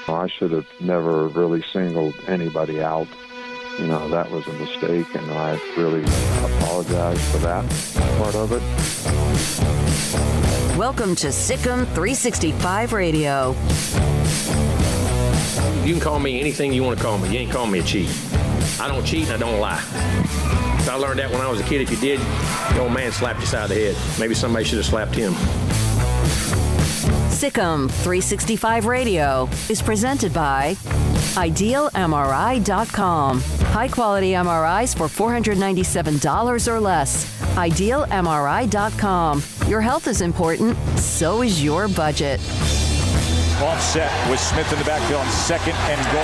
I should have never really singled anybody out. That was a mistake, and I really apologize for that part of it. Welcome to Sikkim 365 Radio. You can call me anything you want to call me. You ain't calling me a cheat. I don't cheat and I don't lie. So I learned that when I was a kid. If you did, the old man slapped you side of the head. Maybe somebody should have slapped him. Sikkim 365 Radio is presented by IdealMRI.com. High-quality MRIs for $497 or less. IdealMRI.com. Your health is important, so is your budget. Offset with Smith in the backfield on 2nd and goal.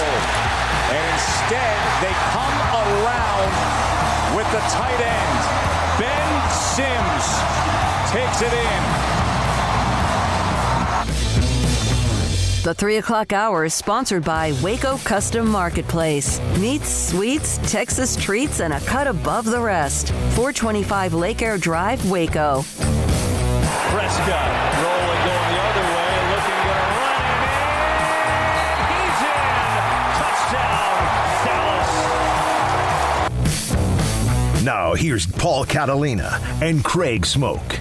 And instead, they come around with the tight end. Ben Sims takes it in. The 3 o'clock hour is sponsored by Waco Custom Marketplace. Meats, sweets, Texas treats, and a cut above the rest. 425 Lake Air Drive, Waco. Prescott rolling, going the other way, looking, going to run, and he's in! Touchdown, Dallas! Now here's Paul Catalina and Craig Smoak.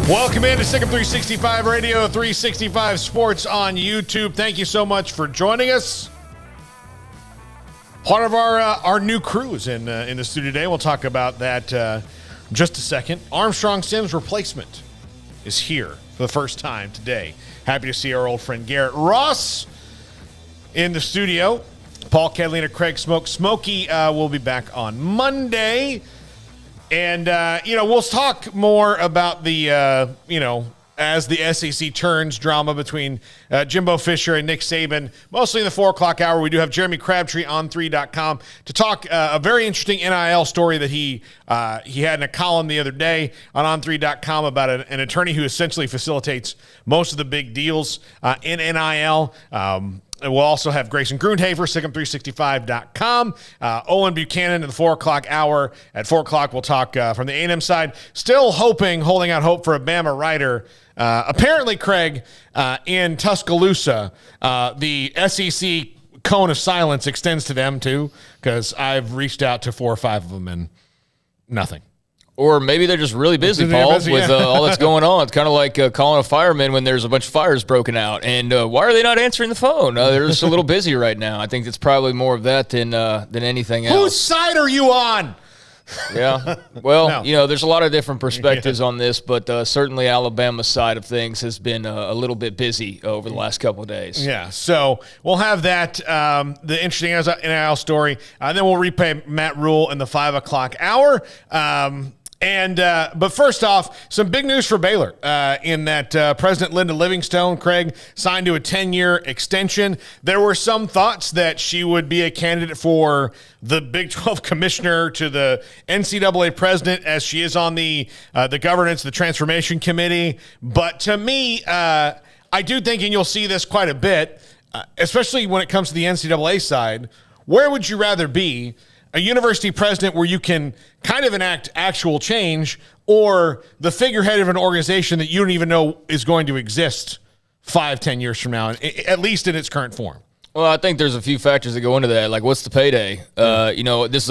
Welcome into Sikkim 365 Radio, 365 Sports on YouTube. Thank you so much for joining us. Part of our new crew is in the studio today. We'll talk about that just a second. Armstrong Sims replacement is here for the first time today. Happy to see our old friend Garrett Ross in the studio. Paul, Catalina, Craig Smoak. Smokey will be back on Monday. And, we'll talk more about the, as the SEC turns drama between Jimbo Fisher and Nick Saban, mostly in the 4 o'clock hour. We do have Jeremy Crabtree on 3.com to talk a very interesting NIL story that he had in a column the other day on 3.com about an attorney who essentially facilitates most of the big deals in NIL. We'll also have Grayson Grundhafer, Sikkim365.com. Owen Buchanan in the 4 o'clock hour. At 4 o'clock, we'll talk from the A&M side. Still holding out hope for a Bama writer. Apparently, Craig, in Tuscaloosa, the SEC cone of silence extends to them too, because I've reached out to 4 or 5 of them and nothing. Or maybe they're just really busy, Paul, with all that's going on. It's kind of like calling a fireman when there's a bunch of fires broken out. And why are they not answering the phone? They're just a little busy right now. I think it's probably more of that than anything else. Whose side are you on? Yeah. Well, there's a lot of different perspectives on this, but certainly Alabama's side of things has been a little bit busy over the last couple of days. Yeah, so we'll have that, the interesting NIL story. Then we'll replay Matt Rhule in the 5 o'clock hour. But first off, some big news for Baylor in that President Linda Livingstone, Craig, signed to a 10-year extension. There were some thoughts that she would be a candidate for the Big 12 commissioner to the NCAA president, as she is on the governance, the transformation committee. But to me, I do think, and you'll see this quite a bit, especially when it comes to the NCAA side, where would you rather be? A university president where you can kind of enact actual change, or the figurehead of an organization that you don't even know is going to exist 5-10 years from now, at least in its current form? Well, I think there's a few factors that go into that. Like, what's the payday? This is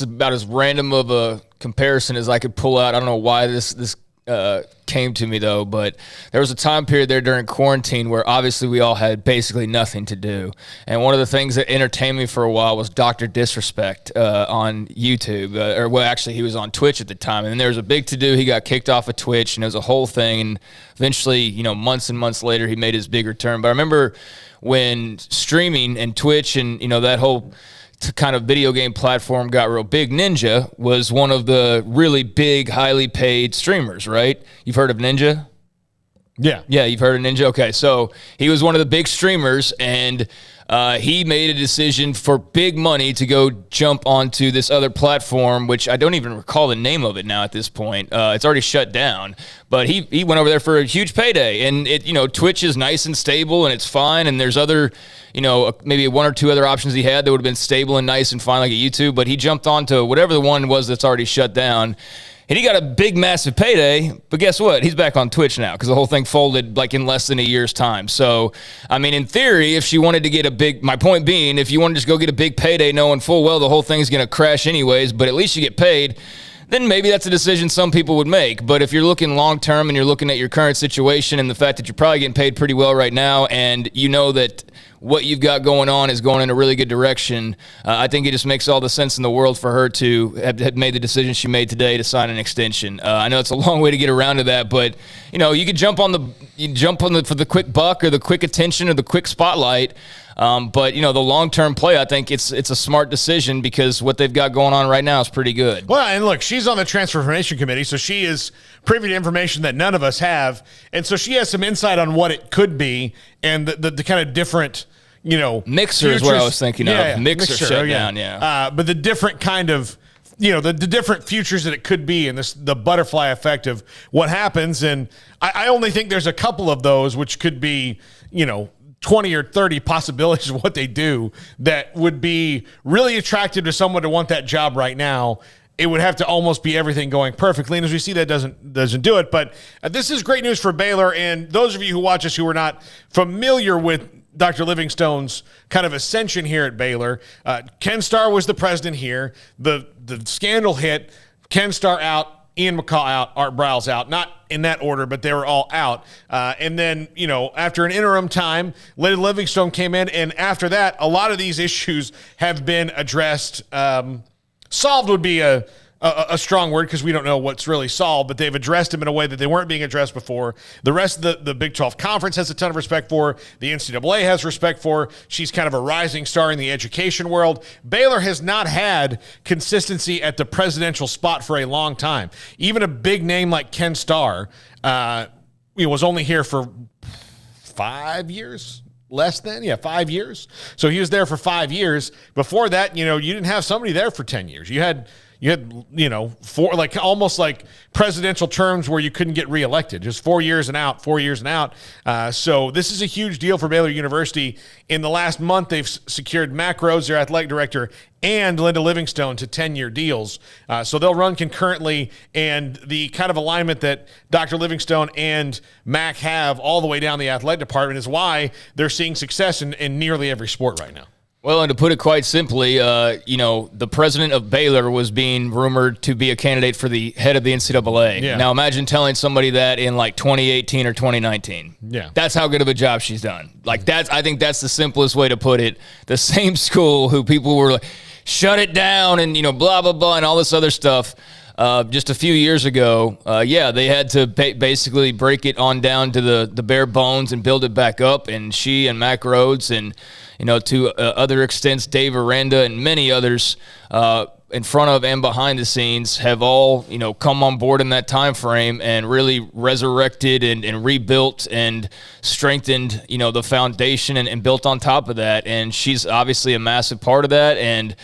about as random of a comparison as I could pull out. I don't know why this came to me, though, but there was a time period there during quarantine where obviously we all had basically nothing to do. And one of the things that entertained me for a while was Dr. Disrespect on YouTube. Actually, he was on Twitch at the time. And there was a big to-do. He got kicked off of Twitch, and it was a whole thing. And eventually, months and months later, he made his big return. But I remember when streaming and Twitch and, that whole kind of video game platform got real big, Ninja was one of the really big, highly paid streamers, right? You've heard of Ninja? Yeah. Yeah, you've heard of Ninja? Okay, so he was one of the big streamers, and he made a decision for big money to go jump onto this other platform, which I don't even recall the name of it now at this point. It's already shut down. But he went over there for a huge payday. And Twitch is nice and stable, and it's fine, and there's other maybe 1 or 2 other options he had that would have been stable and nice and fine, like a YouTube, but he jumped onto whatever the one was that's already shut down. And he got a big, massive payday, but guess what? He's back on Twitch now because the whole thing folded like in less than a year's time. So, I mean, in theory, if she wanted to get my point being, if you want to just go get a big payday knowing full well the whole thing's going to crash anyways, but at least you get paid, then maybe that's a decision some people would make. But if you're looking long-term and you're looking at your current situation and the fact that you're probably getting paid pretty well right now and you know that what you've got going on is going in a really good direction, I think it just makes all the sense in the world for her to have made the decision she made today to sign an extension. I know it's a long way to get around to that, but you could jump on for the quick buck or the quick attention or the quick spotlight. But the long-term play, I think it's a smart decision because what they've got going on right now is pretty good. Well, and look, she's on the transformation committee, so she is privy to information that none of us have, and so she has some insight on what it could be and the kind of different, Mixer futures. Is what I was thinking of. Yeah, Mixer shut down, but the different kind of, the different futures that it could be and the butterfly effect of what happens. And I only think there's a couple of those which could be, 20 or 30 possibilities of what they do that would be really attractive to someone to want that job right now. It would have to almost be everything going perfectly. And as we see, that doesn't do it. But this is great news for Baylor. And those of you who watch us who are not familiar with Dr. Livingstone's kind of ascension here at Baylor, Ken Starr was the president here. The scandal hit, Ken Starr out, Ian McCaw out, Art Briles out. Not in that order, but they were all out. And then, after an interim time, Lady Livingstone came in. And after that, a lot of these issues have been addressed. Solved would be a strong word because we don't know what's really solved, but they've addressed them in a way that they weren't being addressed before. The rest of the Big 12 Conference has a ton of respect for. The NCAA has respect for. She's kind of a rising star in the education world. Baylor has not had consistency at the presidential spot for a long time. Even a big name like Ken Starr was only here for 5 years. Less than 5 years. So he was there for 5 years. Before that, you didn't have somebody there for 10 years. You had four, like almost like presidential terms where you couldn't get reelected, just 4 years and out, 4 years and out. So this is a huge deal for Baylor University. In the last month, they've secured Mack Rhoades, their athletic director, and Linda Livingstone to 10-year deals. So they'll run concurrently, and the kind of alignment that Dr. Livingstone and Mack have all the way down the athletic department is why they're seeing success in nearly every sport right now. Well, and to put it quite simply, the president of Baylor was being rumored to be a candidate for the head of the NCAA. Yeah. Now imagine telling somebody that in like 2018 or 2019. Yeah. That's how good of a job she's done. I think that's the simplest way to put it. The same school who people were like, shut it down and, blah, blah, blah, and all this other stuff. Just a few years ago, they had to basically break it on down to the bare bones and build it back up. And she and Mack Rhoades and, to other extents, Dave Aranda and many others in front of and behind the scenes have all, come on board in that time frame and really resurrected and rebuilt and strengthened, the foundation and built on top of that. And she's obviously a massive part of that. And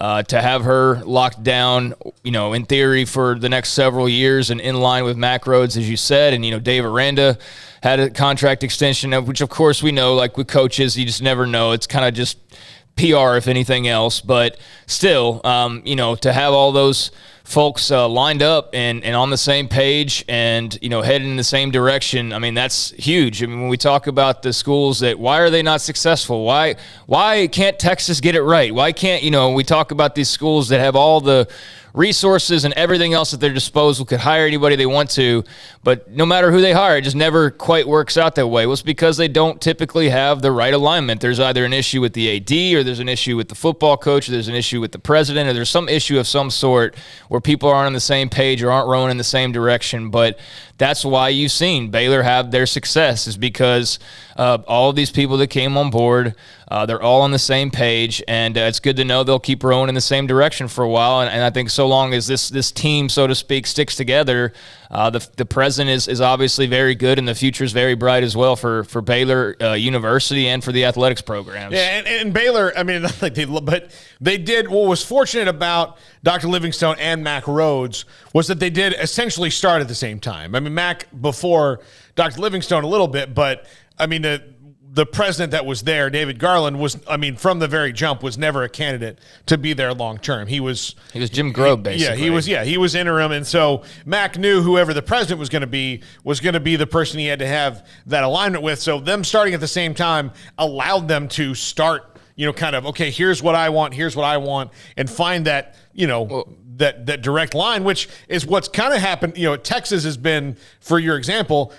to have her locked down, in theory for the next several years and in line with Mack Rhoades, as you said, and, Dave Aranda had a contract extension, which, of course, we know, like with coaches, you just never know. It's kind of just PR, if anything else. But still, to have all those folks lined up and on the same page and, heading in the same direction, I mean, that's huge. I mean, when we talk about the schools why are they not successful? Why can't Texas get it right? Why can't, we talk about these schools that have all the resources and everything else at their disposal, could hire anybody they want to, but no matter who they hire, it just never quite works out that way. Well, it's because they don't typically have the right alignment. There's either an issue with the AD, or there's an issue with the football coach, or there's an issue with the president, or there's some issue of some sort where people aren't on the same page or aren't rowing in the same direction. But that's why you've seen Baylor have their success, is because all of these people that came on board, they're all on the same page, and it's good to know they'll keep rowing in the same direction for a while. And I think so long as this team, so to speak, sticks together, the present is obviously very good, and the future is very bright as well for Baylor University and for the athletics programs. Yeah, and Baylor, I mean, not like they did. What was fortunate about Dr. Livingstone and Mack Rhoades was that they did essentially start at the same time. I mean, Mack before Dr. Livingstone a little bit, but I mean, the president that was there, David Garland, from the very jump, was never a candidate to be there long term. He was Jim Grobe, basically. He was interim, and so Mac knew whoever the president was going to be the person he had to have that alignment with. So them starting at the same time allowed them to start, okay, here's what I want, and find that, that direct line, which is what's kind of happened. Texas has been, for your example,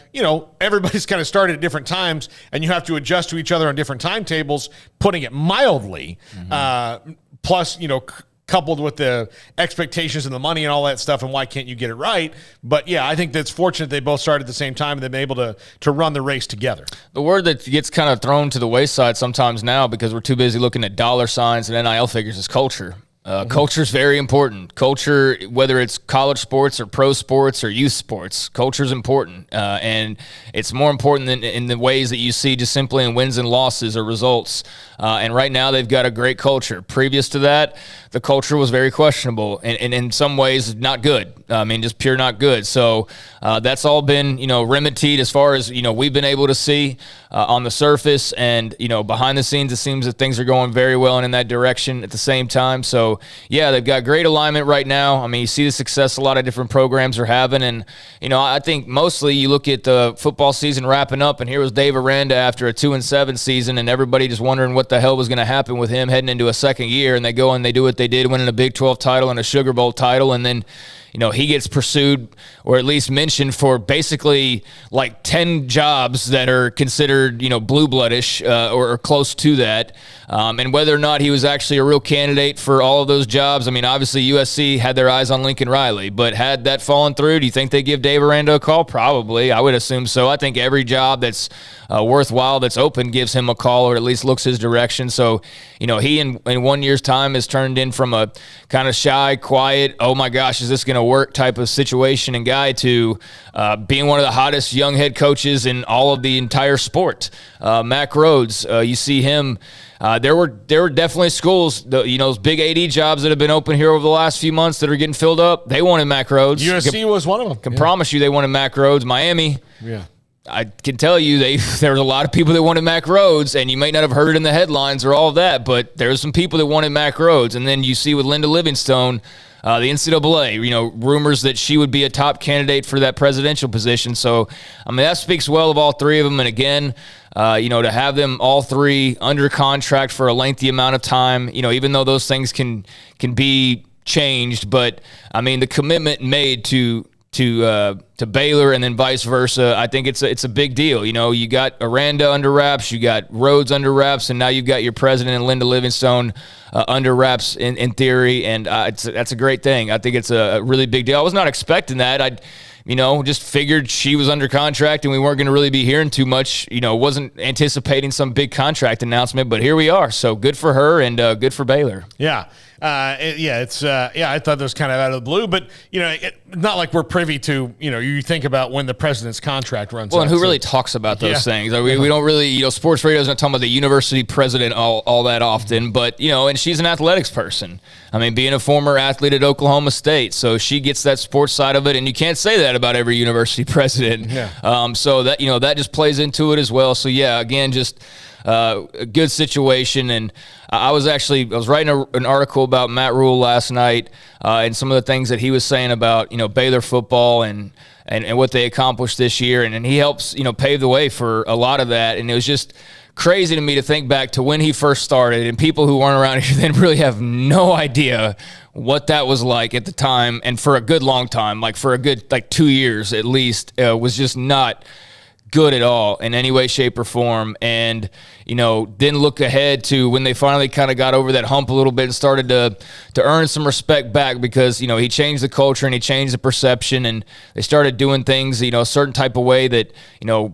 everybody's kind of started at different times, and you have to adjust to each other on different timetables, putting it mildly. Plus, coupled with the expectations and the money and all that stuff, and why can't you get it right? But yeah, I think that's fortunate they both started at the same time and they've been able to run the race together. The word that gets kind of thrown to the wayside sometimes now because we're too busy looking at dollar signs and NIL figures is culture. Culture is very important. Culture, whether it's college sports or pro sports or youth sports, culture is important. And it's more important than in the ways that you see just simply in wins and losses or results. And right now they've got a great culture. Previous to that, the culture was very questionable and in some ways not good. Just pure not good. So that's all been, remedied as far as, we've been able to see on the surface. And, behind the scenes, it seems that things are going very well and in that direction at the same time. So, yeah, they've got great alignment right now. You see the success a lot of different programs are having. And, I think mostly you look at the football season wrapping up, and here was Dave Aranda after a 2-7 season, and everybody just wondering what the hell was going to happen with him heading into a second year. And they go and they do what they did, winning a Big 12 title and a Sugar Bowl title. And then, he gets pursued or at least mentioned for basically like 10 jobs that are considered, blue-bloodish or close to that. And whether or not he was actually a real candidate for all of those jobs, obviously USC had their eyes on Lincoln Riley. But had that fallen through, do you think they give Dave Aranda a call? Probably. I would assume so. I think every job that's worthwhile that's open gives him a call or at least looks his direction. So, he in 1 year's time has turned in from a kind of shy, quiet, oh my gosh, is this going to work type of situation and guy to being one of the hottest young head coaches in all of the entire sport. Mac Rhodes, you see him. There were definitely schools, those big AD jobs that have been open here over the last few months that are getting filled up. They wanted Mac Rhodes. USC was one of them. Can promise you they wanted Mac Rhodes. Miami. Yeah. I can tell you there was a lot of people that wanted Mac Rhodes, and you may not have heard it in the headlines or all of that, but there's some people that wanted Mac Rhodes. And then you see with Linda Livingstone, the NCAA, rumors that she would be a top candidate for that presidential position. So, that speaks well of all three of them. And again, to have them all three under contract for a lengthy amount of time, even though those things can be changed, but the commitment made to Baylor and then vice versa, I think it's a big deal. You got Aranda under wraps, you got Rhodes under wraps, and now you've got your president and Linda Livingstone under wraps in theory, and that's a great thing. I think it's a really big deal. I was not expecting that. I just figured she was under contract and we weren't going to really be hearing too much. Wasn't anticipating some big contract announcement, but here we are. So good for her and good for Baylor. Yeah. I thought that was kind of out of the blue, but not like we're privy to, you think about when the president's contract runs out. Well, and who really talks about those things? We don't really, sports radio isn't talking about the university president all that often, but, and she's an athletics person. Being a former athlete at Oklahoma State, so she gets that sports side of it, and you can't say that about every university president. Yeah. So that, that just plays into it as well. So yeah, again, just a good situation. And I was writing an article about Matt Rhule last night and some of the things that he was saying about, Baylor football and what they accomplished this year. And he helps, pave the way for a lot of that. And it was just crazy to me to think back to when he first started, and people who weren't around here then really have no idea what that was like at the time. And for a good long time, like for a good 2 years at least, was just not good at all in any way, shape, or form. And, then look ahead to when they finally kind of got over that hump a little bit and started to earn some respect back because, he changed the culture and he changed the perception, and they started doing things, a certain type of way that,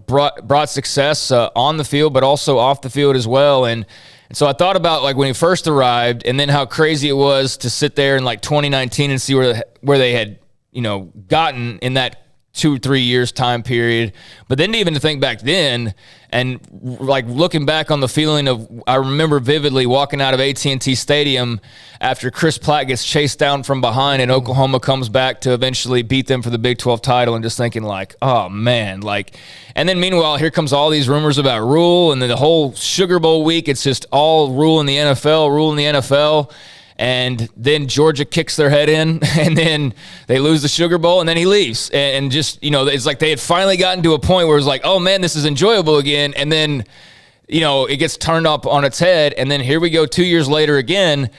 brought success on the field, but also off the field as well. And so I thought about when he first arrived and then how crazy it was to sit there in 2019 and see where they had, gotten in that 2 or 3 years time period. But then even to think back then and like looking back on the feeling of, I remember vividly walking out of AT&T Stadium after Chris Platt gets chased down from behind and Oklahoma comes back to eventually beat them for the Big 12 title, and just thinking like, oh man, like, and then meanwhile, here comes all these rumors about Rhule, and then the whole Sugar Bowl week, it's just all Rhule in the NFL. And then Georgia kicks their head in, and then they lose the Sugar Bowl, and then he leaves. And just, it's like they had finally gotten to a point where it's like, oh, man, this is enjoyable again. And then, it gets turned up on its head, and then here we go 2 years later again.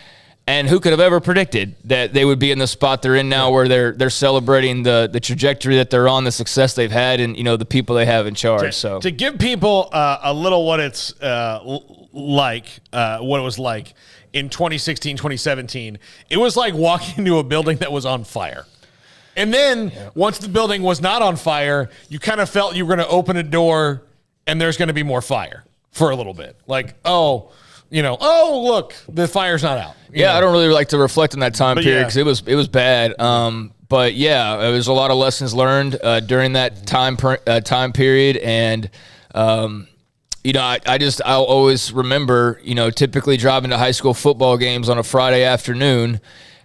And who could have ever predicted that they would be in the spot they're in now, where they're celebrating the trajectory that they're on, the success they've had, and, the people they have in charge. To give people a little what it's what it was like in 2016, 2017, it was like walking into a building that was on fire. And then once the building was not on fire, you kind of felt you were going to open a door and there's going to be more fire for a little bit. Like, look, the fire's not out. I don't really like to reflect on that time period because it was bad. But yeah, there was a lot of lessons learned during that time period, and I'll always remember, typically driving to high school football games on a Friday afternoon,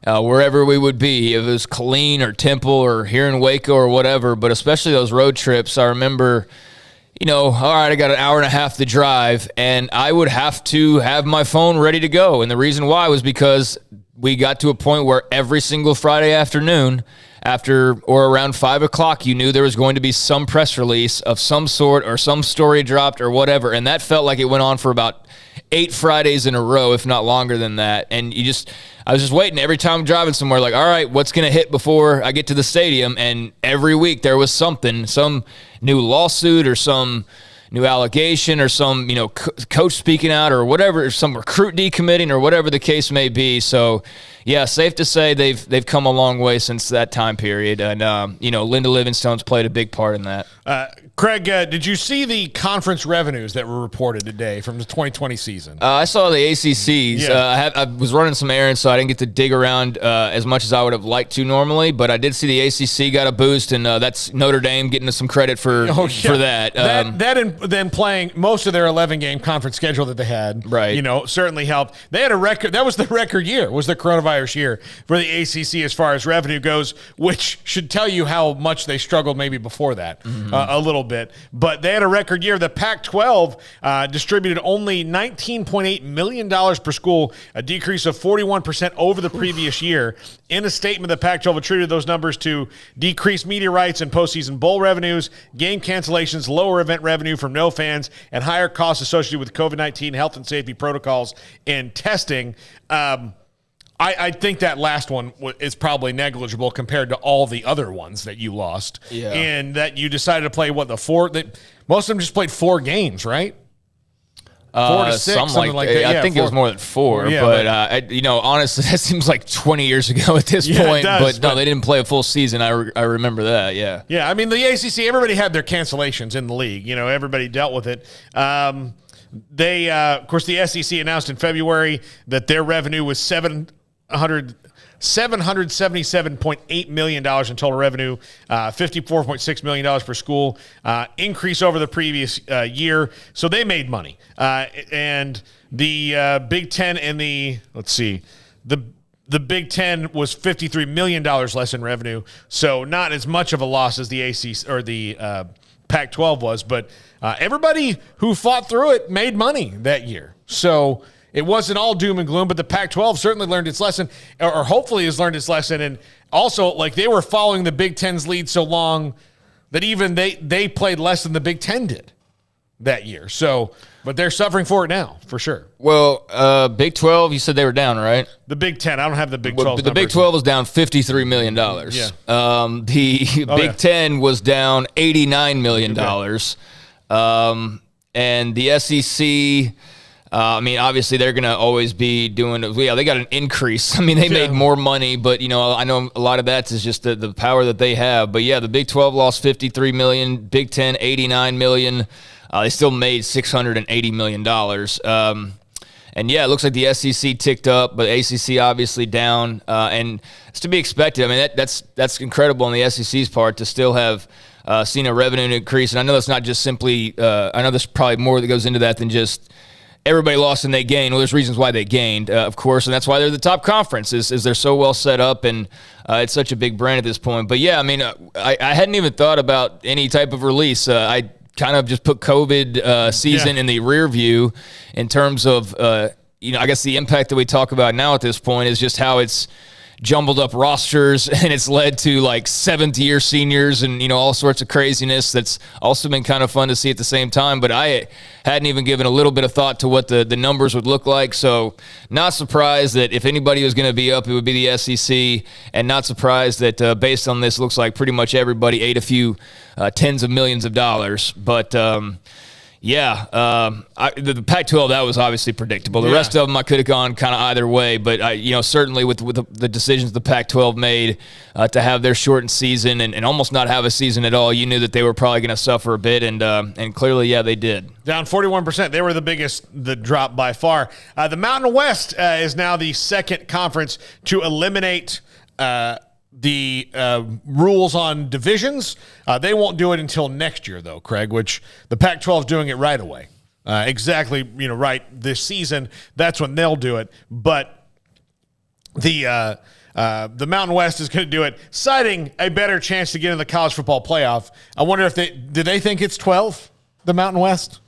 wherever we would be, if it was Killeen or Temple or here in Waco or whatever, but especially those road trips, I remember, all right, I got an hour and a half to drive, and I would have to have my phone ready to go. And the reason why was because we got to a point where every single Friday afternoon, after or around 5 o'clock, you knew there was going to be some press release of some sort or some story dropped or whatever. And that felt like it went on for about 8 Fridays in a row, if not longer than that. And I was just waiting every time I'm driving somewhere, like, all right, what's going to hit before I get to the stadium? And every week there was something, some new lawsuit or some new allegation or some, coach speaking out or whatever, some recruit decommitting or whatever the case may be. So, yeah, safe to say they've come a long way since that time period. And, Linda Livingstone's played a big part in that. Craig, did you see the conference revenues that were reported today from the 2020 season? I saw the ACCs. Yeah. I was running some errands, so I didn't get to dig around as much as I would have liked to normally. But I did see the ACC got a boost, and that's Notre Dame getting us some credit for that. That and then playing most of their 11-game conference schedule that they had, right? Certainly helped. They had a record. That was the record year. Was the coronavirus year for the ACC as far as revenue goes, which should tell you how much they struggled maybe before that a little bit. But they had a record year. The Pac-12 distributed only $19.8 million per school, a decrease of 41% over the previous year. In a statement, the Pac-12 attributed those numbers to decreased media rights and postseason bowl revenues, game cancellations, lower event revenue from no fans, and higher costs associated with COVID-19 health and safety protocols and testing. I think that last one is probably negligible compared to all the other ones that you lost. Yeah. And that you decided to play, most of them just played 4 games, right? 4 to 6, something like that. I think it was more than 4. But honestly, that seems like 20 years ago at this point. But no, they didn't play a full season. I remember that, yeah. Yeah, I mean, the ACC, everybody had their cancellations in the league. everybody dealt with it. They, of course, the SEC announced in February that their revenue was $777.8 million in total revenue, $54.6 million per school, increase over the previous year. So they made money. And the Big Ten and the Big Ten was $53 million less in revenue. So not as much of a loss as the ACC or the Pac-12 was, but everybody who fought through it made money that year. So it wasn't all doom and gloom, but the Pac-12 certainly learned its lesson, or hopefully has learned its lesson. And also, they were following the Big Ten's lead so long that even they played less than the Big Ten did that year. So, but they're suffering for it now, for sure. Well, Big 12, you said they were down, right? The Big 10, I don't have the Big 12 numbers. The Big 12 was down $53 million. Yeah. The Big 10 was down $89 million. And the SEC... obviously they're going to always be doing, they got an increase. They made more money, but, I know a lot of that is just the power that they have. But, the Big 12 lost $53 million, Big 10, $89 million. They still made $680 million. And, it looks like the SEC ticked up, but ACC obviously down. And it's to be expected. That's incredible on the SEC's part to still have – seen a revenue increase. And I know that's not just simply, I know there's probably more that goes into that than just everybody lost and they gained. Well, there's reasons why they gained, of course, and that's why they're the top conference, is they're so well set up, and it's such a big brand at this point. But, yeah, I mean, I hadn't even thought about any type of release. I kind of just put COVID season in the rear view in terms of, I guess the impact that we talk about now at this point is just how it's jumbled up rosters, and it's led to like 7th-year seniors and, all sorts of craziness. That's also been kind of fun to see at the same time. But I hadn't even given a little bit of thought to what the numbers would look like. So not surprised that if anybody was going to be up, it would be the SEC, and not surprised that based on this, looks like pretty much everybody ate a few tens of millions of dollars. But the Pac-12, that was obviously predictable. The rest of them, I could have gone kind of either way, but certainly with the decisions the Pac-12 made to have their shortened season and almost not have a season at all, you knew that they were probably going to suffer a bit, and clearly, they did. Down 41%. They were the drop by far. The Mountain West is now the second conference to eliminate the rules on divisions. They won't do it until next year, though, Craig, which the Pac-12 is doing it right away. Exactly, right this season. That's when they'll do it. But the Mountain West is going to do it, citing a better chance to get in the college football playoff. I wonder if do they think it's 12, the Mountain West?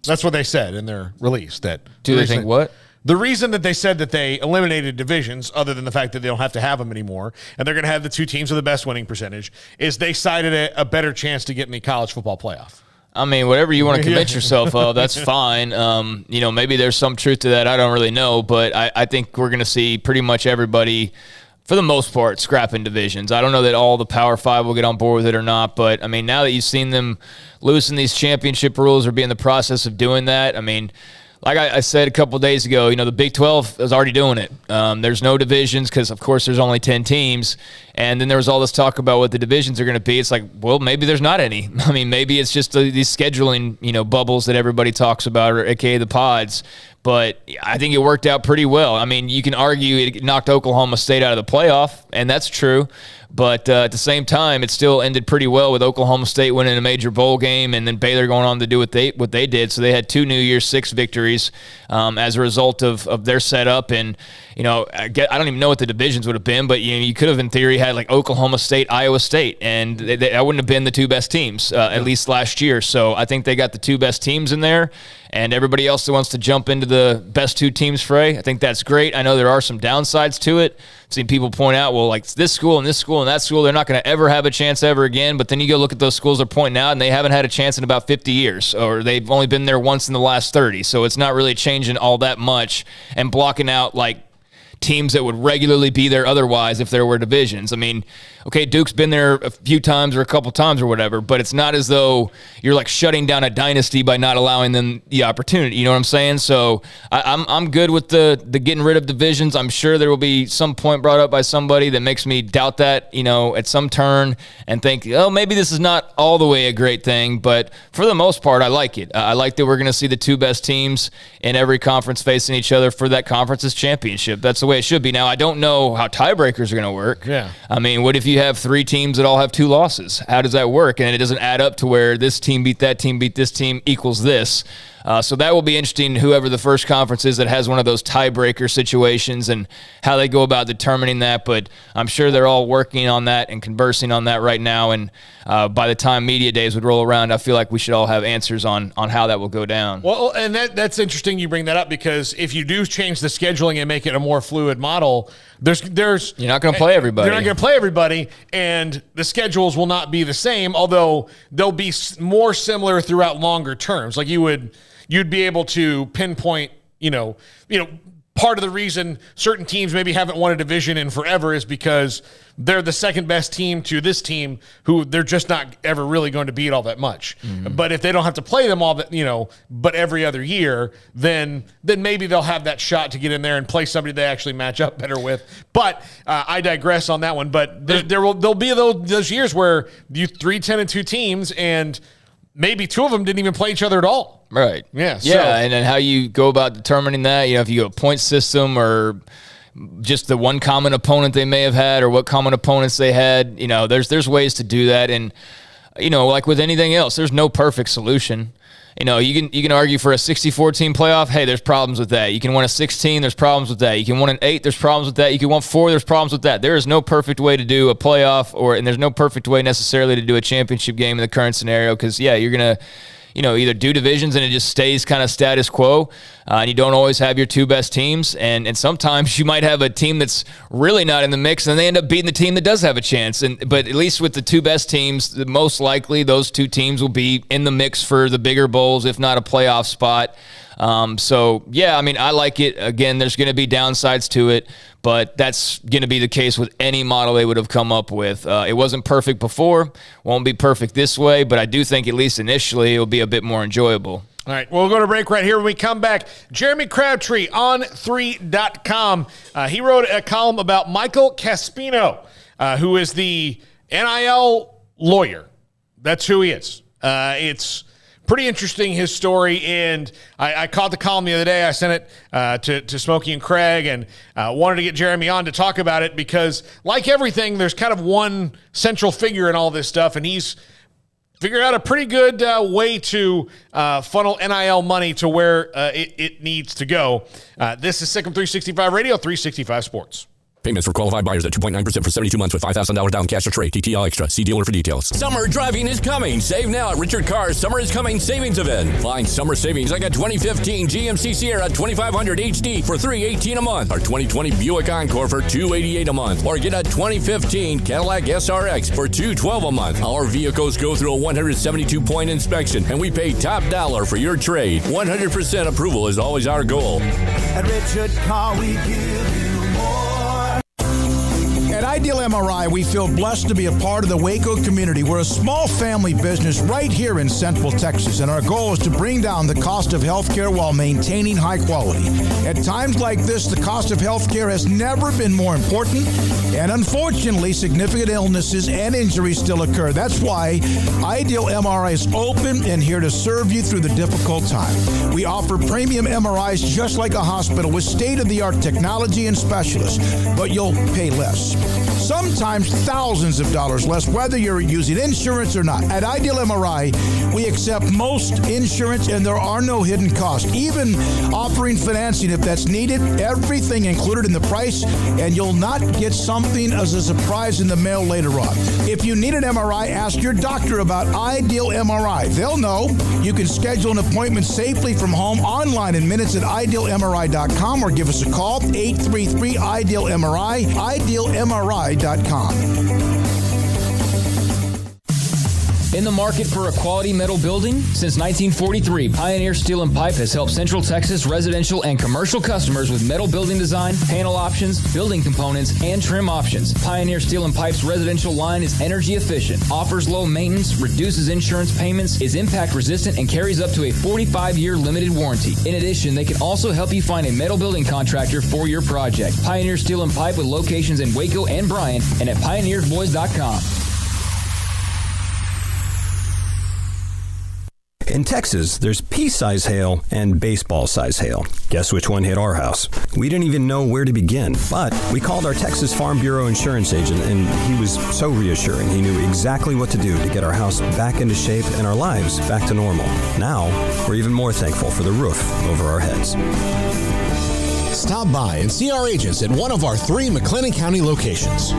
That's what they said in their release. Do they think what? The reason that they said that they eliminated divisions, other than the fact that they don't have to have them anymore, and they're going to have the 2 teams with the best winning percentage, is they cited a better chance to get in the college football playoff. I mean, whatever you want to convince yourself of, that's fine. Maybe there's some truth to that. I don't really know, but I think we're going to see pretty much everybody, for the most part, scrapping divisions. I don't know that all the Power 5 will get on board with it or not, but, I mean, now that you've seen them loosen these championship rules or be in the process of doing that, I mean, like I said a couple of days ago, the Big 12 is already doing it. There's no divisions because, of course, there's only 10 teams. And then there was all this talk about what the divisions are going to be. It's like, well, maybe there's not any. I mean, maybe it's just these scheduling, bubbles that everybody talks about, or AKA the pods. But I think it worked out pretty well. I mean, you can argue it knocked Oklahoma State out of the playoff, and that's true. But at the same time, it still ended pretty well with Oklahoma State winning a major bowl game, and then Baylor going on to do what they did. So they had 2 New Year's Six victories as a result of their setup. And I don't even know what the divisions would have been, but you could have in theory had like Oklahoma State, Iowa State, and that wouldn't have been the 2 best teams at least last year. So I think they got the 2 best teams in there. And everybody else that wants to jump into the best 2 teams fray, I think that's great. I know there are some downsides to it. I've seen people point out, well, like this school and this school and that school, they're not going to ever have a chance ever again. But then you go look at those schools they're pointing out, and they haven't had a chance in about 50 years, or they've only been there once in the last 30. So it's not really changing all that much and blocking out like teams that would regularly be there otherwise if there were divisions. I mean, okay, Duke's been there a few times or a couple times or whatever, but it's not as though you're like shutting down a dynasty by not allowing them the opportunity. You know what I'm saying? So I'm good with the getting rid of divisions. I'm sure there will be some point brought up by somebody that makes me doubt that, at some turn, and think, oh, maybe this is not all the way a great thing. But for the most part, I like it. I like that we're going to see the 2 best teams in every conference facing each other for that conference's championship. That's the way it should be. Now, I don't know how tiebreakers are going to work. Yeah. I mean, what if you have 3 teams that all have 2 losses? How does that work? And it doesn't add up to where this team beat that team, beat this team equals this. So that will be interesting, whoever the first conference is that has one of those tiebreaker situations and how they go about determining that. But I'm sure they're all working on that and conversing on that right now. And by the time media days would roll around, I feel like we should all have answers on how that will go down. Well, and that's interesting you bring that up, because if you do change the scheduling and make it a more fluid model, there's you're not going to play everybody. You're not going to play everybody, and the schedules will not be the same, although they'll be more similar throughout longer terms. Like you'd be able to pinpoint, part of the reason certain teams maybe haven't won a division in forever is because they're the second best team to this team who they're just not ever really going to beat all that much. Mm-hmm. But if they don't have to play them all that, but every other year, then maybe they'll have that shot to get in there and play somebody they actually match up better with. But I digress on that one. But there'll be those years where you 3-10-2 teams, and maybe 2 of them didn't even play each other at all. Right. Yeah. Yeah, and then how you go about determining that, if you go a point system or just the one common opponent they may have had or what common opponents they had, there's ways to do that. And like with anything else, there's no perfect solution. You can argue for a 64-team playoff. Hey, there's problems with that. You can win a 16, there's problems with that. You can win an 8, there's problems with that. You can win 4, there's problems with that. There is no perfect way to do a playoff, and there's no perfect way necessarily to do a championship game in the current scenario because, you're going to either do divisions and it just stays kind of status quo, and you don't always have your 2 best teams, and sometimes you might have a team that's really not in the mix, and they end up beating the team that does have a chance. But at least with the 2 best teams, most likely those 2 teams will be in the mix for the bigger bowls, if not a playoff spot. I like it. Again, there's going to be downsides to it, but that's going to be the case with any model they would have come up with. It wasn't perfect before, won't be perfect this way, but I do think at least initially it will be a bit more enjoyable. All right, we'll go to break right here. When we come back, Jeremy Crabtree on 3.com. He wrote a column about Michael Caspino, who is the NIL lawyer. That's who he is. It's pretty interesting, his story, and I caught the column the other day. I sent it to Smokey and Craig, and wanted to get Jeremy on to talk about it because, like everything, there's kind of one central figure in all this stuff, and he's figured out a pretty good way to funnel NIL money to where it needs to go. This is Sikkim 365 Radio, 365 Sports. Payments for qualified buyers at 2.9% for 72 months with $5,000 down cash or trade. TTL Extra. See dealer for details. Summer driving is coming. Save now at Richard Carr's Summer is Coming Savings Event. Find summer savings like a 2015 GMC Sierra 2500 HD for $318 a month, or 2020 Buick Encore for $288 a month, or get a 2015 Cadillac SRX for $212 a month. Our vehicles go through a 172-point inspection, and we pay top dollar for your trade. 100% approval is always our goal. At Richard Carr, we give you more. At Ideal MRI, we feel blessed to be a part of the Waco community. We're a small family business right here in Central Texas, and our goal is to bring down the cost of healthcare while maintaining high quality. At times like this, the cost of healthcare has never been more important, and unfortunately, significant illnesses and injuries still occur. That's why Ideal MRI is open and here to serve you through the difficult time. We offer premium MRIs just like a hospital with state-of-the-art technology and specialists, but you'll pay less. Sometimes thousands of dollars less, whether you're using insurance or not. At Ideal MRI, we accept most insurance, and there are no hidden costs, even offering financing if that's needed. Everything included in the price, and you'll not get something as a surprise in the mail later on. If you need an MRI, ask your doctor about Ideal MRI. They'll know. You can schedule an appointment safely from home online in minutes at idealmri.com, or give us a call, 833-IDEAL-MRI, idealmri.com. In the market for a quality metal building? Since 1943, Pioneer Steel and Pipe has helped Central Texas residential and commercial customers with metal building design, panel options, building components, and trim options. Pioneer Steel and Pipe's residential line is energy efficient, offers low maintenance, reduces insurance payments, is impact resistant, and carries up to a 45-year limited warranty. In addition, they can also help you find a metal building contractor for your project. Pioneer Steel and Pipe with locations in Waco and Bryan, and at pioneersboys.com. In Texas, there's pea-size hail and baseball-size hail. Guess which one hit our house? We didn't even know where to begin, but we called our Texas Farm Bureau insurance agent, and he was so reassuring. He knew exactly what to do to get our house back into shape and our lives back to normal. Now, we're even more thankful for the roof over our heads. Stop by and see our agents at one of our 3 McLennan County locations.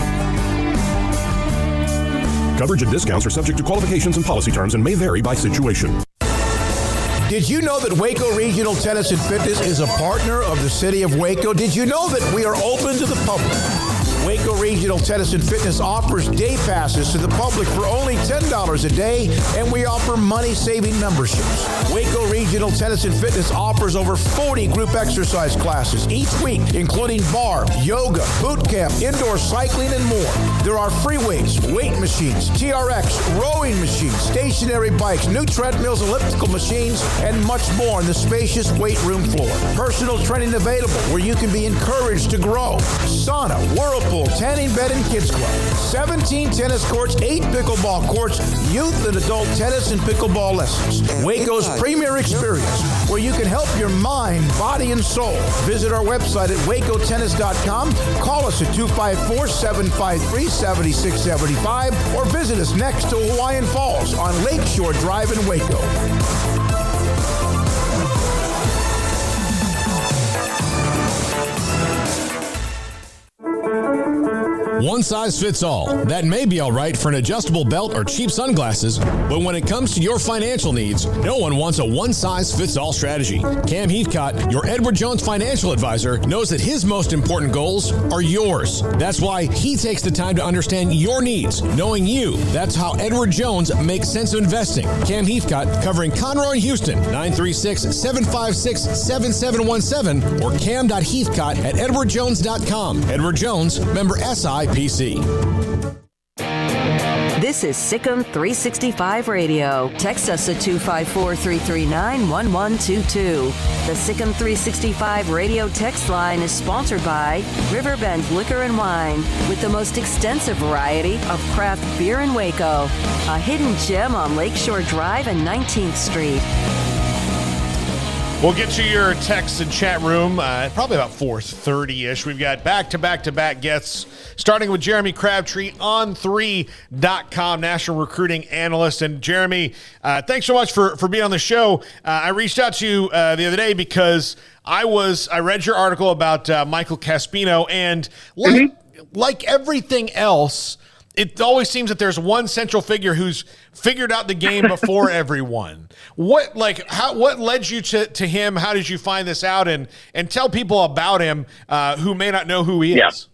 Coverage and discounts are subject to qualifications and policy terms and may vary by situation. Did you know that Waco Regional Tennis and Fitness is a partner of the City of Waco? Did you know that we are open to the public? Waco Regional Tennis and Fitness offers day passes to the public for only $10 a day, and we offer money-saving memberships. Waco Regional Tennis and Fitness offers over 40 group exercise classes each week, including bar, yoga, boot camp, indoor cycling, and more. There are free weights, weight machines, TRX, rowing machines, stationary bikes, new treadmills, elliptical machines, and much more on the spacious weight room floor. Personal training available where you can be encouraged to grow. Sauna, whirlpool, tanning bed and kids club, 17 tennis courts, 8 pickleball courts, youth and adult tennis and pickleball lessons. Waco's premier experience, where you can help your mind, body, and soul. Visit our website at wacotennis.com. Call us at 254-753-7675 or visit us next to Hawaiian Falls on Lakeshore Drive in Waco. One size fits all. That may be all right for an adjustable belt or cheap sunglasses, but when it comes to your financial needs, no one wants a one-size-fits-all strategy. Cam Heathcott, your Edward Jones financial advisor, knows that his most important goals are yours. That's why he takes the time to understand your needs, knowing you. That's how Edward Jones makes sense of investing. Cam Heathcott, covering Conroe and Houston, 936-756-7717 or cam.heathcott@edwardjones.com. Edward Jones, member SIPC. This is Sikkim 365 Radio. Text us at 254-339-1122. The Sikkim 365 Radio text line is sponsored by Riverbend Liquor and Wine, with the most extensive variety of craft beer in Waco. A hidden gem on Lakeshore Drive and 19th Street. We'll get to your text and chat room probably about 4:30-ish. We've got back-to-back guests, starting with Jeremy Crabtree, On3.com, national recruiting analyst. And Jeremy, thanks so much for being on the show. I reached out to you the other day because I read your article about Michael Caspino, and like everything else, it always seems that there's one central figure who's figured out the game before everyone. What led you to him? How did you find this out? And tell people about him who may not know who he is.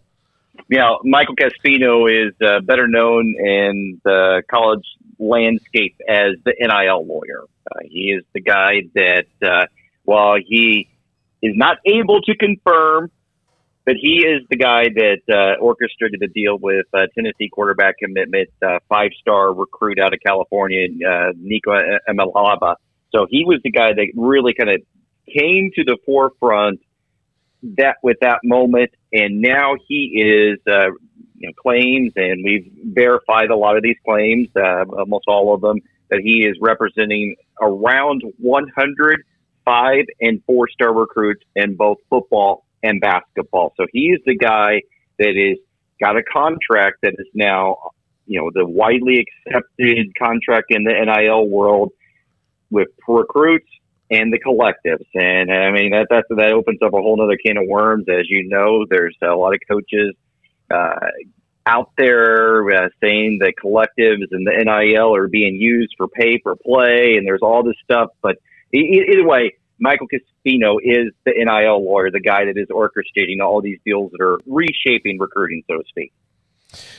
Yeah, Michael Caspino is better known in the college landscape as the NIL lawyer. He is the guy that, while he is not able to confirm, but he is the guy that orchestrated the deal with Tennessee quarterback commitment, 5-star recruit out of California, Nico Emalaba. So he was the guy that really kind of came to the forefront with that moment, and now he is claims, and we've verified a lot of these claims, almost all of them, that he is representing around 100 5- and 4-star recruits in both football and basketball. So he is the guy that is got a contract that is now, the widely accepted contract in the NIL world with recruits and the collectives. And I mean, that opens up a whole other can of worms. As you know, there's a lot of coaches out there saying that collectives and the NIL are being used for pay for play, and there's all this stuff. But either way, Michael Caspino is the NIL lawyer, the guy that is orchestrating all these deals that are reshaping recruiting, so to speak.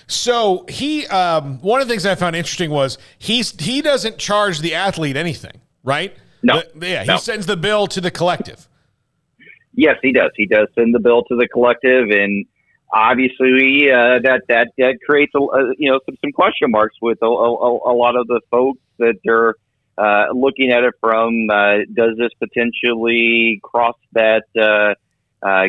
So he, one of the things I found interesting was he doesn't charge the athlete anything, right? No. He sends the bill to the collective. Yes, he does. He does send the bill to the collective, and obviously that creates some question marks with a lot of the folks that are looking at it from. Does this potentially cross that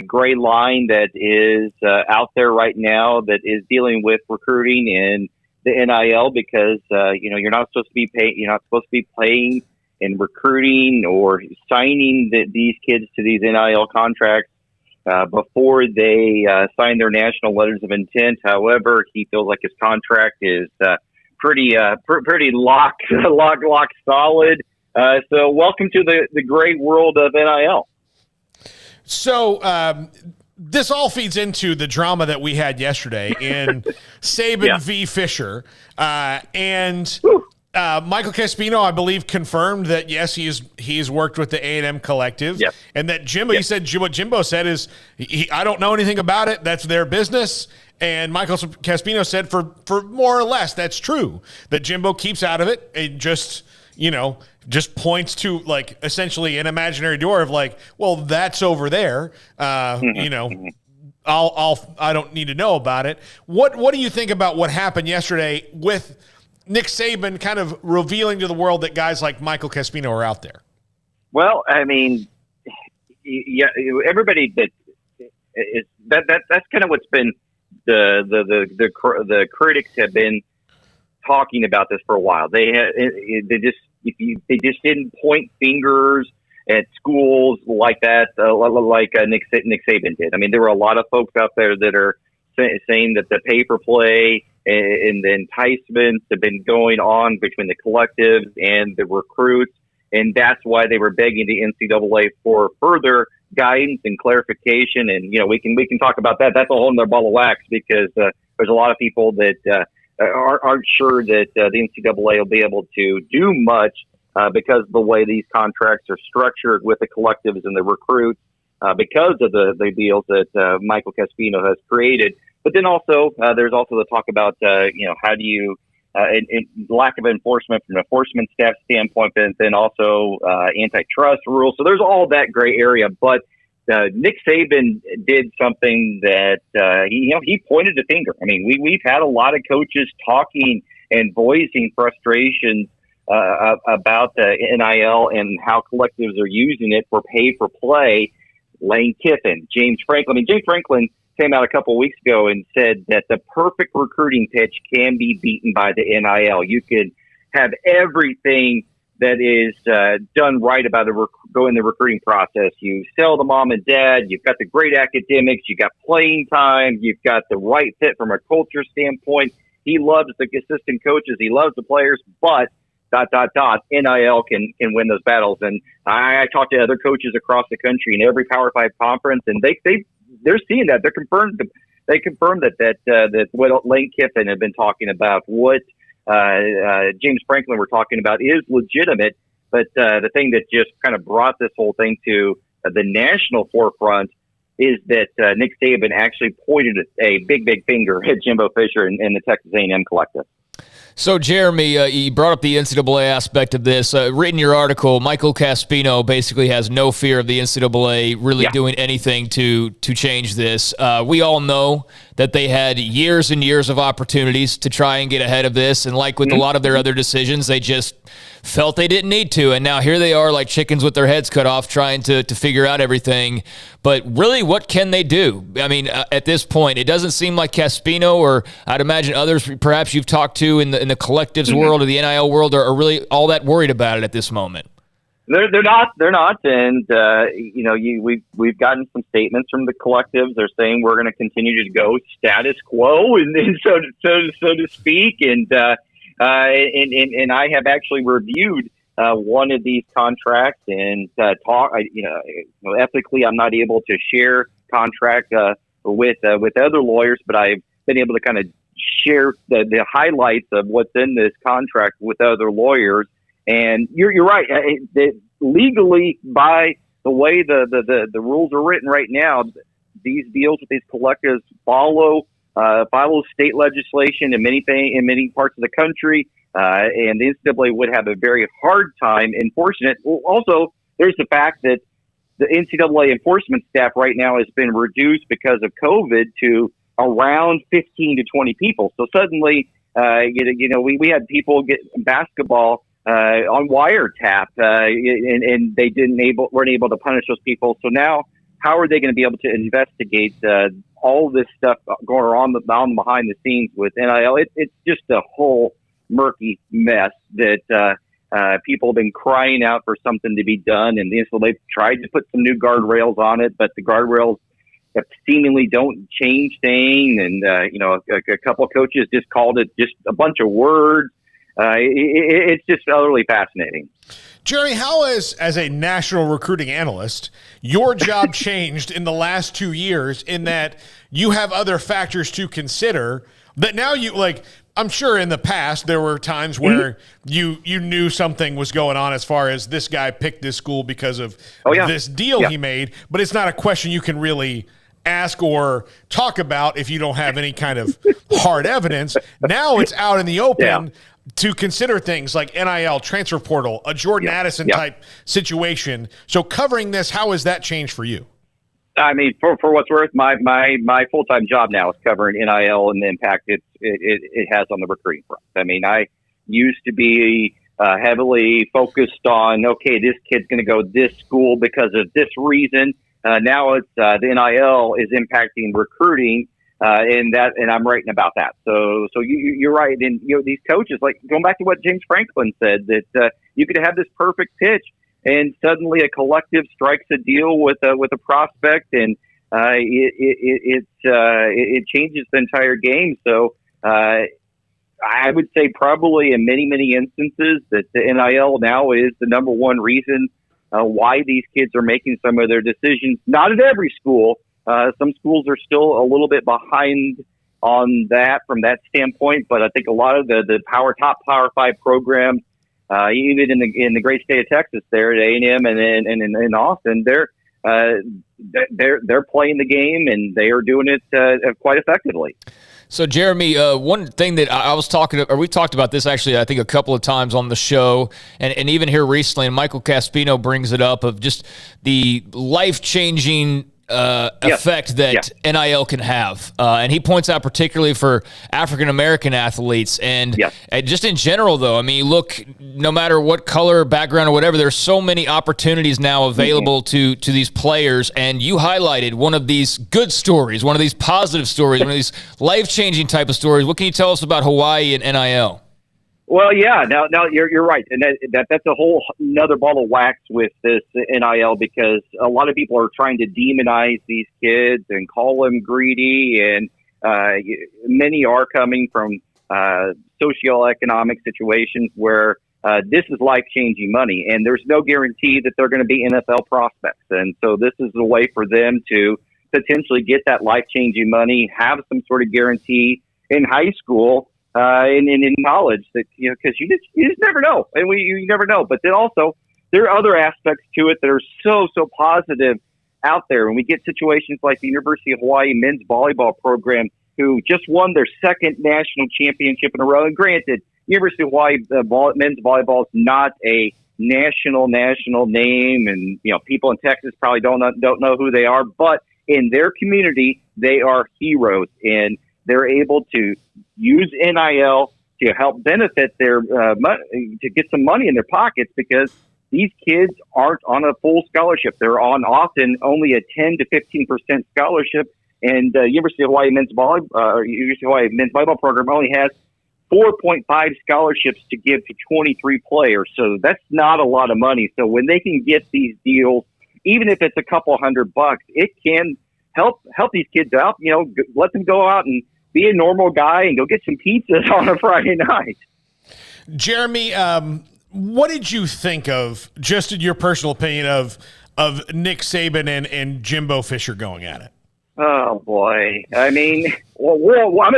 gray line that is out there right now that is dealing with recruiting and the NIL? Because you're not supposed to be paying and recruiting or signing these kids to these NIL contracts before they sign their national letters of intent. However, he feels like his contract is pretty lock solid. So welcome to the great world of NIL. So this all feeds into the drama that we had yesterday in Saban v. Fisher. Michael Caspino, I believe, confirmed that, yes, he's worked with the A&M collective. Yep. And that Jimbo, he said, what Jimbo said is, I don't know anything about it. That's their business. And Michael Caspino said, for more or less, that's true. That Jimbo keeps out of it. It just points to, like, essentially an imaginary door of, like, well, that's over there. I don't need to know about it. What do you think about what happened yesterday with Nick Saban kind of revealing to the world that guys like Michael Caspino are out there? Well, I mean, everybody that's kind of what's been the critics have been talking about this for a while. They just didn't point fingers at schools like that, like Nick Saban did. I mean, there were a lot of folks out there that are saying that the pay-for-play and the enticements have been going on between the collectives and the recruits, and that's why they were begging the NCAA for further guidance and clarification. And we can talk about that. That's a whole other ball of wax, because there's a lot of people that aren't sure that the NCAA will be able to do much because of the way these contracts are structured with the collectives and the recruits, because of the deals that Michael Caspino has created. But then also, there's also the talk about, how do you, and lack of enforcement from an enforcement staff standpoint, and then also antitrust rules. So there's all that gray area. But Nick Saban did something that he pointed a finger. I mean, we've had a lot of coaches talking and voicing frustrations about the NIL and how collectives are using it for pay for play. Lane Kiffin, James Franklin. I mean, James Franklin came out a couple of weeks ago and said that the perfect recruiting pitch can be beaten by the NIL. You can have everything that is done right about go in the recruiting process. You sell the mom and dad. You've got the great academics. You got playing time. You've got the right fit from a culture standpoint. He loves the assistant coaches. He loves the players, but ... NIL can win those battles. And I talked to other coaches across the country in every Power 5 conference, and they're seeing that. They confirmed that what Lane Kiffin had been talking about, what James Franklin were talking about, is legitimate. But the thing that just kind of brought this whole thing to the national forefront is that Nick Saban actually pointed a big finger at Jimbo Fisher and the Texas A&M collective. So, Jeremy, you brought up the NCAA aspect of this. Written your article, Michael Caspino basically has no fear of the NCAA really doing anything to change this. We all know that they had years and years of opportunities to try and get ahead of this, and like with a lot of their other decisions, they just felt they didn't need to, and now here they are like chickens with their heads cut off trying to figure out everything. But really, what can they do? I mean, at this point, it doesn't seem like Caspino, or I'd imagine others perhaps you've talked to in the collectives world or the NIL world are really all that worried about it at this moment. They're not, and we've gotten some statements from the collectives. They're saying we're going to continue to go status quo, and so to speak. And I have actually reviewed one of these contracts and ethically, I'm not able to share contract with other lawyers, but I've been able to kind of share the highlights of what's in this contract with other lawyers. And you're right. Legally, by the way the rules are written right now, these deals with these collectives follow state legislation in many parts of the country, and the NCAA would have a very hard time enforcing it. Also, there's the fact that the NCAA enforcement staff right now has been reduced because of COVID to around 15 to 20 people. So suddenly, we had people get basketball on wiretap, and they weren't able to punish those people. So now, how are they going to be able to investigate all this stuff going on behind the scenes with NIL? It's just a whole murky mess that people have been crying out for something to be done, and they've tried to put some new guardrails on it, but the guardrails seemingly don't change things. And a couple of coaches just called it just a bunch of words. It's just utterly fascinating. Jeremy, how as a national recruiting analyst, your job changed in the last 2 years in that you have other factors to consider that now I'm sure in the past there were times where you knew something was going on as far as this guy picked this school because of this deal he made, but it's not a question you can really ask or talk about if you don't have any kind of hard evidence. Now it's out in the open to consider things like NIL, transfer portal, a Jordan Addison type situation. So covering this, how has that changed for you? I mean, for what's worth, my full-time job now is covering NIL and the impact it has on the recruiting front. I mean, I used to be heavily focused on, okay, this kid's going to go this school because of this reason. Now it's the NIL is impacting recruiting and I'm writing about that. So you're right. And these coaches, like going back to what James Franklin said, that you could have this perfect pitch, and suddenly a collective strikes a deal with a prospect, and it changes the entire game. So I would say probably in many instances that the NIL now is the number one reason why these kids are making some of their decisions. Not at every school. Some schools are still a little bit behind on that from that standpoint, but I think a lot of the top Power 5 programs, even in the great state of Texas, there at A&M and in Austin, they're playing the game and they are doing it quite effectively. So, Jeremy, one thing that we talked about this actually, I think, a couple of times on the show, and even here recently, and Michael Caspino brings it up, of just the life-changing effect that NIL can have. And he points out particularly for African-American athletes. And just in general, though, I mean, look, no matter what color, background, or whatever, there's so many opportunities now available to these players. And you highlighted one of these good stories, one of these positive stories, one of these life-changing type of stories. What can you tell us about Hawaii and NIL? Well, yeah, now you're right, and that's a whole another ball of wax with this NIL, because a lot of people are trying to demonize these kids and call them greedy, and many are coming from socioeconomic situations where this is life-changing money, and there's no guarantee that they're going to be NFL prospects, and so this is a way for them to potentially get that life-changing money, have some sort of guarantee in high school. In college, that because you just never know, and you never know. But then also there are other aspects to it that are so positive out there. And we get situations like the University of Hawaii men's volleyball program, who just won their second national championship in a row. And granted, University of Hawaii men's volleyball is not a national name, and people in Texas probably don't know who they are. But in their community, they are heroes, and they're able to use NIL to help benefit their to get some money in their pockets, because these kids aren't on a full scholarship. They're on often only a 10 to 15% scholarship, and University of Hawaii men's volleyball program only has 4.5 scholarships to give to 23 players. So that's not a lot of money. So when they can get these deals, even if it's a couple $100, it can help these kids out. Let them go out and be a normal guy and go get some pizzas on a Friday night. Jeremy, what did you think of, just in your personal opinion, of Nick Saban and Jimbo Fisher going at it? Oh boy! I mean, I'm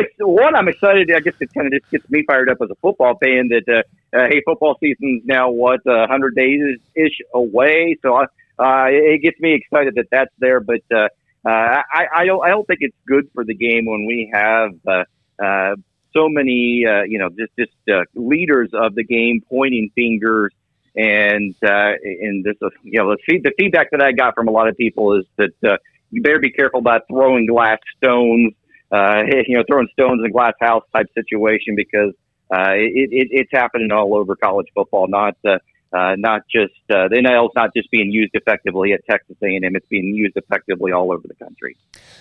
excited. I guess it kind of just gets me fired up as a football fan. That hey, football season's now 100 days ish away, so it gets me excited that that's there. But I don't think it's good for the game when we have so many just leaders of the game pointing fingers, and this the feedback that I got from a lot of people is that you better be careful about throwing glass stones, throwing stones in glass house type situation, because it's happening all over college football. Not just the NIL is not just being used effectively at Texas A&M; it's being used effectively all over the country.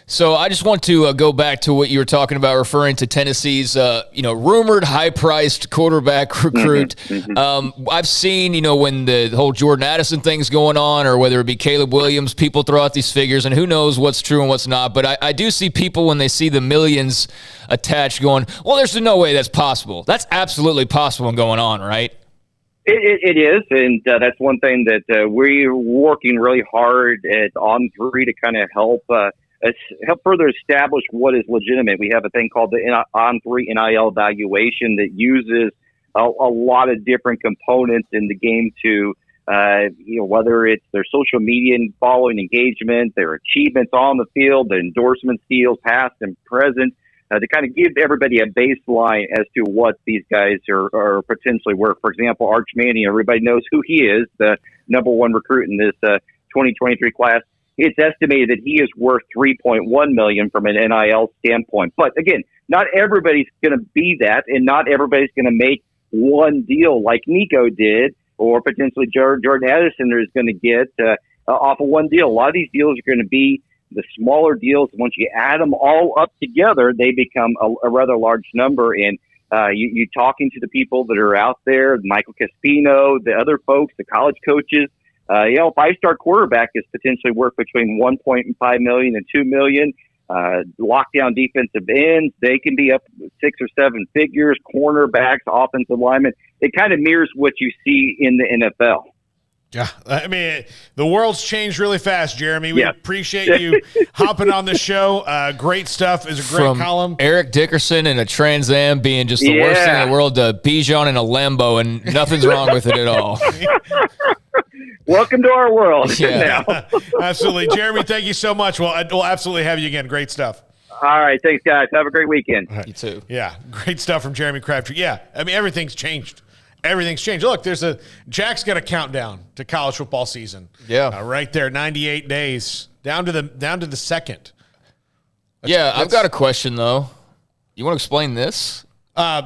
So I just want to go back to what you were talking about, referring to Tennessee's rumored high-priced quarterback recruit. I've seen when the whole Jordan Addison thing's going on, or whether it be Caleb Williams, people throw out these figures, and who knows what's true and what's not. But I do see people, when they see the millions attached, going, "Well, there's no way that's possible." That's absolutely possible and going on, right? It is, and that's one thing that we're working really hard at On3 to kind of help further establish what is legitimate. We have a thing called the On3 NIL evaluation that uses a lot of different components in the game to, whether it's their social media and following engagement, their achievements on the field, the endorsement deals, past and present, to kind of give everybody a baseline as to what these guys are potentially worth. For example, Arch Manning, everybody knows who he is, the number one recruit in this 2023 class. It's estimated that he is worth $3.1 million from an NIL standpoint. But again, not everybody's going to be that, and not everybody's going to make one deal like Nico did, or potentially Jordan Addison is going to get off of one deal. A lot of these deals are going to be the smaller deals, once you add them all up together, they become a rather large number. And you talking to the people that are out there, Michael Caspino, the other folks, the college coaches, a 5-star quarterback is potentially worth between $1.5 million and $2 million. Lockdown defensive ends, they can be up 6 or 7 figures. Cornerbacks, offensive linemen. It kind of mirrors what you see in the NFL. Yeah, I mean, the world's changed really fast, Jeremy. We appreciate you hopping on the show. Great stuff. Is a great column. Eric Dickerson in a Trans Am being just the worst thing in the world to Bijan in a Lambo, and nothing's wrong with it at all. Welcome to our world. Yeah, absolutely. Jeremy, thank you so much. We'll absolutely have you again. Great stuff. All right. Thanks, guys. Have a great weekend. Right. You too. Yeah, great stuff from Jeremy Crabtree. Yeah, I mean, everything's changed. Everything's changed. Look, Jack's got a countdown to college football season. Yeah, right there, 98 days down to the second. I've got a question though. You want to explain this?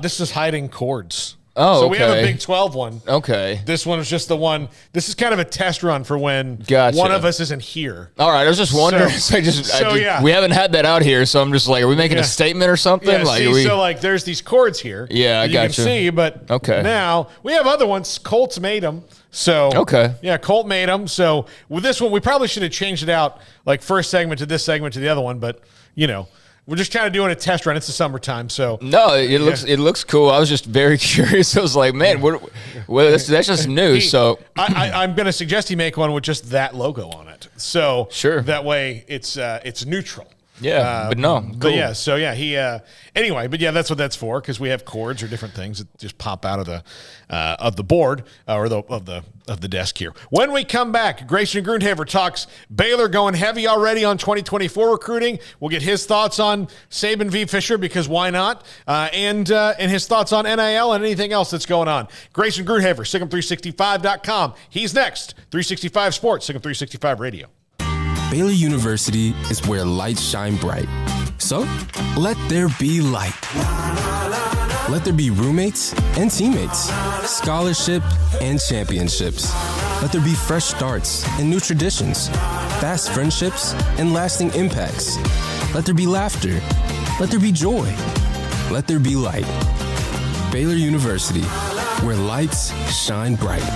This is hiding cords. Oh, so we have a Big 12 one. Okay. This one is just the one. This is kind of a test run for when one of us isn't here. All right. I was just wondering. We haven't had that out here, so I'm just like, are we making a statement or something? Yeah, there's these cords here. Yeah, I got you. You can see, but now we have other ones. Colts made them. So Colt made them. So with this one, we probably should have changed it out, like first segment to this segment to the other one, but we're just kind of doing a test run. It's the summertime, so no, it looks cool. I was just very curious. I was like, man, that's just news. I'm going to suggest he make one with just that logo on it. So that way it's neutral. Yeah, but no, cool. But he anyway. But that's what that's for, because we have cords or different things that just pop out of the board or of the desk here. When we come back, Grayson Grundhaver talks Baylor going heavy already on 2024 recruiting. We'll get his thoughts on Saban v. Fisher, because why not? And his thoughts on NIL and anything else that's going on. Grayson Grundhaver, SicEm365.com. He's next. 365 Sports, SicEm 365 Radio. Baylor University is where lights shine bright. So, let there be light. Let there be roommates and teammates, scholarship and championships. Let there be fresh starts and new traditions, fast friendships and lasting impacts. Let there be laughter. Let there be joy. Let there be light. Baylor University, where lights shine bright.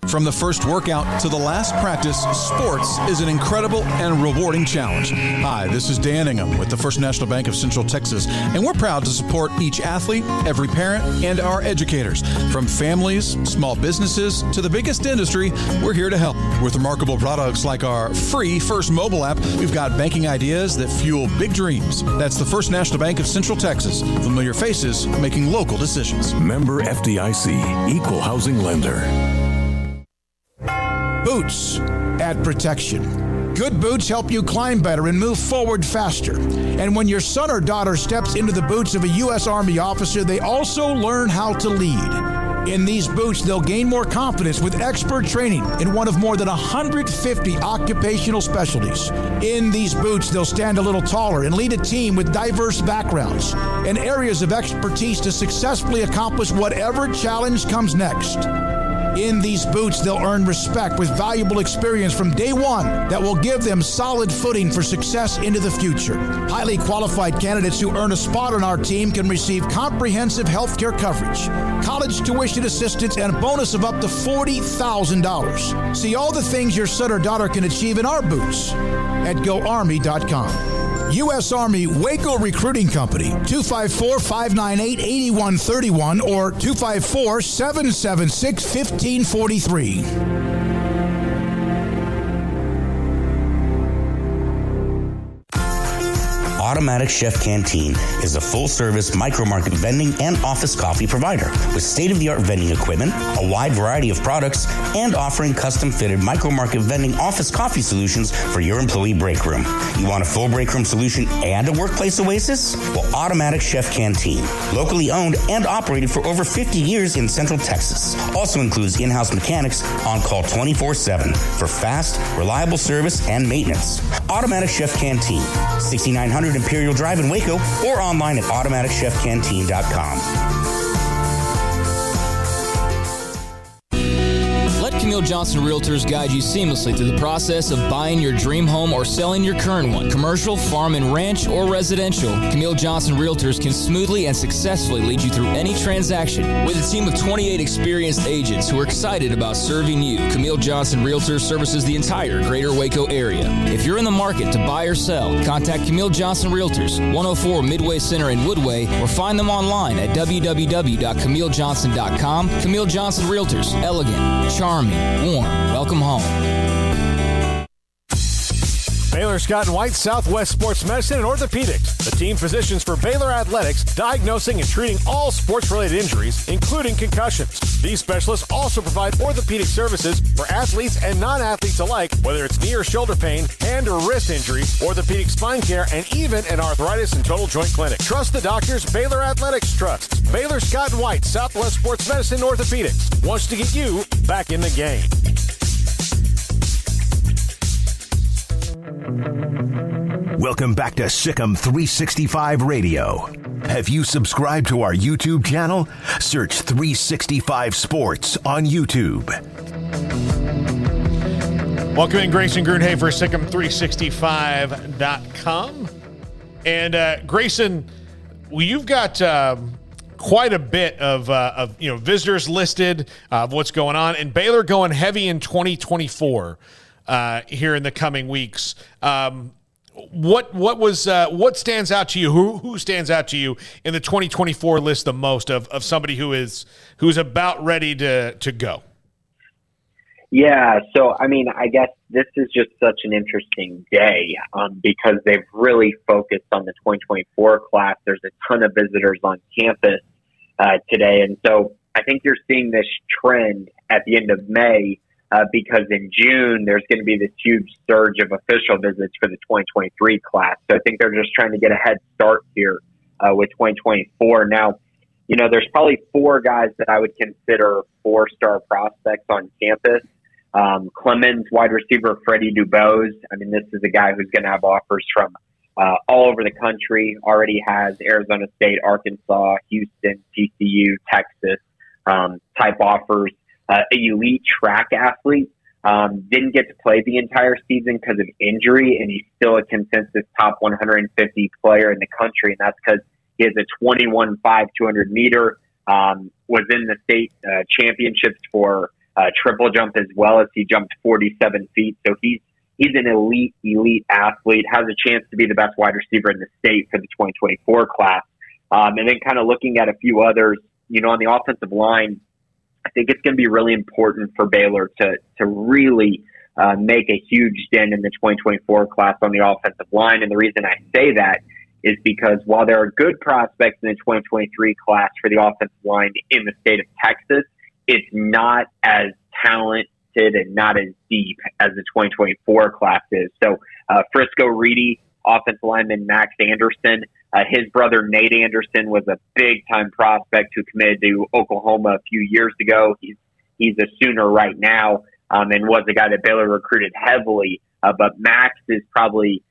From the first workout to the last practice, sports is an incredible and rewarding challenge. Hi, this is Dan Ingham with the First National Bank of Central Texas, and we're proud to support each athlete, every parent, and our educators. From families, small businesses, to the biggest industry, we're here to help. With remarkable products like our free First mobile app, we've got banking ideas that fuel big dreams. That's the First National Bank of Central Texas. Familiar faces making local decisions. Member FDIC, Equal Housing Lender. Boots add protection. Good boots help you climb better and move forward faster. And when your son or daughter steps into the boots of a U.S. Army officer, they also learn how to lead. In these boots, they'll gain more confidence with expert training in one of more than 150 occupational specialties. In these boots, they'll stand a little taller and lead a team with diverse backgrounds and areas of expertise to successfully accomplish whatever challenge comes next. In these boots, they'll earn respect with valuable experience from day one that will give them solid footing for success into the future. Highly qualified candidates who earn a spot on our team can receive comprehensive health care coverage, college tuition assistance, and a bonus of up to $40,000. See all the things your son or daughter can achieve in our boots at GoArmy.com. U.S. Army Waco Recruiting Company, 254-598-8131 or 254-776-1543. Automatic Chef Canteen is a full-service micro-market vending and office coffee provider with state-of-the-art vending equipment, a wide variety of products, and offering custom-fitted micro-market vending office coffee solutions for your employee break room. You want a full break room solution and a workplace oasis? Well, Automatic Chef Canteen, locally owned and operated for over 50 years in Central Texas, also includes in-house mechanics on call 24/7 for fast, reliable service and maintenance. Automatic Chef Canteen, 6900 Imperial Drive in Waco, or online at automaticchefcanteen.com. Let Camille Johnson Realtors guide you seamlessly through the process of buying your dream home or selling your current one. Commercial, farm and ranch, or residential, Camille Johnson Realtors can smoothly and successfully lead you through any transaction. With a team of 28 experienced agents who are excited about serving you, Camille Johnson Realtors services the entire greater Waco area. If you're in the market to buy or sell, contact Camille Johnson Realtors, 104 Midway Center in Woodway, or find them online at www.camillejohnson.com. Camille Johnson Realtors, elegant, charming, warm. Welcome home. Baylor Scott and White Southwest Sports Medicine and Orthopedics, the team physicians for Baylor Athletics, diagnosing and treating all sports-related injuries, including concussions. These specialists also provide orthopedic services for athletes and non-athletes alike, whether it's knee or shoulder pain, hand or wrist injuries, orthopedic spine care, and even an arthritis and total joint clinic. Trust the doctors Baylor Athletics trusts. Baylor Scott and White Southwest Sports Medicine and Orthopedics wants to get you back in the game. Welcome back to Sikkim 365 Radio. Have you subscribed to our YouTube channel? Search 365 Sports on YouTube. Welcome in, Grayson Grunhay for Sikkim365.com. And Grayson, well, you've got quite a bit of visitors listed of what's going on, and Baylor going heavy in 2024 here in the coming weeks. What stands out to you? Who stands out to you in the 2024 list the most of somebody who's about ready to go? Yeah, so I mean, I guess this is just such an interesting day because they've really focused on the 2024 class. There's a ton of visitors on campus today, and so I think you're seeing this trend at the end of May. Because in June, there's going to be this huge surge of official visits for the 2023 class. So I think they're just trying to get a head start here with 2024. Now, there's probably four guys that I would consider four-star prospects on campus. Clemens, wide receiver Freddie Dubose. I mean, this is a guy who's going to have offers from all over the country, already has Arizona State, Arkansas, Houston, TCU, Texas type offers. Elite track athlete, didn't get to play the entire season because of injury, and he's still a consensus top 150 player in the country, and that's because he has a 21.5 200 meter, was in the state championships for triple jump as well, as he jumped 47 feet. So he's an elite athlete, has a chance to be the best wide receiver in the state for the 2024 class. And then kind of looking at a few others, on the offensive line, I think it's going to be really important for Baylor to really make a huge dent in the 2024 class on the offensive line. And the reason I say that is because while there are good prospects in the 2023 class for the offensive line in the state of Texas, it's not as talented and not as deep as the 2024 class is. So Frisco Reedy, offensive lineman Max Anderson, his brother Nate Anderson was a big-time prospect who committed to Oklahoma a few years ago. He's a Sooner right now and was a guy that Baylor recruited heavily. But Max is probably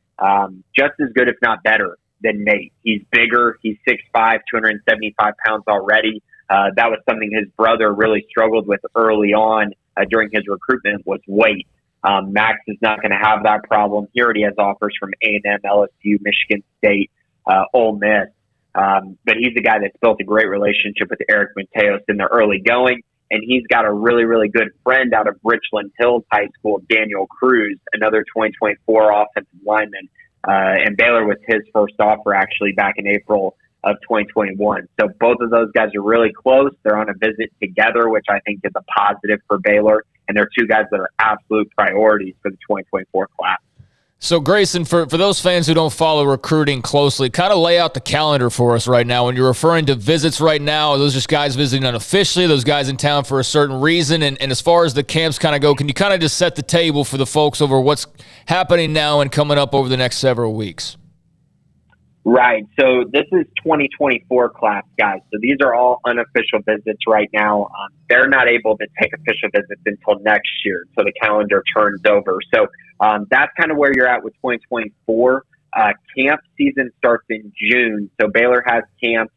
just as good, if not better, than Nate. He's bigger. He's 6'5", 275 pounds already. That was something his brother really struggled with early on during his recruitment was weight. Max is not going to have that problem. He already has offers from A&M, LSU, Michigan State, Ole Miss. But he's a guy that's built a great relationship with Eric Mateos in the early going. And he's got a really, really good friend out of Richland Hills High School, Daniel Cruz, another 2024 offensive lineman. And Baylor was his first offer actually back in April of 2021. So both of those guys are really close. They're on a visit together, which I think is a positive for Baylor. And they're two guys that are absolute priorities for the 2024 class. So, Grayson, for those fans who don't follow recruiting closely, kind of lay out the calendar for us right now. When you're referring to visits right now, are those just guys visiting unofficially, those guys in town for a certain reason? And as far as the camps kind of go, can you kind of just set the table for the folks over what's happening now and coming up over the next several weeks? Right. So this is 2024 class, guys. So these are all unofficial visits right now. They're not able to take official visits until next year, so the calendar turns over. So that's kind of where you're at with 2024. Camp season starts in June. So Baylor has camps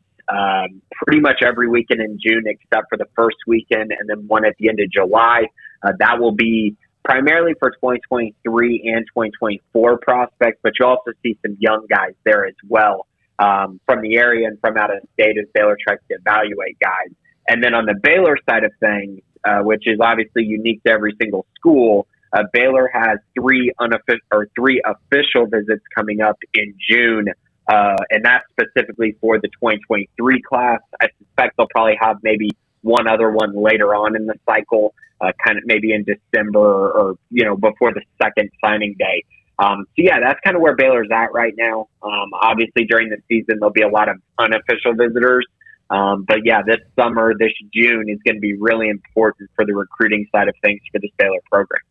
pretty much every weekend in June except for the first weekend and then one at the end of July. That will be primarily for 2023 and 2024 prospects, but you also see some young guys there as well from the area and from out of state as Baylor tries to evaluate guys. And then on the Baylor side of things, which is obviously unique to every single school, Baylor has three official visits coming up in June, and that's specifically for the 2023 class. I suspect they'll probably have maybe one other one later on in the cycle, kind of maybe in December or before the second signing day. So yeah, that's kind of where Baylor's at right now. Obviously during the season, there'll be a lot of unofficial visitors. But yeah, this summer, this June is going to be really important for the recruiting side of things for this Baylor program.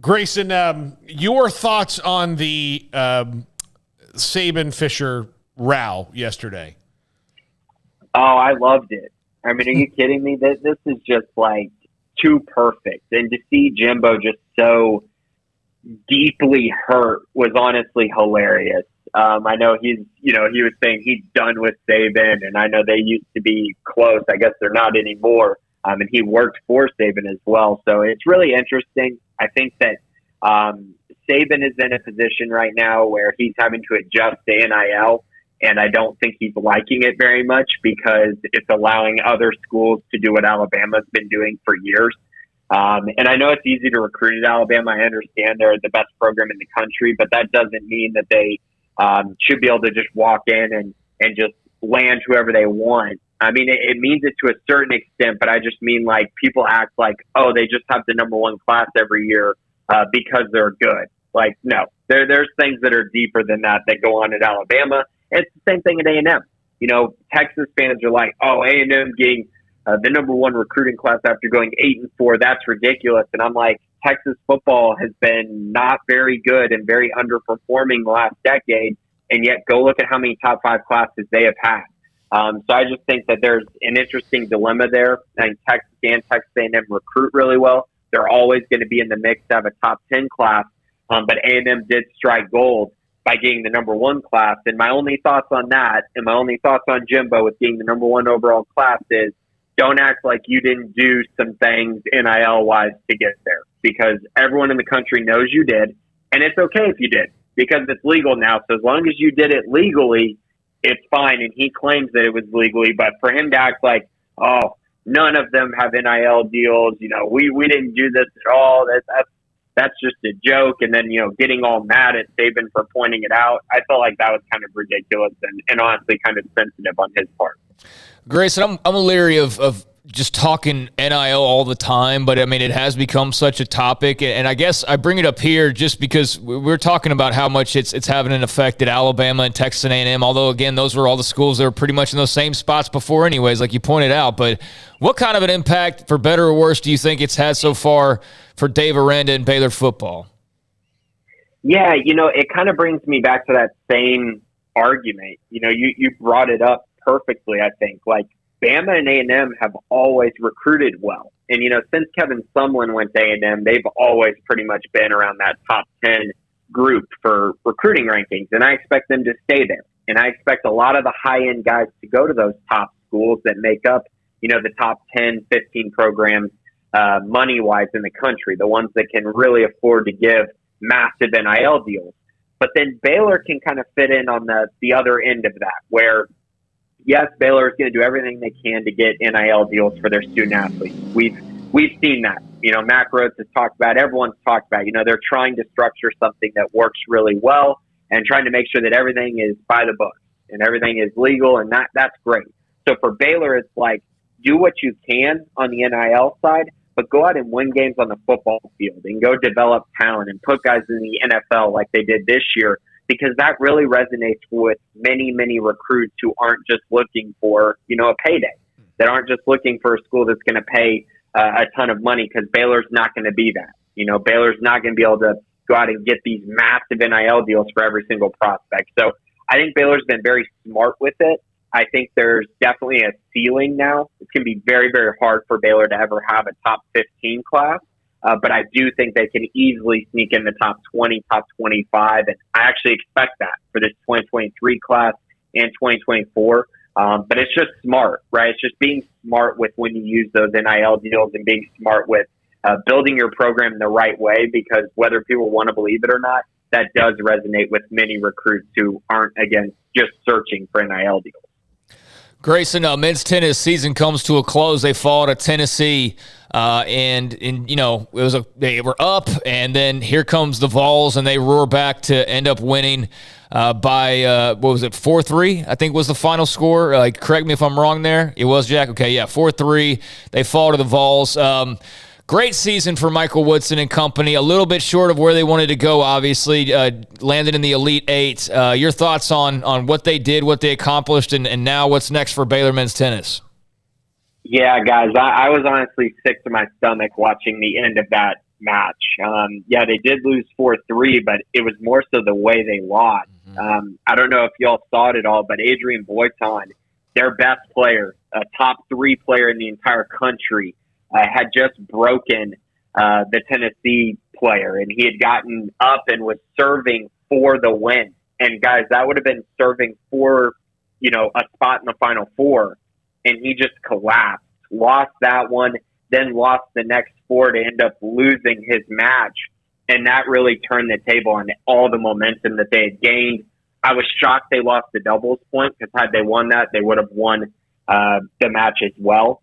Grayson, your thoughts on the Saban-Fisher row yesterday? Oh, I loved it. I mean, are you kidding me? This is just like too perfect. And to see Jimbo just so deeply hurt was honestly hilarious. I know he was saying he's done with Saban, and I know they used to be close. I guess they're not anymore. And he worked for Saban as well. So it's really interesting. I think that Saban is in a position right now where he's having to adjust to NIL, and I don't think he's liking it very much because it's allowing other schools to do what Alabama's been doing for years. And I know it's easy to recruit at Alabama. I understand they're the best program in the country, but that doesn't mean that they should be able to just walk in and just land whoever they want. I mean, it means it to a certain extent, but I just mean like people act like, oh, they just have the number one class every year because they're good. Like, no, there's things that are deeper than that go on at Alabama. It's the same thing at A&M. Texas fans are like, oh, A&M getting the number one recruiting class after going 8-4. That's ridiculous. And I'm like, Texas football has been not very good and very underperforming the last decade. And yet go look at how many top 5 classes they have had. So I just think that there's an interesting dilemma there. I think Texas and Texas A&M recruit really well. They're always going to be in the mix to have a top 10 class. But A&M did strike gold by getting the number one class. And my only thoughts on that and my only thoughts on Jimbo with getting the number one overall class is don't act like you didn't do some things NIL-wise to get there, because everyone in the country knows you did, and it's okay if you did because it's legal now. So as long as you did it legally, it's fine, and he claims that it was legally. But for him to act like, oh, none of them have NIL deals, we didn't do this at all, that's just a joke, and then, getting all mad at Saban for pointing it out, I felt like that was kind of ridiculous and honestly kind of sensitive on his part. Grayson, I'm leery of just talking NIL all the time, but I mean, it has become such a topic, and I guess I bring it up here just because we're talking about how much it's having an effect at Alabama and Texas and A&M, although, again, those were all the schools that were pretty much in those same spots before anyways, like you pointed out. But what kind of an impact, for better or worse, do you think it's had so far for Dave Aranda and Baylor football? Yeah, it kind of brings me back to that same argument. You brought it up perfectly, I think. Like, Bama and A&M have always recruited well. And, since Kevin Sumlin went to A&M, they've always pretty much been around that top 10 group for recruiting rankings. And I expect them to stay there. And I expect a lot of the high-end guys to go to those top schools that make up, the top 10, 15 programs money-wise in the country, the ones that can really afford to give massive NIL deals. But then Baylor can kind of fit in on the other end of that, where yes, Baylor is going to do everything they can to get NIL deals for their student athletes. We've seen that. Matt Rhule has talked about, everyone's talked about, they're trying to structure something that works really well and trying to make sure that everything is by the book and everything is legal, and that's great. So for Baylor, it's like, do what you can on the NIL side, but go out and win games on the football field and go develop talent and put guys in the NFL like they did this year, because that really resonates with many, many recruits who aren't just looking for, a payday, that aren't just looking for a school that's going to pay a ton of money, because Baylor's not going to be that. Baylor's not going to be able to go out and get these massive NIL deals for every single prospect. So I think Baylor's been very smart with it. I think there's definitely a ceiling now. It's going to be very, very hard for Baylor to ever have a top 15 class. But I do think they can easily sneak in the top 20, top 25. And I actually expect that for this 2023 class and 2024. But it's just smart, right? It's just being smart with when you use those NIL deals and being smart with building your program the right way, because whether people want to believe it or not, that does resonate with many recruits who aren't, again, just searching for NIL deals. Grayson, men's tennis season comes to a close. They fall to Tennessee, and they were up, and then here comes the Vols, and they roar back to end up winning by 4-3? I think was the final score. Correct me if I'm wrong there. It was, Jack. Okay, yeah, 4-3. They fall to the Vols. Great season for Michael Woodson and company. A little bit short of where they wanted to go, obviously. Landed in the Elite Eight. Your thoughts on what they did, what they accomplished, and now what's next for Baylor men's tennis? Yeah, guys, I was honestly sick to my stomach watching the end of that match. They did lose 4-3, but it was more so the way they lost. I don't know if y'all saw it at all, but Adrian Boyton, their best player, a top 3 player in the entire country, had just broken the Tennessee player, and he had gotten up and was serving for the win. And guys, that would have been serving for, a spot in the Final Four, and he just collapsed, lost that one, then lost the next 4 to end up losing his match. And that really turned the table on all the momentum that they had gained. I was shocked they lost the doubles point, because had they won that, they would have won the match as well.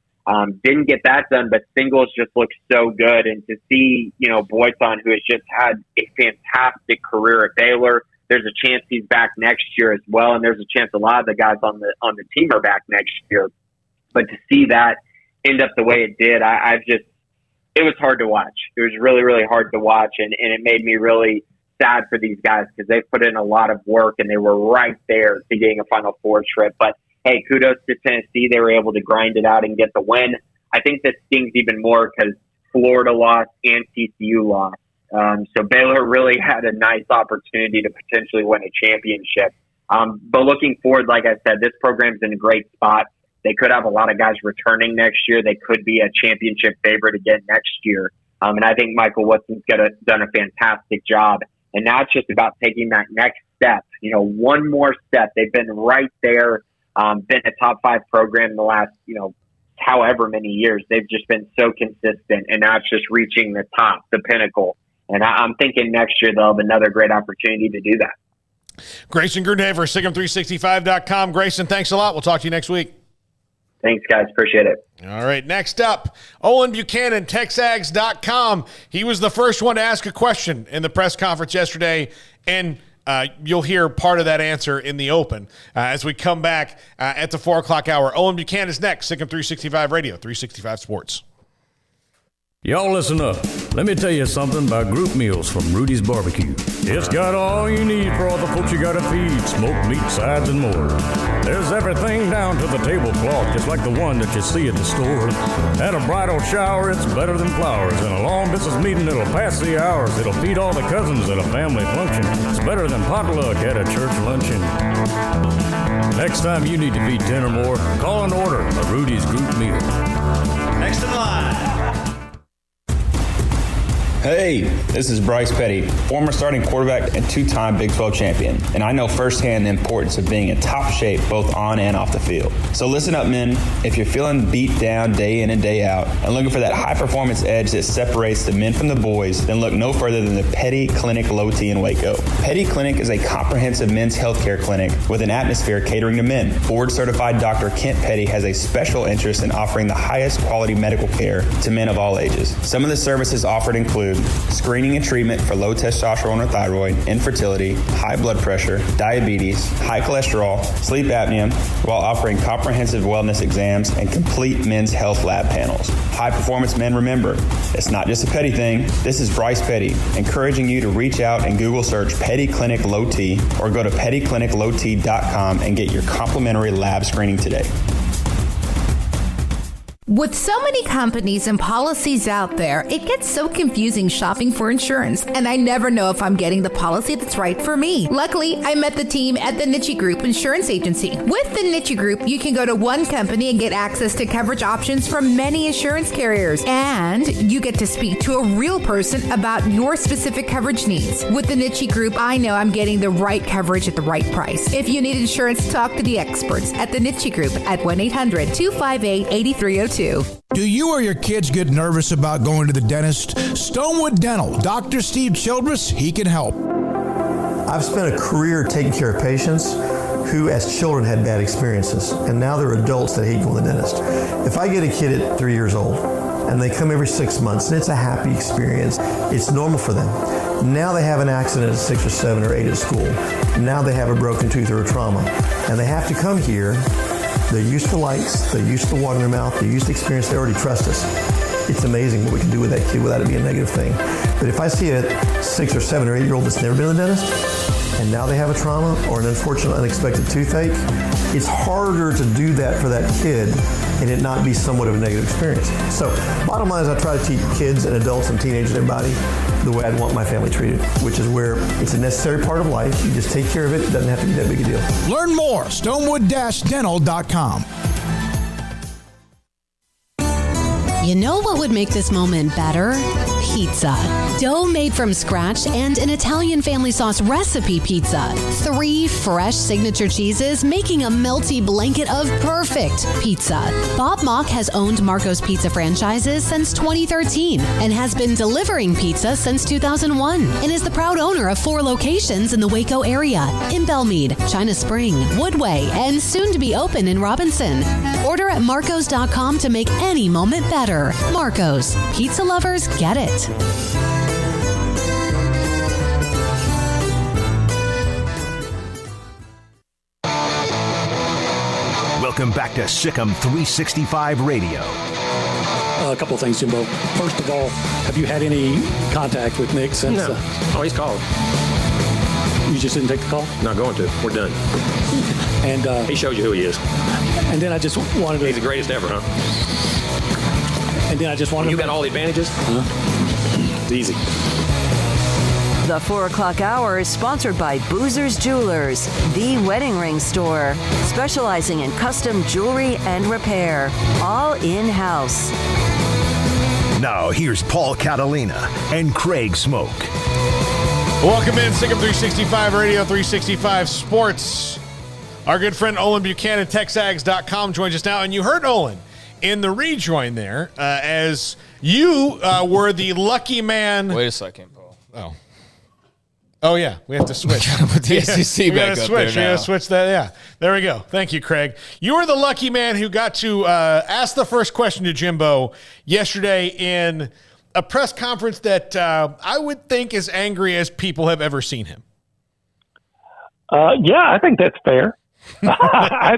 Didn't get that done, but singles just looked so good. And to see, Boyton, who has just had a fantastic career at Baylor, there's a chance he's back next year as well. And there's a chance a lot of the guys on the team are back next year. But to see that end up the way it did, it was hard to watch. It was really, really hard to watch. And it made me really sad for these guys, because they put in a lot of work and they were right there to getting a Final Four trip. But hey, kudos to Tennessee. They were able to grind it out and get the win. I think that stings even more because Florida lost and TCU lost. So Baylor really had a nice opportunity to potentially win a championship. But looking forward, like I said, this program's in a great spot. They could have a lot of guys returning next year. They could be a championship favorite again next year. And I think Michael Woodson's done a fantastic job. And now it's just about taking that next step. One more step. They've been right there. Been a top 5 program in the last, however many years. They've just been so consistent, and now it's just reaching the top, the pinnacle. And I'm thinking next year they'll have another great opportunity to do that. Grayson Grudenhaver, SicEm365.com. Grayson, thanks a lot. We'll talk to you next week. Thanks, guys. Appreciate it. All right, next up, Owen Buchanan, TexAgs.com. He was the first one to ask a question in the press conference yesterday, and you'll hear part of that answer in the open as we come back at the 4 o'clock hour. Owen Buchanan is next. SicEm 365 Radio, 365 Sports. Y'all listen up. Let me tell you something about group meals from Rudy's Barbecue. It's got all you need for all the folks you gotta feed, smoked meat, sides, and more. There's everything down to the tablecloth, just like the one that you see at the store. At a bridal shower, it's better than flowers. In a long distance meeting, it'll pass the hours. It'll feed all the cousins at a family function. It's better than potluck at a church luncheon. Next time you need to feed 10 or more, call and order a Rudy's group meal. Next in line. Hey, this is Bryce Petty, former starting quarterback and 2-time Big 12 champion, and I know firsthand the importance of being in top shape both on and off the field. So listen up, men. If you're feeling beat down day in and day out and looking for that high-performance edge that separates the men from the boys, then look no further than the Petty Clinic Low T in Waco. Petty Clinic is a comprehensive men's healthcare clinic with an atmosphere catering to men. Board-certified Dr. Kent Petty has a special interest in offering the highest quality medical care to men of all ages. Some of the services offered include screening and treatment for low testosterone or thyroid, infertility, high blood pressure, diabetes, high cholesterol, sleep apnea, while offering comprehensive wellness exams and complete men's health lab panels. High performance men, remember, it's not just a Petty thing. This is Bryce Petty, encouraging you to reach out and Google search Petty Clinic Low T or go to pettycliniclowt.com and get your complimentary lab screening today. With so many companies and policies out there, it gets so confusing shopping for insurance, and I never know if I'm getting the policy that's right for me. Luckily, I met the team at the Niche Group Insurance Agency. With the Niche Group, you can go to one company and get access to coverage options from many insurance carriers, and you get to speak to a real person about your specific coverage needs. With the Niche Group, I know I'm getting the right coverage at the right price. If you need insurance, talk to the experts at the Niche Group at 1-800-258-8302. too. Do you or your kids get nervous about going to the dentist? Stonewood Dental, Dr. Steve Childress, he can help. I've spent a career taking care of patients who as children had bad experiences, and now they're adults that hate going to the dentist. If I get a kid at 3 years old and they come every 6 months and it's a happy experience, it's normal for them. Now they have an accident at 6 or 7 or 8 at school. Now they have a broken tooth or a trauma, and they have to come here. They're used to lights, they're used to water in their mouth, they're used to experience, they already trust us. It's amazing what we can do with that kid without it being a negative thing. But if I see a 6 or 7 or 8 year old that's never been to the dentist, and now they have a trauma or an unfortunate unexpected toothache, it's harder to do that for that kid and it not be somewhat of a negative experience. So bottom line is I try to teach kids and adults and teenagers and everybody the way I'd want my family treated, which is where it's a necessary part of life. You just take care of it. It doesn't have to be that big a deal. Learn more, stonewood-dental.com. You know what would make this moment better? Pizza. Dough made from scratch and an Italian family sauce recipe pizza. 3 fresh signature cheeses making a melty blanket of perfect pizza. Bob Mock has owned Marco's Pizza franchises since 2013 and has been delivering pizza since 2001 and is the proud owner of 4 locations in the Waco area, in Belmead, China Spring, Woodway, and soon to be open in Robinson. Order at marcos.com to make any moment better. Marco's. Pizza lovers get it. Welcome back to Sikkim 365 Radio. A couple of things, Jimbo. First of all, have you had any contact with Nick since? No. Oh, he's called. You just didn't take the call? Not going to. We're done. And he shows you who he is. And then I just wanted to. He's the greatest ever, huh? And then I just wanted. You got all the advantages. It's easy. The 4 o'clock hour is sponsored by Boozer's Jewelers, the wedding ring store, specializing in custom jewelry and repair, all in-house. Now here's Paul Catalina and Craig Smoak. Welcome in, Sikkim 365 Radio, 365 Sports. Our good friend Olin Buchanan, TexAgs.com, joins us now. And you heard Olin in the rejoin there as you were the lucky man. Wait a second, Paul. Oh, yeah. We have to switch. Put the SEC back up there now. We got to switch that. Yeah. There we go. Thank you, Craig. You were the lucky man who got to ask the first question to Jimbo yesterday in a press conference that I would think is angry as people have ever seen him. Yeah, I think that's fair. I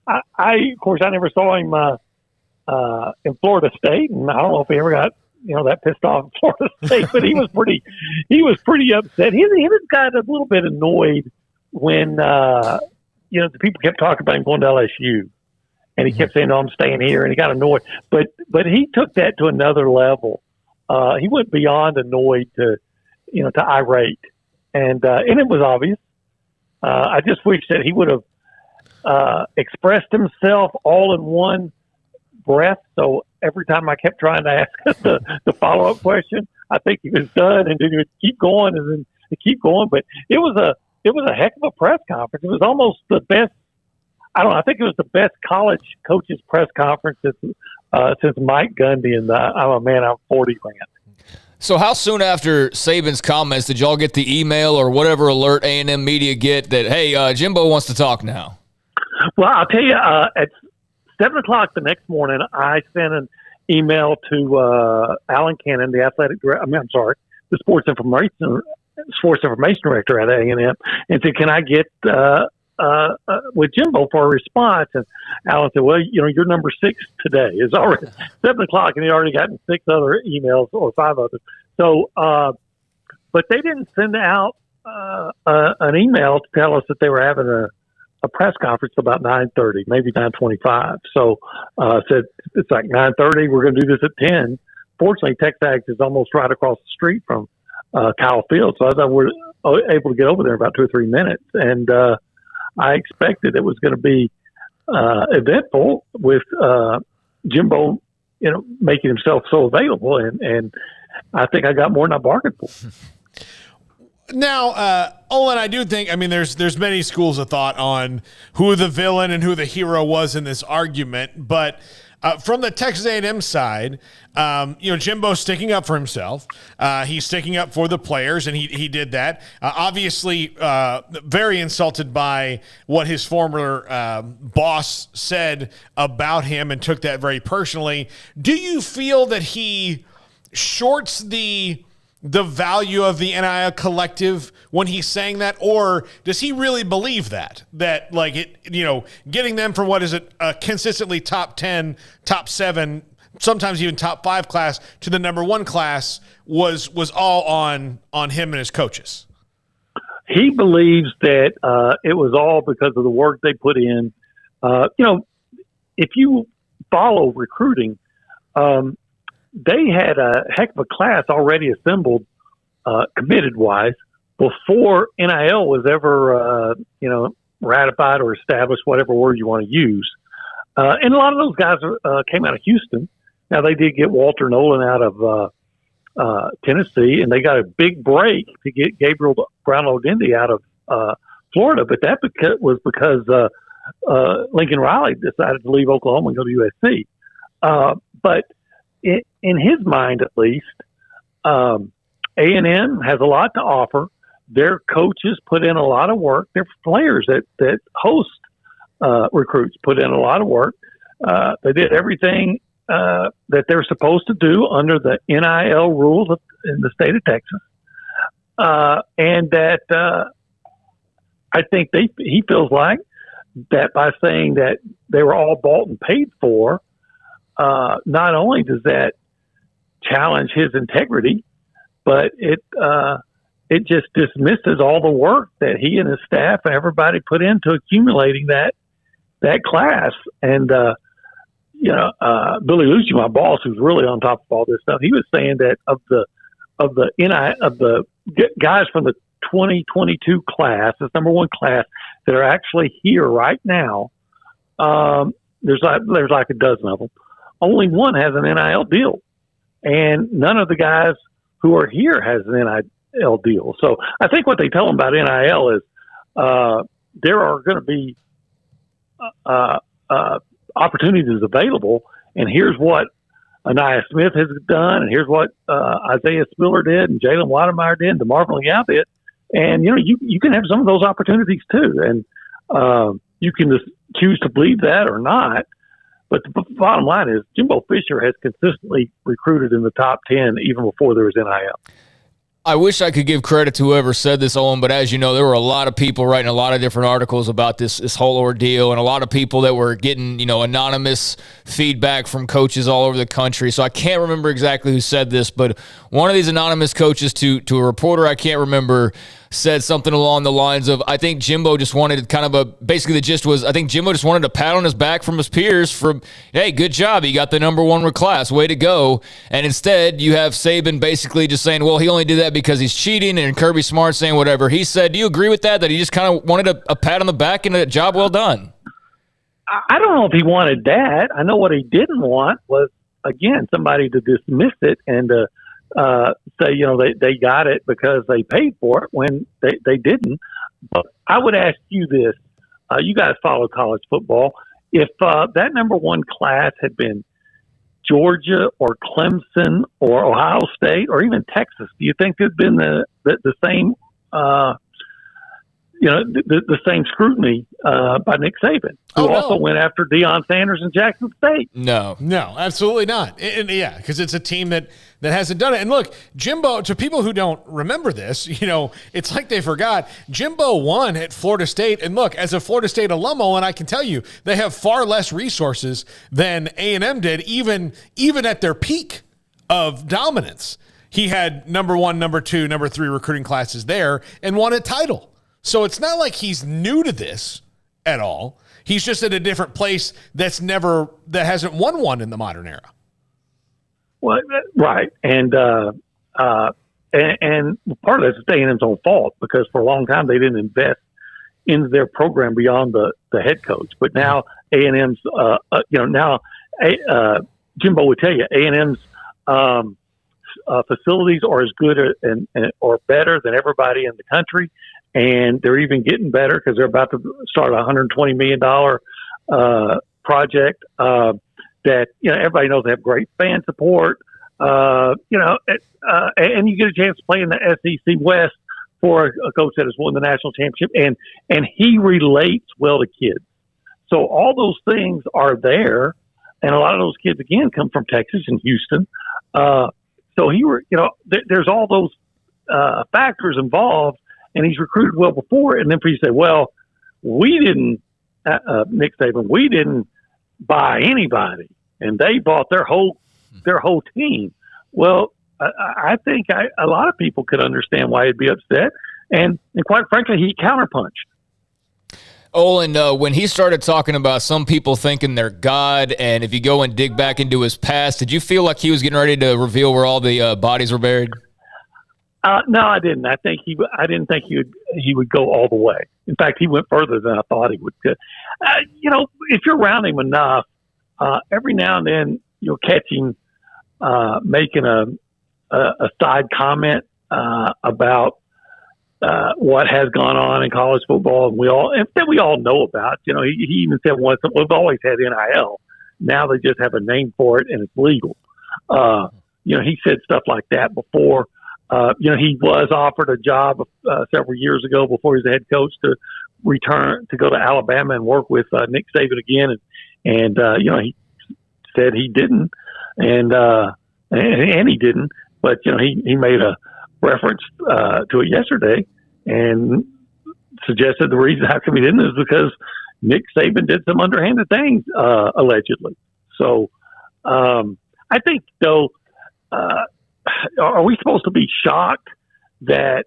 of course, I never saw him in Florida State, and I don't know if he ever got that pissed off in Florida State, but he was pretty upset. He got a little bit annoyed when the people kept talking about him going to LSU, and he kept saying, "No, I'm staying here," and he got annoyed. But he took that to another level. He went beyond annoyed to irate, and it was obvious. I just wish that he would have expressed himself all in one breath. So every time I kept trying to ask the follow-up question, I think he was done, and then he would keep going and then keep going. But it was a heck of a press conference. It was almost the best. I think it was the best college coaches press conference since Mike Gundy and I'm 40 rant. So how soon after Saban's comments did y'all get the email or whatever alert A&M media get that, hey, Jimbo wants to talk now? Well, I'll tell you, at 7 o'clock the next morning, I sent an email to Alan Cannon, the the sports information director at A&M, and said, can I get with Jimbo for a response? And Alan said, well, you're number 6 today. It's already 7 o'clock, and he already gotten 6 other emails or 5 others. So, but they didn't send out an email to tell us that they were having a press conference about 9:30, maybe 9:25. So said it's like 9:30. We're going to do this at 10. Fortunately, TexAgs is almost right across the street from Kyle Field, so I thought we were able to get over there in about 2 or 3 minutes. And I expected it was going to be eventful with Jimbo, making himself so available, and I think I got more than I bargained for. Now, Olin, I do think, there's many schools of thought on who the villain and who the hero was in this argument, but From the Texas A&M side, Jimbo's sticking up for himself. He's sticking up for the players, and he did that. Obviously, very insulted by what his former boss said about him and took that very personally. Do you feel that he shorts the value of the NIL collective when he's saying that, or does he really believe that like it, getting them from what is it, a consistently top 10, top 7, sometimes even top 5 class to the number 1 class was all on him and his coaches? He believes that it was all because of the work they put in. If you follow recruiting, they had a heck of a class already assembled, committed-wise, before NIL was ever, ratified or established, whatever word you want to use. And a lot of those guys came out of Houston. Now, they did get Walter Nolan out of Tennessee, and they got a big break to get Gabriel Brown-Odindi out of Florida, but that was because Lincoln Riley decided to leave Oklahoma and go to USC. But in his mind, at least, A&M has a lot to offer. Their coaches put in a lot of work. Their players that host recruits put in a lot of work. They did everything that they're supposed to do under the NIL rules in the state of Texas. And that I think he feels like that by saying that they were all bought and paid for, not only does that challenge his integrity, but it just dismisses all the work that he and his staff and everybody put into accumulating that class. And Billy Lucci, my boss, who's really on top of all this stuff, he was saying that of the guys from the 2022 class, this number 1 class that are actually here right now, there's like a dozen of them. Only one has an NIL deal, and none of the guys who are here has an NIL deal. So I think what they tell them about NIL is there are going to be opportunities available, and here's what Anaya Smith has done, and here's what Isaiah Spiller did, and Jalen Watermeyer did, and DeMarvin Leal did. And, you can have some of those opportunities too, and you can just choose to believe that or not. But the bottom line is Jimbo Fisher has consistently recruited in the top 10 even before there was NIL. I wish I could give credit to whoever said this, Owen, but as you know, there were a lot of people writing a lot of different articles about this whole ordeal, and a lot of people that were getting, anonymous feedback from coaches all over the country. So I can't remember exactly who said this, but one of these anonymous coaches to a reporter I can't remember said something along the lines of, I think Jimbo just wanted basically the gist was, I think Jimbo just wanted a pat on his back from his peers for, hey, good job, you got the number 1 class, way to go. And instead, you have Saban basically just saying, well, he only did that because he's cheating, and Kirby Smart saying whatever. He said, do you agree with that he just kind of wanted a pat on the back and a job well done? I don't know if he wanted that. I know what he didn't want was, again, somebody to dismiss it and say, they got it because they paid for it when they didn't. But I would ask you this. You guys follow college football. If that number 1 class had been Georgia or Clemson or Ohio State or even Texas, do you think there'd been the same the same scrutiny by Nick Saban, who also went after Deion Sanders and Jackson State? No, absolutely not. Yeah, because it's a team that hasn't done it. And look, Jimbo, to people who don't remember this, it's like they forgot. Jimbo won at Florida State. And look, as a Florida State alumno, and I can tell you, they have far less resources than A&M did, even at their peak of dominance. He had number 1, number 2, number 3 recruiting classes there and won a title. So it's not like he's new to this at all. He's just at a different place that hasn't won one in the modern era. Well, right. And part of that's A&M's own fault, because for a long time they didn't invest into their program beyond the head coach. But now A&M's, Jimbo would tell you, A&M's facilities are as good or better than everybody in the country. And they're even getting better because they're about to start a $120 million project. that, everybody knows they have great fan support, and you get a chance to play in the SEC West for a coach that has won the national championship, and he relates well to kids. So all those things are there, and a lot of those kids, again, come from Texas and Houston. So there's all those factors involved, and he's recruited well before. And then for you to say, well, we didn't, Nick Saban, we didn't buy anybody, and they bought their whole team. Well, I think a lot of people could understand why he'd be upset, and quite frankly, he counterpunched. Oh, and when he started talking about some people thinking they're God, and if you go and dig back into his past, did you feel like he was getting ready to reveal where all the bodies were buried? No, I didn't. I didn't think he would go all the way. In fact, he went further than I thought he would. If you're around him enough, every now and then you'll catch him making a side comment about what has gone on in college football, and we all know about. He even said once, we've always had NIL. Now they just have a name for it, and it's legal. He said stuff like that before. He was offered a job several years ago before he was the head coach to return to go to Alabama and work with Nick Saban again, and he said he didn't, and he didn't, but he made a reference to it yesterday and suggested the reason how come he didn't is because Nick Saban did some underhanded things allegedly. So I think though. Are we supposed to be shocked that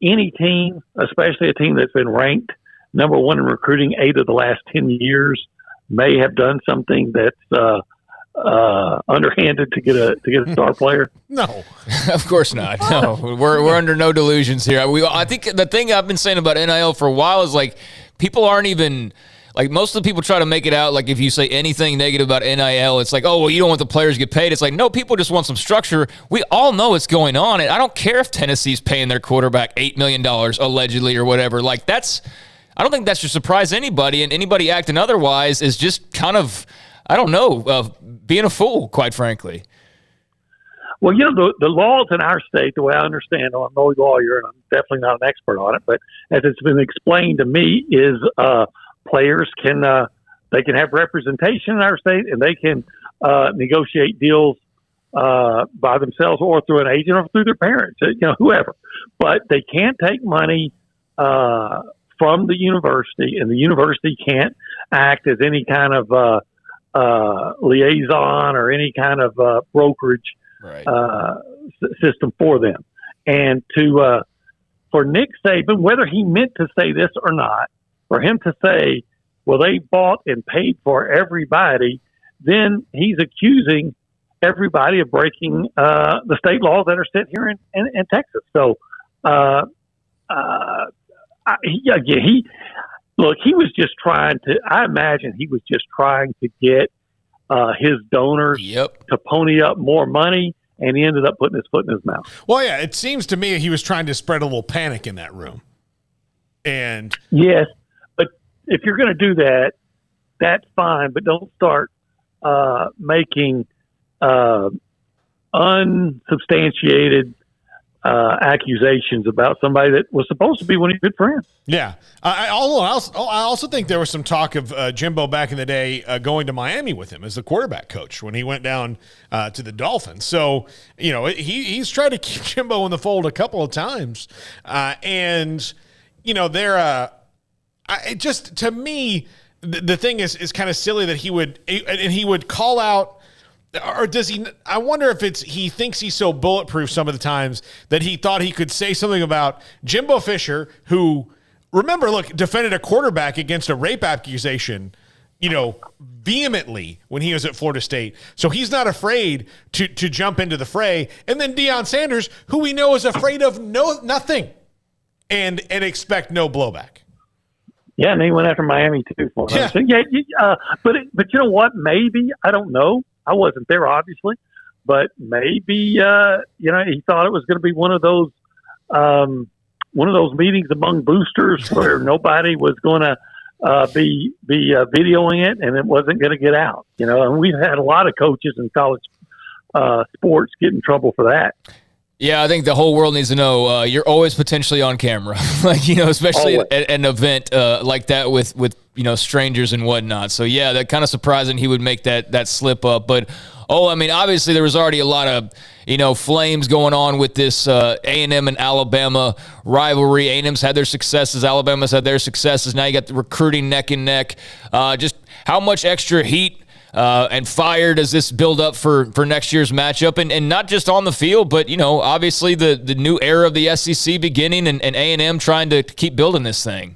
any team, especially a team that's been ranked number one in recruiting 8 of the last 10 years, may have done something that's underhanded to get a star player? No, of course not. No, we're under no delusions here. I think the thing I've been saying about NIL for a while is like people aren't even. Like, most of the people try to make it out like if you say anything negative about NIL, it's like, oh, well, you don't want the players to get paid. It's like, no, people just want some structure. We all know what's going on, and I don't care if Tennessee's paying their quarterback $8 million allegedly or whatever. Like, I don't think that should surprise anybody, and anybody acting otherwise is just kind of, I don't know, being a fool, quite frankly. Well, the laws in our state, the way I understand them, I'm no lawyer, and I'm definitely not an expert on it, but as it's been explained to me is players can have representation in our state, and they can negotiate deals by themselves or through an agent or through their parents, whoever. But they can't take money from the university, and the university can't act as any kind of liaison or any kind of brokerage system for them. And for Nick Saban, whether he meant to say this or not, for him to say, well, they bought and paid for everybody, then he's accusing everybody of breaking the state laws that are set here in Texas. So, he was just trying to, I imagine he was just trying to get his donors to pony up more money, and he ended up putting his foot in his mouth. Well, yeah, it seems to me he was trying to spread a little panic in that room. And yes, but if you're going to do that, that's fine, but don't start making unsubstantiated accusations about somebody that was supposed to be one of your good friends. Yeah. I also think there was some talk of Jimbo back in the day going to Miami with him as the quarterback coach when he went down to the Dolphins. So, he's tried to keep Jimbo in the fold a couple of times. To me, the thing is kind of silly that he would call out. Or does he? I wonder if he thinks he's so bulletproof some of the times that he thought he could say something about Jimbo Fisher, who, remember, defended a quarterback against a rape accusation, vehemently when he was at Florida State. So he's not afraid to jump into the fray. And then Deion Sanders, who we know is afraid of nothing and expect no blowback. Yeah, and he went after Miami too. But you know what? Maybe, I don't know. I wasn't there, obviously, but maybe he thought it was going to be one of those meetings among boosters where nobody was going to be videoing it, and it wasn't going to get out. And we've had a lot of coaches in college sports get in trouble for that. Yeah, I think the whole world needs to know you're always potentially on camera, especially at an event like that with strangers and whatnot. So yeah, that kind of surprising he would make that slip up. But obviously there was already a lot of flames going on with this A&M and Alabama rivalry. A&M's had their successes, Alabama's had their successes. Now you got the recruiting neck and neck. Just how much extra heat and fire does this build up for next year's matchup? And not just on the field, but, obviously the new era of the SEC beginning and A&M trying to keep building this thing.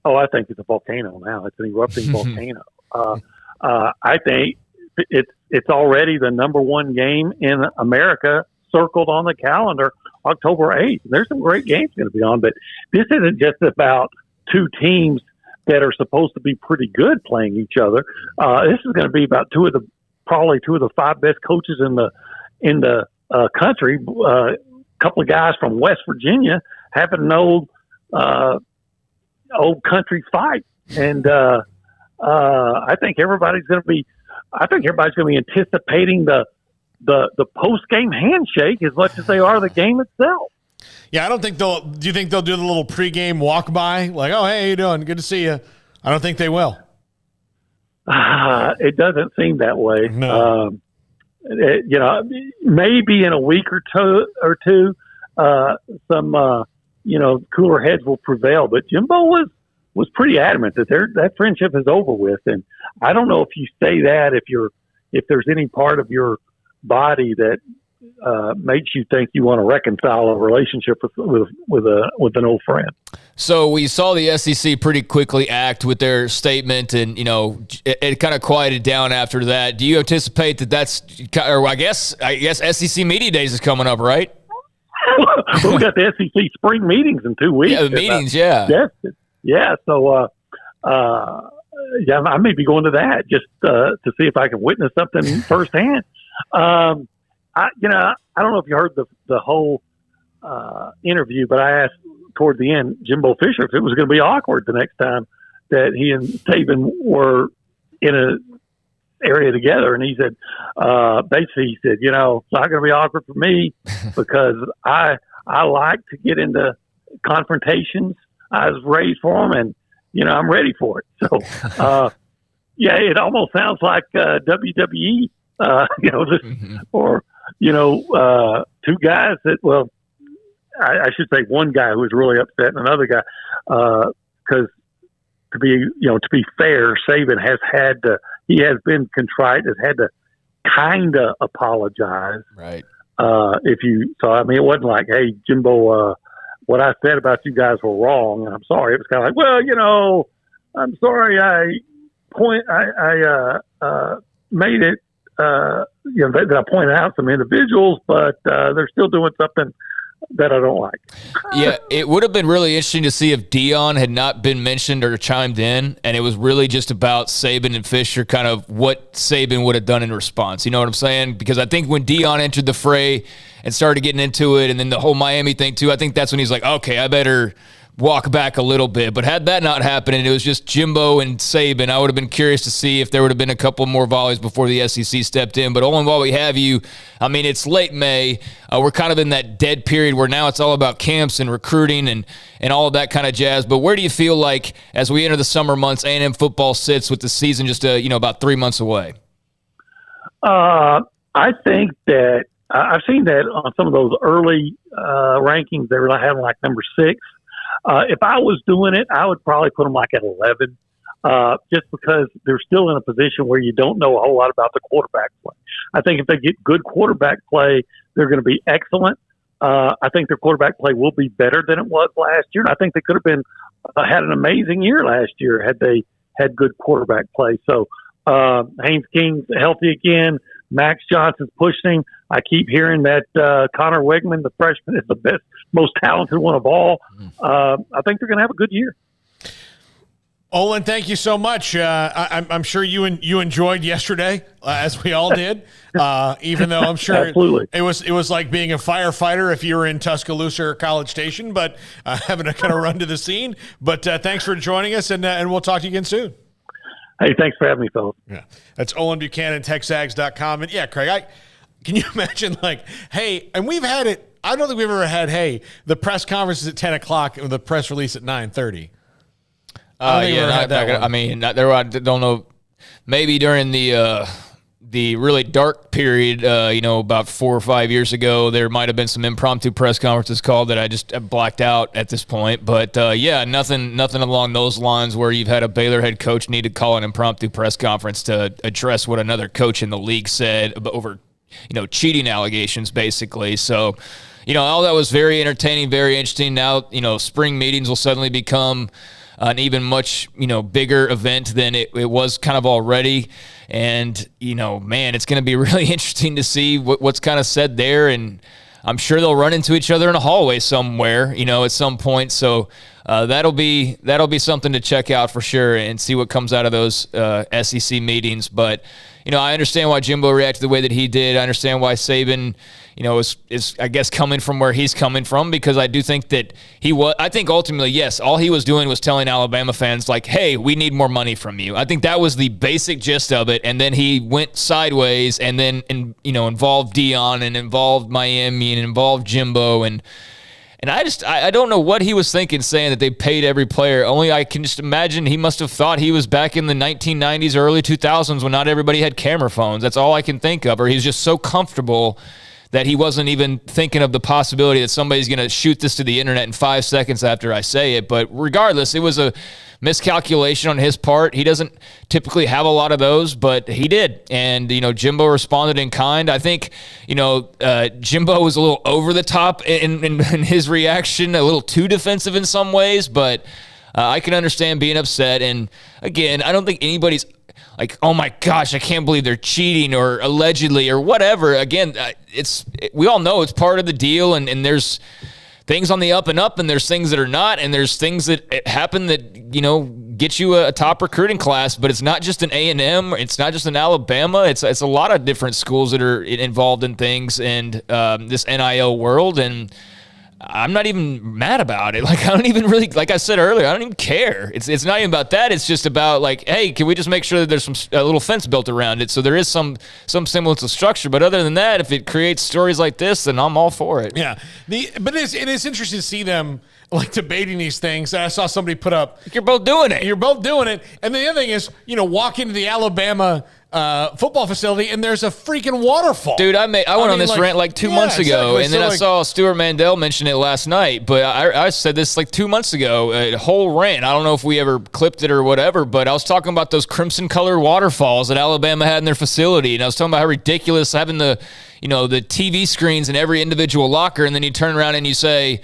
Oh, I think it's a volcano now. It's an erupting volcano. I think it's already the number one game in America circled on the calendar, October 8th. There's some great games going to be on, but this isn't just about two teams that are supposed to be pretty good playing each other. This is going to be about probably two of the five best coaches in the country. A couple of guys from West Virginia having an old country fight, and I think everybody's going to be anticipating the post game handshake as much as they are the game itself. Yeah, I don't think they'll. Do you think they'll do the little pregame walk by, like, "Oh, hey, how you doing? Good to see you"? I don't think they will. It doesn't seem that way. No. Maybe in a week or two, some cooler heads will prevail. But Jimbo was pretty adamant that friendship is over with, and I don't know if you say that if there's any part of your body that makes you think you want to reconcile a relationship with an old friend. So we saw the SEC pretty quickly act with their statement, and it kind of quieted down after that. Do you anticipate that's? Or I guess SEC Media Days is coming up, right? We got the SEC spring meetings in 2 weeks. Yeah, the meetings. Yeah. So I may be going to that just to see if I can witness something firsthand. I don't know if you heard the whole interview, but I asked toward the end Jimbo Fisher if it was going to be awkward the next time that he and Saban were in an area together, and he said, basically, it's not going to be awkward for me because I like to get into confrontations. I was raised for them, and I'm ready for it. So, it almost sounds like WWE. Or two guys that, I should say one guy who was really upset and another guy, because to be fair, Saban he has been contrite, has had to kind of apologize. Right. It wasn't like, hey, Jimbo, what I said about you guys were wrong, and I'm sorry. It was kind of like, I'm sorry. I made it. That I pointed out some individuals, but they're still doing something that I don't like. Yeah, it would have been really interesting to see if DeLeon had not been mentioned or chimed in, and it was really just about Saban and Fisher, kind of what Saban would have done in response. You know what I'm saying? Because I think when DeLeon entered the fray and started getting into it, and then the whole Miami thing too, I think that's when he's like, okay, I better walk back a little bit. But had that not happened and it was just Jimbo and Saban, I would have been curious to see if there would have been a couple more volleys before the SEC stepped in. But Olin, while we have you, it's late May. We're kind of in that dead period where now it's all about camps and recruiting and all of that kind of jazz. But where do you feel like as we enter the summer months, A&M football sits with the season just about 3 months away? I think that I've seen that on some of those early rankings. They were having like number 6. If I was doing it, I would probably put them like at 11, just because they're still in a position where you don't know a whole lot about the quarterback play. I think if they get good quarterback play, they're going to be excellent. I think their quarterback play will be better than it was last year. And I think they could have been had an amazing year last year had they had good quarterback play. So Haynes King's healthy again. Max Johnson's pushing. I keep hearing that Connor Wegman, the freshman, is the best, most talented one of all. I think they're going to have a good year. Olin, thank you so much. I'm sure you enjoyed yesterday, as we all did. Even though I'm sure it was like being a firefighter if you were in Tuscaloosa or College Station, but having to kind of run to the scene. But thanks for joining us, and we'll talk to you again soon. Hey, thanks for having me, Phil. Yeah, that's Olin Buchanan, TexAgs.com. And yeah, Craig, can you imagine hey, and we've had it. I don't think we've ever had, hey, the press conference is at 10 o'clock and the press release at 9:30. I don't know. Maybe during the really dark period, about 4 or 5 years ago, there might have been some impromptu press conferences called that I just blacked out at this point. But nothing along those lines where you've had a Baylor head coach need to call an impromptu press conference to address what another coach in the league said over, cheating allegations, basically. So, all that was very entertaining, very interesting. Now, spring meetings will suddenly become an even much, bigger event than it was kind of already. And, man, it's going to be really interesting to see what's kind of said there. And I'm sure they'll run into each other in a hallway somewhere, at some point. So that'll be something to check out for sure and see what comes out of those SEC meetings. But, I understand why Jimbo reacted the way that he did. I understand why Saban, is I guess coming from where he's coming from, because I do think that I think ultimately, yes, all he was doing was telling Alabama fans hey, we need more money from you. I think that was the basic gist of it. And then he went sideways and then, involved DeLeon and involved Miami and involved Jimbo. And I don't know what he was thinking saying that they paid every player. Only I can just imagine he must have thought he was back in the 1990s, early 2000s when not everybody had camera phones. That's all I can think of. Or he's just so comfortable that he wasn't even thinking of the possibility that somebody's going to shoot this to the internet in 5 seconds after I say it. But regardless, it was a miscalculation on his part. He doesn't typically have a lot of those, but he did. And, Jimbo responded in kind. I think, Jimbo was a little over the top in his reaction, a little too defensive in some ways, but I can understand being upset. And again, I don't think anybody's oh my gosh, I can't believe they're cheating or allegedly or whatever. Again, we all know it's part of the deal, and there's things on the up and up, and there's things that are not, and there's things that happen that, get you a top recruiting class, but it's not just an A&M, it's not just an Alabama, it's a lot of different schools that are involved in things and this NIL world, and I'm not even mad about it. I don't even really, like I said earlier, I don't even care. It's not even about that. It's just about hey, can we just make sure that there's a little fence built around it so there is some semblance of structure. But other than that, if it creates stories like this, then I'm all for it. Yeah. But it is interesting to see them debating these things. I saw somebody put up, you're both doing it. You're both doing it. And the other thing is, walk into the Alabama football facility and there's a freaking waterfall. Dude, I went on this rant 2 months ago, exactly. And then I saw Stuart Mandel mention it last night, but I said this 2 months ago, a whole rant. I don't know if we ever clipped it or whatever, but I was talking about those crimson colored waterfalls that Alabama had in their facility, and I was talking about how ridiculous having the TV screens in every individual locker, and then you turn around and you say,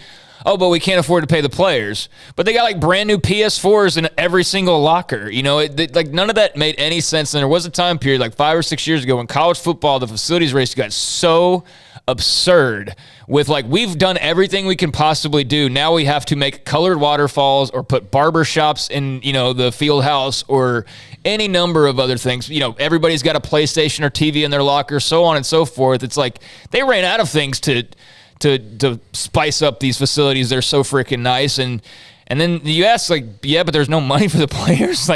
oh, but we can't afford to pay the players. But they got brand new PS4s in every single locker. None of that made any sense. And there was a time period 5 or 6 years ago when college football, the facilities race got so absurd with we've done everything we can possibly do. Now we have to make colored waterfalls or put barbershops in, the field house or any number of other things. Everybody's got a PlayStation or TV in their locker, so on and so forth. It's they ran out of things to spice up these facilities. They're so freaking nice. And then you ask, yeah, but there's no money for the players. So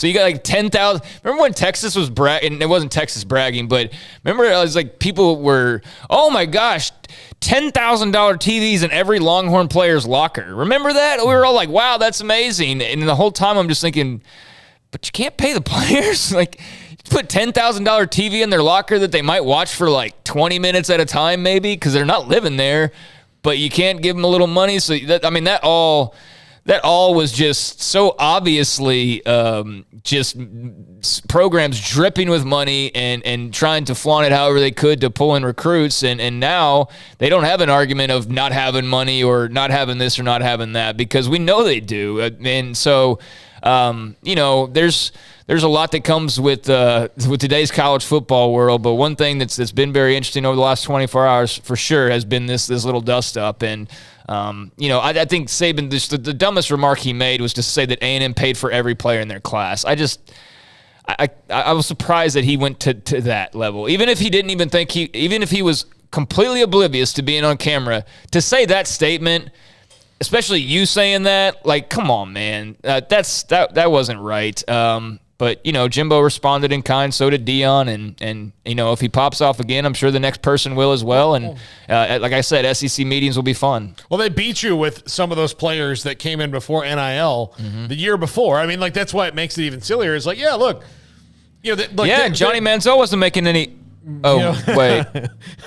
you got 10,000. Remember when Texas was bragging? It wasn't Texas bragging, but remember it was people were, oh my gosh, $10,000 TVs in every Longhorn player's locker. Remember that? We were all wow, that's amazing. And the whole time I'm just thinking, but you can't pay the players. Put $10,000 TV in their locker that they might watch for 20 minutes at a time, maybe, because they're not living there, but you can't give them a little money. So that all was just so obviously just programs dripping with money and trying to flaunt it however they could to pull in recruits. And now they don't have an argument of not having money or not having this or not having that, because we know they do. And so, there's a lot that comes with today's college football world, but one thing that's been very interesting over the last 24 hours for sure has been this little dust up, and I think Saban, the dumbest remark he made was to say that A&M paid for every player in their class. I was surprised that he went to that level. Even if he didn't even think even if he was completely oblivious to being on camera, to say that statement, especially you saying that, like, come on, man, that wasn't right. But Jimbo responded in kind, so did DeLeon, and if he pops off again, I'm sure the next person will as well. And like I said, SEC meetings will be fun. Well, they beat you with some of those players that came in before NIL the year before. I mean, like, that's why it makes it even sillier. It's like, yeah, look, Johnny Manziel wasn't making any. Oh, wait.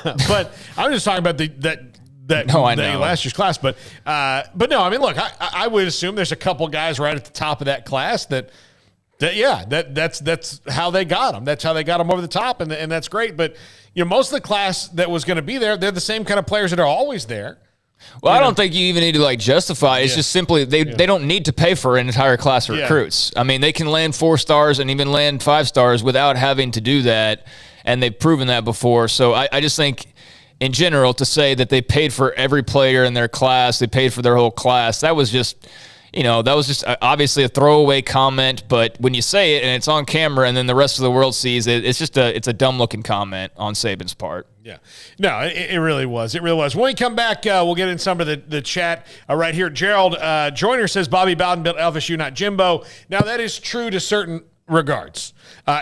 But I'm just talking about that last year's class. But no, I mean, look, I would assume there's a couple guys right at the top of that class that's how they got them. That's how they got them over the top, and that's great. But most of the class that was going to be there, they're the same kind of players that are always there. Well, I don't think you even need to justify. It's just simply they don't need to pay for an entire class of recruits. I mean, they can land 4 stars and even land 5 stars without having to do that, and they've proven that before. So I just think, in general, to say that they paid for every player in their class, they paid for their whole class, that was just obviously a throwaway comment. But when you say it and it's on camera and then the rest of the world sees it, it's a dumb-looking comment on Saban's part. Yeah. No, it really was. It really was. When we come back, we'll get in some of the chat right here. Gerald Joyner says Bobby Bowden built LSU, not Jimbo. Now, that is true to certain regards,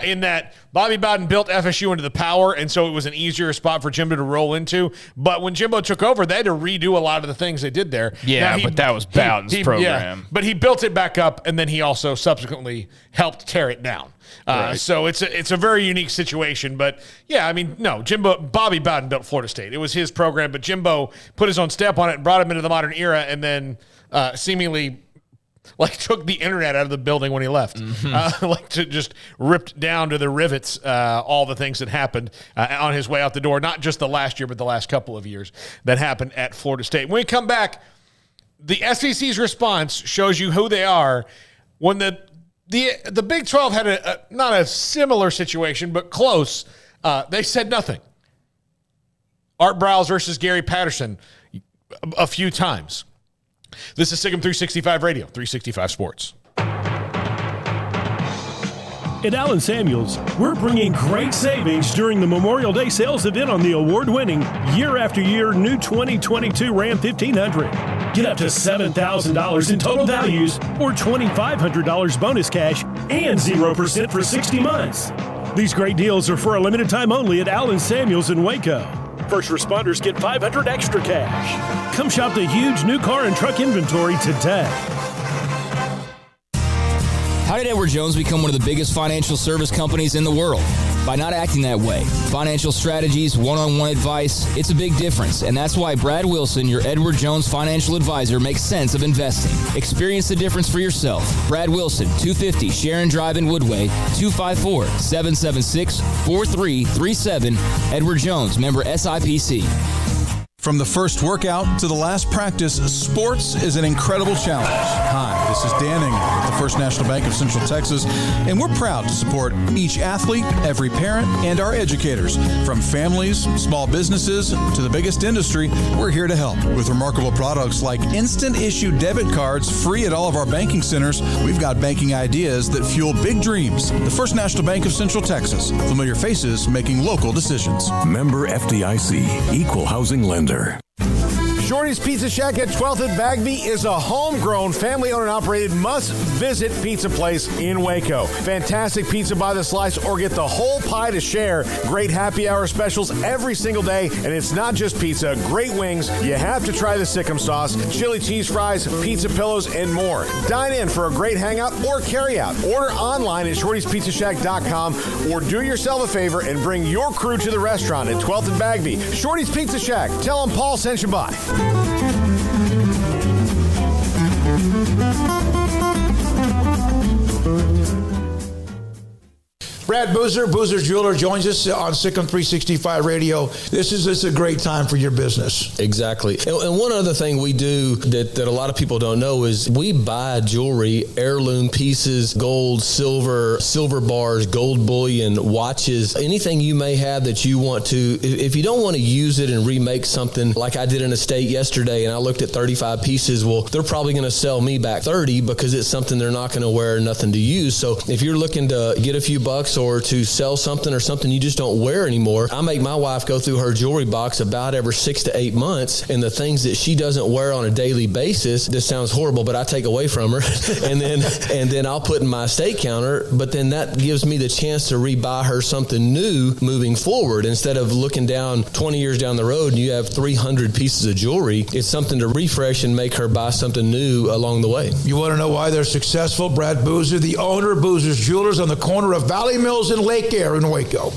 in that Bobby Bowden built FSU into the power, and so it was an easier spot for Jimbo to roll into. But when Jimbo took over, they had to redo a lot of the things they did there. Yeah, but that was Bowden's program. Yeah, but he built it back up, and then he also subsequently helped tear it down. Right. So it's a very unique situation. But, yeah, I mean, no, Bobby Bowden built Florida State. It was his program, but Jimbo put his own stamp on it and brought him into the modern era, and then seemingly took the internet out of the building when he left. To just ripped down to the rivets all the things that happened on his way out the door, not just the last year, but the last couple of years that happened at Florida State. When we come back, the SEC's response shows you who they are. When the Big 12 had not a similar situation, but close, they said nothing. Art Briles versus Gary Patterson a few times. This is Sick'em 365 Radio, 365 Sports. At Allen Samuels, we're bringing great savings during the Memorial Day sales event on the award-winning, year-after-year new 2022 Ram 1500. Get up to $7,000 in total values or $2,500 bonus cash and 0% for 60 months. These great deals are for a limited time only at Allen Samuels in Waco. First responders get $500 extra cash. Come shop the huge new car and truck inventory today. How did Edward Jones become one of the biggest financial service companies in the world? By not acting that way. Financial strategies, one-on-one advice, it's a big difference. And that's why Brad Wilson, your Edward Jones financial advisor, makes sense of investing. Experience the difference for yourself. Brad Wilson, 250 Sharon Drive in Woodway, 254-776-4337. Edward Jones, member SIPC. From the first workout to the last practice, sports is an incredible challenge. Hi, this is Dan Engel with the First National Bank of Central Texas, and we're proud to support each athlete, every parent, and our educators. From families, small businesses, to the biggest industry, we're here to help. With remarkable products like instant issue debit cards free at all of our banking centers, we've got banking ideas that fuel big dreams. The First National Bank of Central Texas. Familiar faces making local decisions. Member FDIC, Equal Housing Lender. Shorty's Pizza Shack at 12th and Bagby is a homegrown, family-owned and operated must-visit pizza place in Waco. Fantastic pizza by the slice or get the whole pie to share. Great happy hour specials every single day, and it's not just pizza. Great wings. You have to try the Sick'em sauce, chili cheese fries, pizza pillows, and more. Dine in for a great hangout or carry out. Order online at shortyspizzashack.com or do yourself a favor and bring your crew to the restaurant at 12th and Bagby. Shorty's Pizza Shack. Tell them Paul sent you by. Brad Boozer, Boozer's Jeweler, joins us on Sikkim 365 Radio. This is a great time for your business. Exactly. And one other thing we do that a lot of people don't know is we buy jewelry, heirloom pieces, gold, silver bars, gold bullion, watches, anything you may have that you want to. If you don't want to use it and remake something like I did in a state yesterday and I looked at 35 pieces, well, they're probably going to sell me back 30 because it's something they're not going to wear, nothing to use. So if you're looking to get a few bucks or to sell something or something you just don't wear anymore, I make my wife go through her jewelry box about every 6 to 8 months, and the things that she doesn't wear on a daily basis, this sounds horrible, but I take away from her and then I'll put in my estate counter, but then that gives me the chance to rebuy her something new moving forward. Instead of looking down 20 years down the road and you have 300 pieces of jewelry, it's something to refresh and make her buy something new along the way. You want to know why they're successful? Brad Boozer, the owner of Boozer's Jewelers on the corner of Valley Mills and Lake Air in Waco.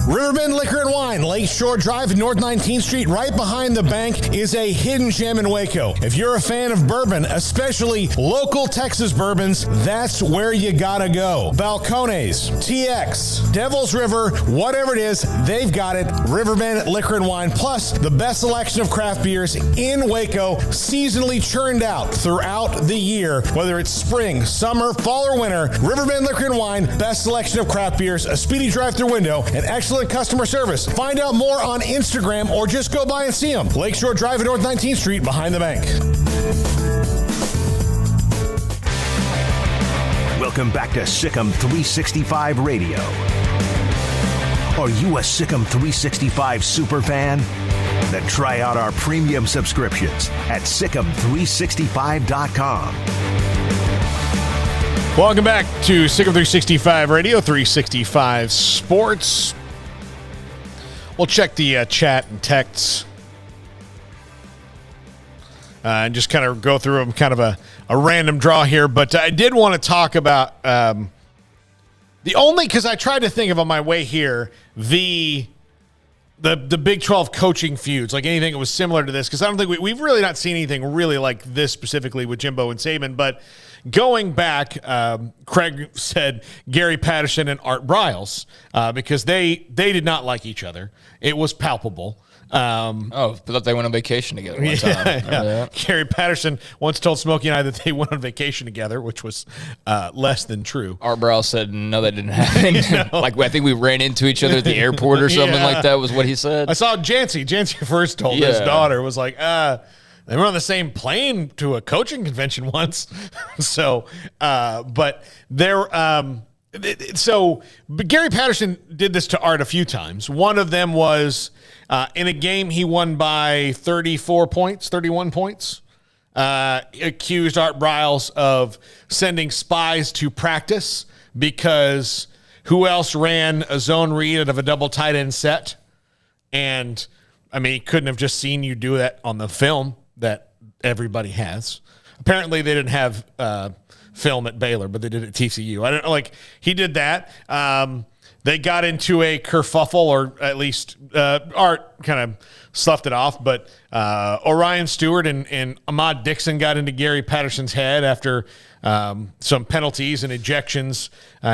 Riverbend Liquor and Wine, Lakeshore Drive and North 19th Street, right behind the bank, is a hidden gem in Waco. If you're a fan of bourbon, especially local Texas bourbons, that's where you gotta go. Balcones, TX, Devil's River, whatever it is, they've got it. Riverbend Liquor and Wine, plus the best selection of craft beers in Waco, seasonally churned out throughout the year. Whether it's spring, summer, fall, or winter, Riverbend Liquor and Wine, best selection of craft beers, a speedy drive-through window, and excellent customer service. Find out more on Instagram or just go by and see them. Lakeshore Drive at North 19th Street behind the bank. Welcome back to Sikkim 365 Radio. Are you a Sikkim 365 super fan? Then try out our premium subscriptions at Sikkim365.com. Welcome back to Sikkim 365 Radio, 365 Sports. We'll check the chat and texts and just kind of go through them, kind of a random draw here. But I did want to talk about because I tried to think of on my way here the Big 12 coaching feuds, like anything that was similar to this, because I don't think we've really not seen anything really like this specifically with Jimbo and Saban. But going back, Craig said Gary Patterson and Art Briles because they did not like each other. It was palpable. I thought they went on vacation together one time. Yeah. Gary Patterson once told Smokey and I that they went on vacation together, which was less than true. Art Briles said, no, that didn't happen. Like, I think we ran into each other at the airport or something like that was what he said. I saw Jancy. Jancy first told his daughter, was like, they were on the same plane to a coaching convention once. But Gary Patterson did this to Art a few times. One of them was in a game he won by 31 points. Accused Art Briles of sending spies to practice because who else ran a zone read out of a double tight end set? And, I mean, he couldn't have just seen you do that on the film that everybody has. Apparently they didn't have film at Baylor, but they did at TCU. I don't know, like, he did that. They got into a kerfuffle, or at least Art kind of sloughed it off, but Orion Stewart and Ahmad Dixon got into Gary Patterson's head after some penalties and ejections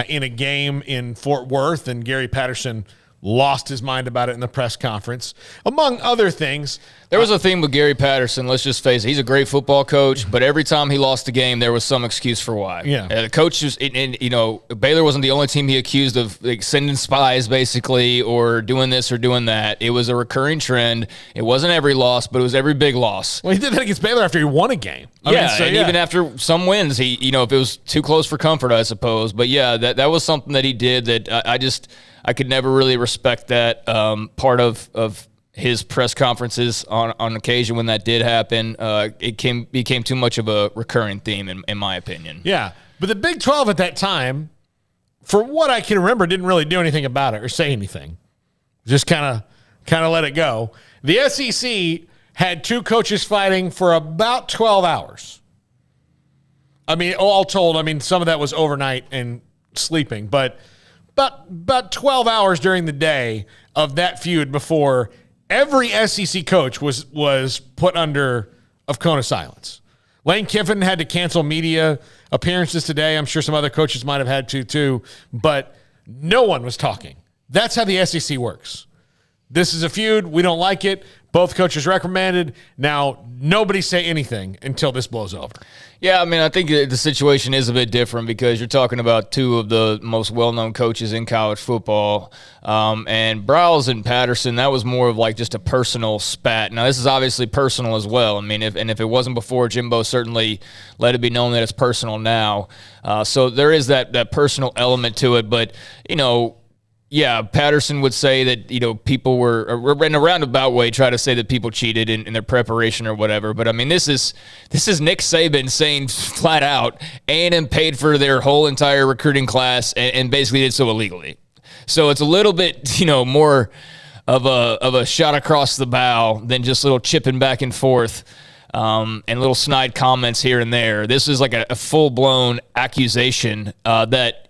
in a game in Fort Worth, and Gary Patterson lost his mind about it in the press conference, among other things. There was a theme with Gary Patterson. Let's just face it. He's a great football coach, but every time he lost the game, there was some excuse for why. Yeah. The coaches, Baylor wasn't the only team he accused of sending spies, basically, or doing this or doing that. It was a recurring trend. It wasn't every loss, but it was every big loss. Well, he did that against Baylor after he won a game. Even after some wins, if it was too close for comfort, I suppose. But yeah, that was something that he did that I could never really respect that part of his press conferences on occasion when that did happen. It became too much of a recurring theme, in my opinion. Yeah, but the Big 12 at that time, for what I can remember, didn't really do anything about it or say anything. Just kind of let it go. The SEC had two coaches fighting for about 12 hours. I mean, all told, some of that was overnight and sleeping, but about 12 hours during the day of that feud before every SEC coach was put under of cone of silence. Lane Kiffin had to cancel media appearances today. I'm sure some other coaches might have had to too, but no one was talking. That's how the SEC works. This is a feud. We don't like it. Both coaches reprimanded. Now, nobody say anything until this blows over. Yeah, I mean, I think the situation is a bit different because you're talking about two of the most well-known coaches in college football. And Browse and Patterson, that was more of like just a personal spat. Now, this is obviously personal as well. I mean, if it wasn't before, Jimbo certainly let it be known that it's personal now. So there is that personal element to it. But, yeah, Patterson would say that, people were in a roundabout way try to say that people cheated in their preparation or whatever. But I mean, this is Nick Saban saying flat out A&M paid for their whole entire recruiting class and basically did so illegally. So it's a little bit, more of a shot across the bow than just little chipping back and forth and little snide comments here and there. This is like a full-blown accusation that,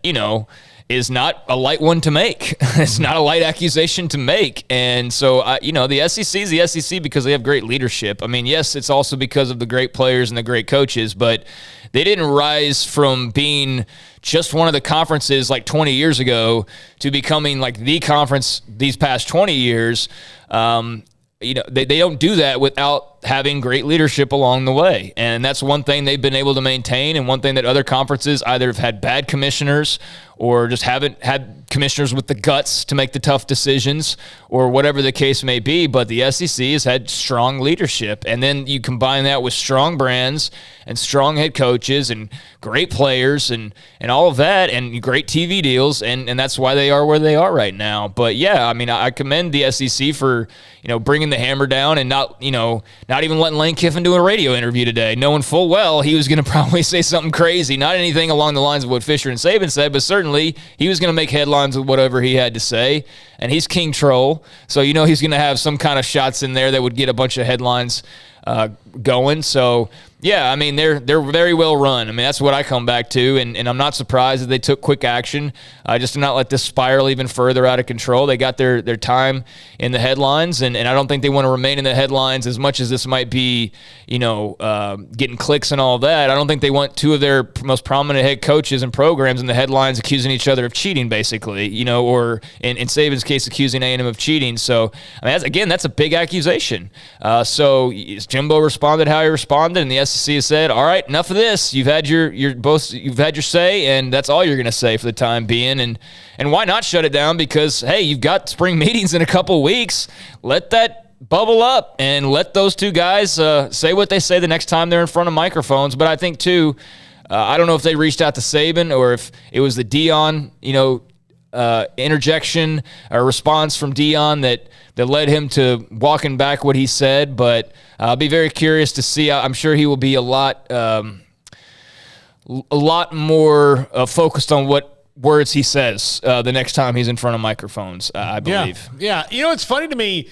is not a light one to make. It's not a light accusation to make. And so, the SEC is the SEC because they have great leadership. I mean, yes, it's also because of the great players and the great coaches, but they didn't rise from being just one of the conferences like 20 years ago to becoming like the conference these past 20 years. They don't do that without having great leadership along the way. And that's one thing they've been able to maintain, and one thing that other conferences either have had bad commissioners or just haven't had commissioners with the guts to make the tough decisions or whatever the case may be. But the SEC has had strong leadership. And then you combine that with strong brands and strong head coaches and great players and all of that and great TV deals. And that's why they are where they are right now. But yeah, I mean, I commend the SEC for, bringing the hammer down and not even letting Lane Kiffin do a radio interview today, knowing full well he was going to probably say something crazy, not anything along the lines of what Fisher and Saban said, but certainly he was going to make headlines with whatever he had to say. And he's king troll, so he's going to have some kind of shots in there that would get a bunch of headlines going. So yeah, I mean, they're very well run. I mean, that's what I come back to, and I'm not surprised that they took quick action just to not let this spiral even further out of control. They got their time in the headlines, and I don't think they want to remain in the headlines as much as this might be, getting clicks and all that. I don't think they want two of their most prominent head coaches and programs in the headlines accusing each other of cheating, basically, or in Saban's case, accusing A&M of cheating. So, I mean, that's a big accusation. So Jimbo responded how he responded, and the SEC has said, all right, enough of this. You've had your say, and that's all you're going to say for the time being. And why not shut it down? Because, hey, you've got spring meetings in a couple weeks. Let that bubble up and let those two guys say what they say the next time they're in front of microphones. But I think, too, I don't know if they reached out to Saban or if it was the DeLeon, interjection or response from DeLeon that led him to walking back what he said, but I'll be very curious to see. I'm sure he will be a lot more focused on what words he says the next time he's in front of microphones, I believe. Yeah. It's funny to me,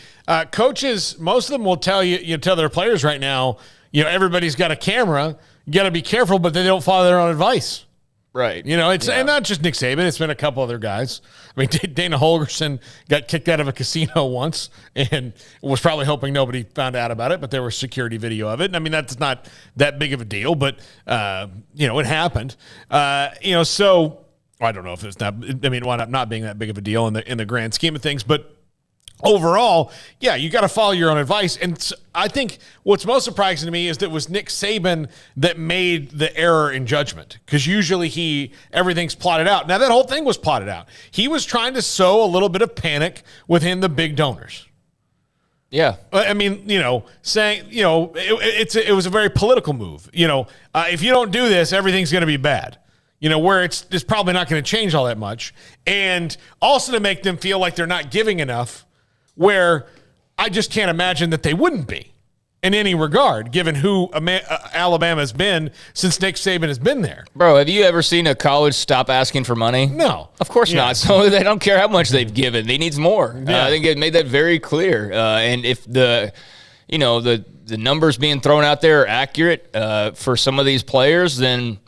coaches, most of them will tell tell their players right now, everybody's got a camera, you got to be careful, but they don't follow their own advice. Right. And not just Nick Saban. It's been a couple other guys. I mean, Dana Holgorsen got kicked out of a casino once and was probably hoping nobody found out about it, but there was security video of it. And I mean, that's not that big of a deal, but, it happened. So I don't know if it's not, I mean, why not being that big of a deal in the grand scheme of things, but overall, yeah, you got to follow your own advice. And I think what's most surprising to me is that it was Nick Saban that made the error in judgment, because usually everything's plotted out. Now, that whole thing was plotted out. He was trying to sow a little bit of panic within the big donors. Yeah. I mean, saying, it was a very political move. If you don't do this, everything's going to be bad. Where it's probably not going to change all that much. And also to make them feel like they're not giving enough, where I just can't imagine that they wouldn't be in any regard, given who Alabama's been since Nick Saban has been there. Bro, have you ever seen a college stop asking for money? No. Of course not. So they don't care how much they've given. They need more. Yeah. I think it made that very clear. And if the numbers being thrown out there are accurate for some of these players, then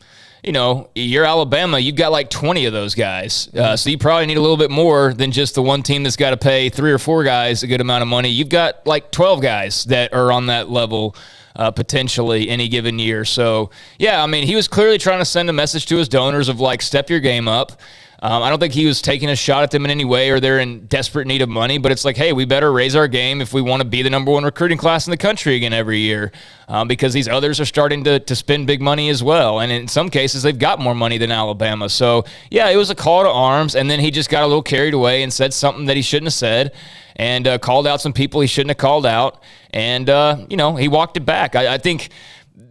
you're Alabama, you've got like 20 of those guys. So you probably need a little bit more than just the one team that's got to pay 3 or 4 guys a good amount of money. You've got like 12 guys that are on that level potentially any given year. So, yeah, I mean, he was clearly trying to send a message to his donors of, like, step your game up. I don't think he was taking a shot at them in any way or they're in desperate need of money, but it's like, hey, we better raise our game if we want to be the number one recruiting class in the country again every year, because these others are starting to spend big money as well. And in some cases, they've got more money than Alabama. So, yeah, it was a call to arms, and then he just got a little carried away and said something that he shouldn't have said and called out some people he shouldn't have called out. And, he walked it back. I think –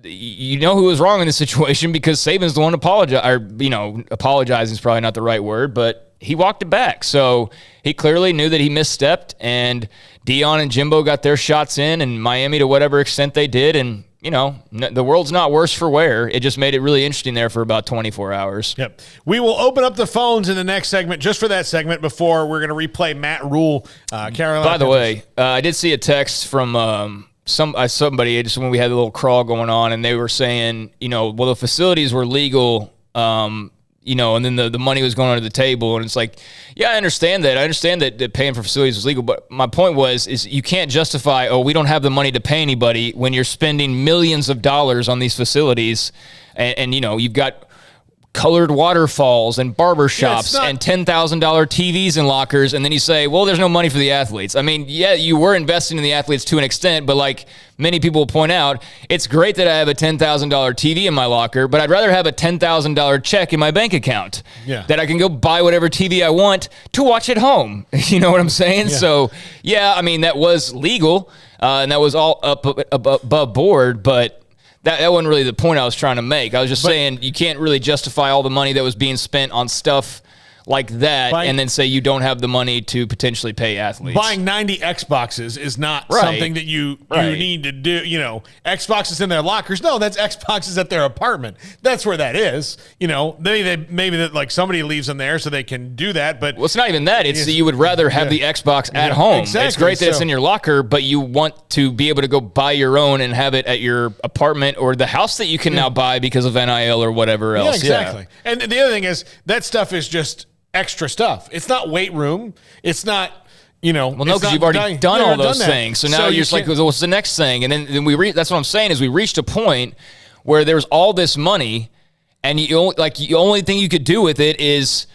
you know who was wrong in this situation because Saban's the one apologizing is probably not the right word, but he walked it back. So he clearly knew that he misstepped, and DeLeon and Jimbo got their shots in, and Miami to whatever extent they did. And, the world's not worse for wear. It just made it really interesting there for about 24 hours. Yep. We will open up the phones in the next segment, just for that segment, before we're going to replay Matt Rhule. Carolina. By the way, I did see a text from somebody just when we had a little crawl going on, and they were saying, the facilities were legal, and then the money was going under the table, and it's like, yeah, I understand that. I understand that paying for facilities is legal, but my point is you can't justify, we don't have the money to pay anybody when you're spending millions of dollars on these facilities, and you've got colored waterfalls and barbershops and $10,000 TVs and lockers, and then you say, well, there's no money for the athletes. I mean, yeah, you were investing in the athletes to an extent, but like many people will point out, it's great that I have a $10,000 TV in my locker, but I'd rather have a $10,000 check in my bank account that I can go buy whatever TV I want to watch at home. You know what I'm saying? Yeah. So, yeah, I mean, that was legal, and that was all up above board, but that wasn't really the point I was trying to make. I was just saying you can't really justify all the money that was being spent on stuff like that and then say you don't have the money to potentially pay athletes. Buying 90 Xboxes is not something that you need to do. Xboxes in their lockers. No, that's Xboxes at their apartment. That's where that is. Maybe that like somebody leaves them there so they can do that. But it's not even that. It's that you would rather have the Xbox at home. Exactly. It's great that it's in your locker, but you want to be able to go buy your own and have it at your apartment or the house that you can now buy because of NIL or whatever else. Yeah, exactly. Yeah. And the other thing is that stuff is just extra stuff. It's not weight room. It's not, well, no, because you've already done all those things. So now you're just like, what's the next thing? And then that's what I'm saying is we reached a point where there's all this money, and the only thing you could do with it is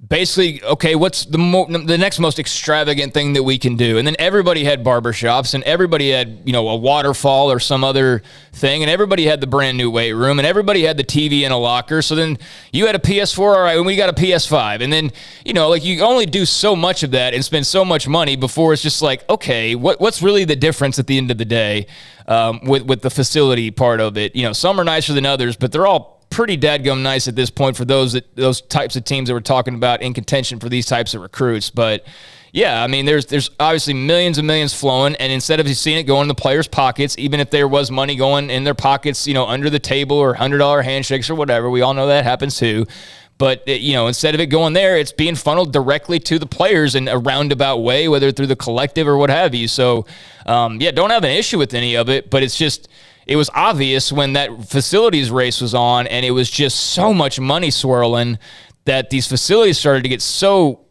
basically, okay, what's the next most extravagant thing that we can do? And then everybody had barbershops, and everybody had, a waterfall or some other thing, and everybody had the brand new weight room, and everybody had the TV in a locker. So then you had a PS4, all right, and we got a PS5. And then, you only do so much of that and spend so much money before it's just like, okay, what's really the difference at the end of the day with the facility part of it? Some are nicer than others, but they're all pretty dadgum nice at this point for those types of teams that we're talking about in contention for these types of recruits. But yeah, I mean, there's obviously millions and millions flowing, and instead of you seeing it go in the players' pockets, even if there was money going in their pockets, under the table or $100 handshakes or whatever, we all know that happens too. But, instead of it going there, it's being funneled directly to the players in a roundabout way, whether through the collective or what have you. So, don't have an issue with any of it, but it's just, it was obvious when that facilities race was on and it was just so much money swirling that these facilities started to get so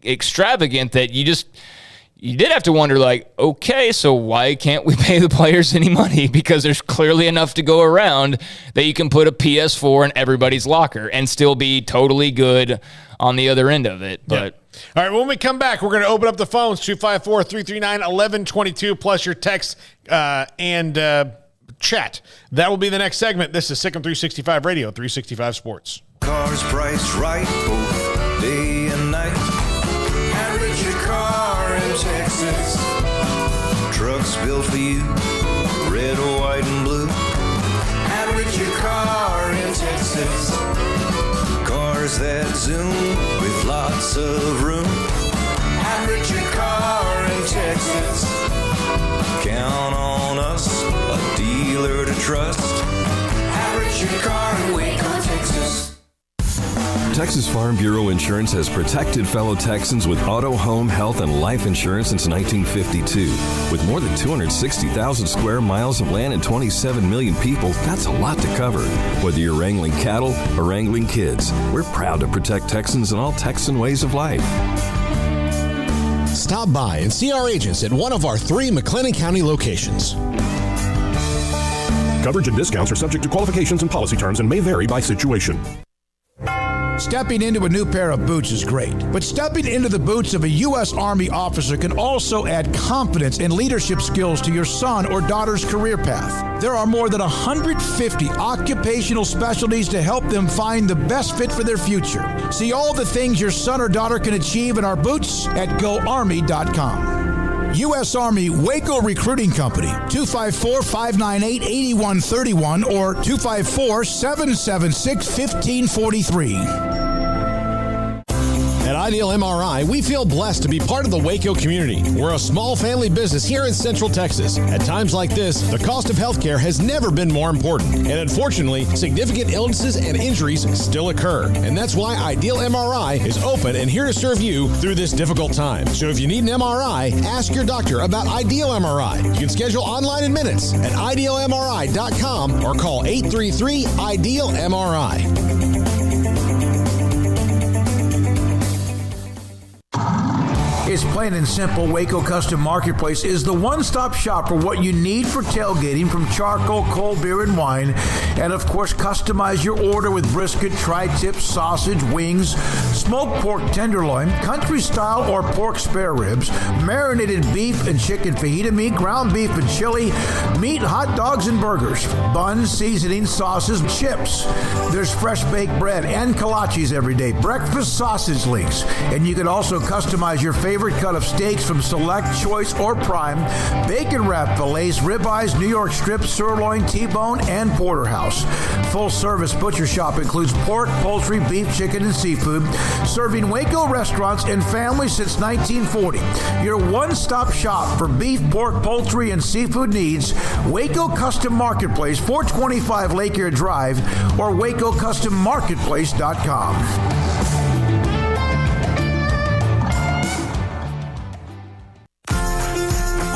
extravagant that you did have to wonder, like, okay, so why can't we pay the players any money? Because there's clearly enough to go around that you can put a PS4 in everybody's locker and still be totally good on the other end of it. But all right, when we come back, we're going to open up the phones, 254-339-1122, plus your text and chat. That will be the next segment. This is Sikkim 365 Radio, 365 Sports. Cars priced right both day and night. Average your car in Texas. Trucks built for you, red, white, and blue. Average your car in Texas. Cars that zoom with lots of room. Average your car in Texas. Count on us, a dealer to trust. Average your car in Waco, Texas. Texas Farm Bureau Insurance has protected fellow Texans with auto, home, health, and life insurance since 1952. With more than 260,000 square miles of land and 27 million people, that's a lot to cover. Whether you're wrangling cattle or wrangling kids, we're proud to protect Texans in all Texan ways of life. Stop by and see our agents at one of our 3 McLennan County locations. Coverage and discounts are subject to qualifications and policy terms and may vary by situation. Stepping into a new pair of boots is great, but stepping into the boots of a U.S. Army officer can also add confidence and leadership skills to your son or daughter's career path. There are more than 150 occupational specialties to help them find the best fit for their future. See all the things your son or daughter can achieve in our boots at GoArmy.com. U.S. Army Waco Recruiting Company, 254-598-8131 or 254-776-1543. At Ideal MRI, we feel blessed to be part of the Waco community. We're a small family business here in Central Texas. At times like this, the cost of healthcare has never been more important. And unfortunately, significant illnesses and injuries still occur. And that's why Ideal MRI is open and here to serve you through this difficult time. So if you need an MRI, ask your doctor about Ideal MRI. You can schedule online in minutes at idealmri.com or call 833-IDEAL-MRI. It's plain and simple. Waco Custom Marketplace is the one-stop shop for what you need for tailgating, from charcoal, cold beer, and wine. And, of course, customize your order with brisket, tri-tip, sausage, wings, smoked pork tenderloin, country-style or pork spare ribs, marinated beef and chicken fajita meat, ground beef and chili, meat, hot dogs, and burgers, buns, seasoning, sauces, chips. There's fresh baked bread and kolaches every day, breakfast sausage links. And you can also customize your favorite cut of steaks from select, choice, or prime, bacon wrap fillets, ribeyes, New York strips, sirloin, T-bone, and porterhouse. Full service butcher shop includes pork, poultry, beef, chicken, and seafood, serving Waco restaurants and families since 1940. Your one-stop shop for beef, pork, poultry, and seafood needs. Waco Custom Marketplace, 425 Lake Air Drive, or WacoCustomMarketplace.com.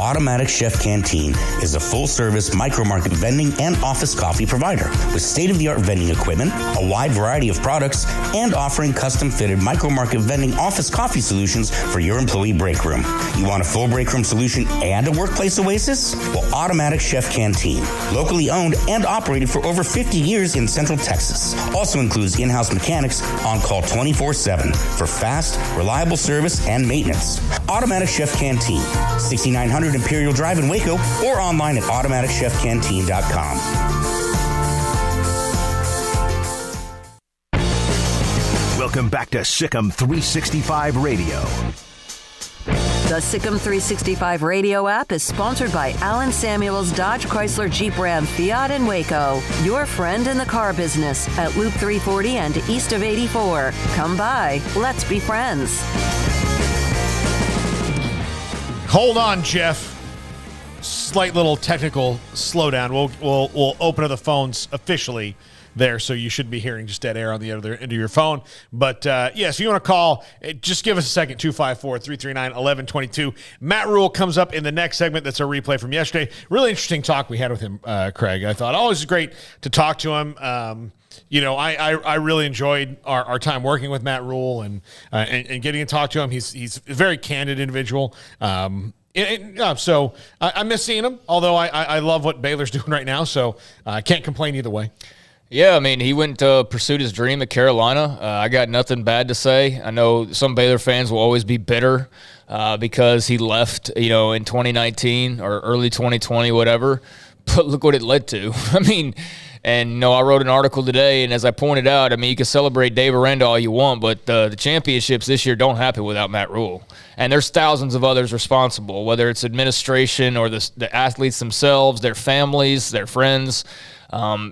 Automatic Chef Canteen is a full-service micro-market vending and office coffee provider with state-of-the-art vending equipment, a wide variety of products, and offering custom-fitted micro-market vending office coffee solutions for your employee break room. You want a full break room solution and a workplace oasis? Well, Automatic Chef Canteen, locally owned and operated for over 50 years in Central Texas, also includes in-house mechanics on call 24/7 for fast, reliable service and maintenance. Automatic Chef Canteen, 6900 Imperial Drive in Waco, or online at automaticchefcanteen.com. Welcome back to Sikkim 365 Radio. The Sikkim 365 Radio app is sponsored by Alan Samuels Dodge Chrysler Jeep Ram Fiat in Waco. Your friend in the car business at Loop 340 and east of 84. Come by. Let's be friends. Hold on, Jeff. Slight little technical slowdown. We'll open up the phones officially there, so you should be hearing just dead air on the other end of your phone. But, yes, if you want to call, just give us a second, 254-339-1122. Matt Rhule comes up in the next segment. That's a replay from yesterday. Really interesting talk we had with him, Craig. I thought always great to talk to him. I really enjoyed our time working with Matt Rhule and getting to talk to him. He's a very candid individual. So I miss seeing him, although I love what Baylor's doing right now, so I can't complain either way. Yeah, I mean, he went to pursued his dream at Carolina. I got nothing bad to say. I know some Baylor fans will always be bitter because he left, in 2019 or early 2020, whatever. But look what it led to. I mean, and I wrote an article today, and as I pointed out, I mean, you can celebrate Dave Aranda all you want, but the championships this year don't happen without Matt Rhule. And there's thousands of others responsible, whether it's administration or the athletes themselves, their families, their friends,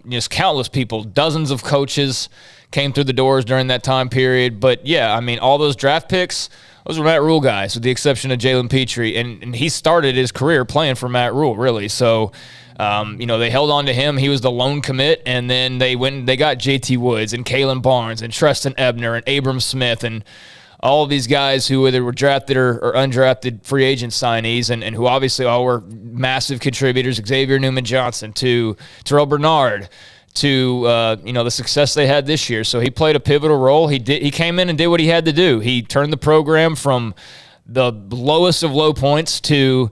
just countless people. Dozens of coaches came through the doors during that time period. But, yeah, I mean, all those draft picks, those were Matt Rhule guys, with the exception of Jalen Petrie. And he started his career playing for Matt Rhule, really. So, they held on to him. He was the lone commit, and then they got JT Woods and Kalen Barnes and Treston Ebner and Abram Smith and all of these guys who either were drafted or undrafted free agent signees and who obviously all were massive contributors. Xavier Newman-Johnson to Terrell Bernard to the success they had this year. So he played a pivotal role. He came in and did what he had to do. He turned the program from the lowest of low points to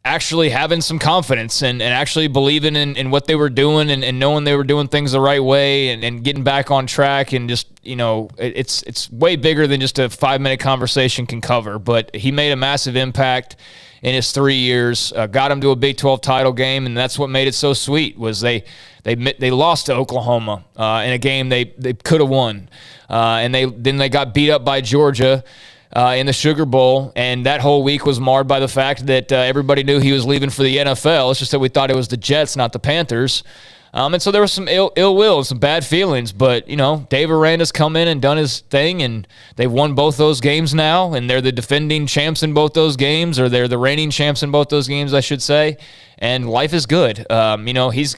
actually having some confidence and actually believing in what they were doing and knowing they were doing things the right way and getting back on track. And just, it's way bigger than just a 5-minute conversation can cover. But he made a massive impact in his 3 years, got him to a Big 12 title game, and that's what made it so sweet. Was they lost to Oklahoma in a game they could have won, and they got beat up by Georgia in the Sugar Bowl, and that whole week was marred by the fact that everybody knew he was leaving for the NFL. It's just that we thought it was the Jets, not the Panthers. And so there was some ill will and some bad feelings. But, Dave Aranda's come in and done his thing, and they've won both those games now, and they're the defending champs in both those games, or they're the reigning champs in both those games, I should say. And life is good.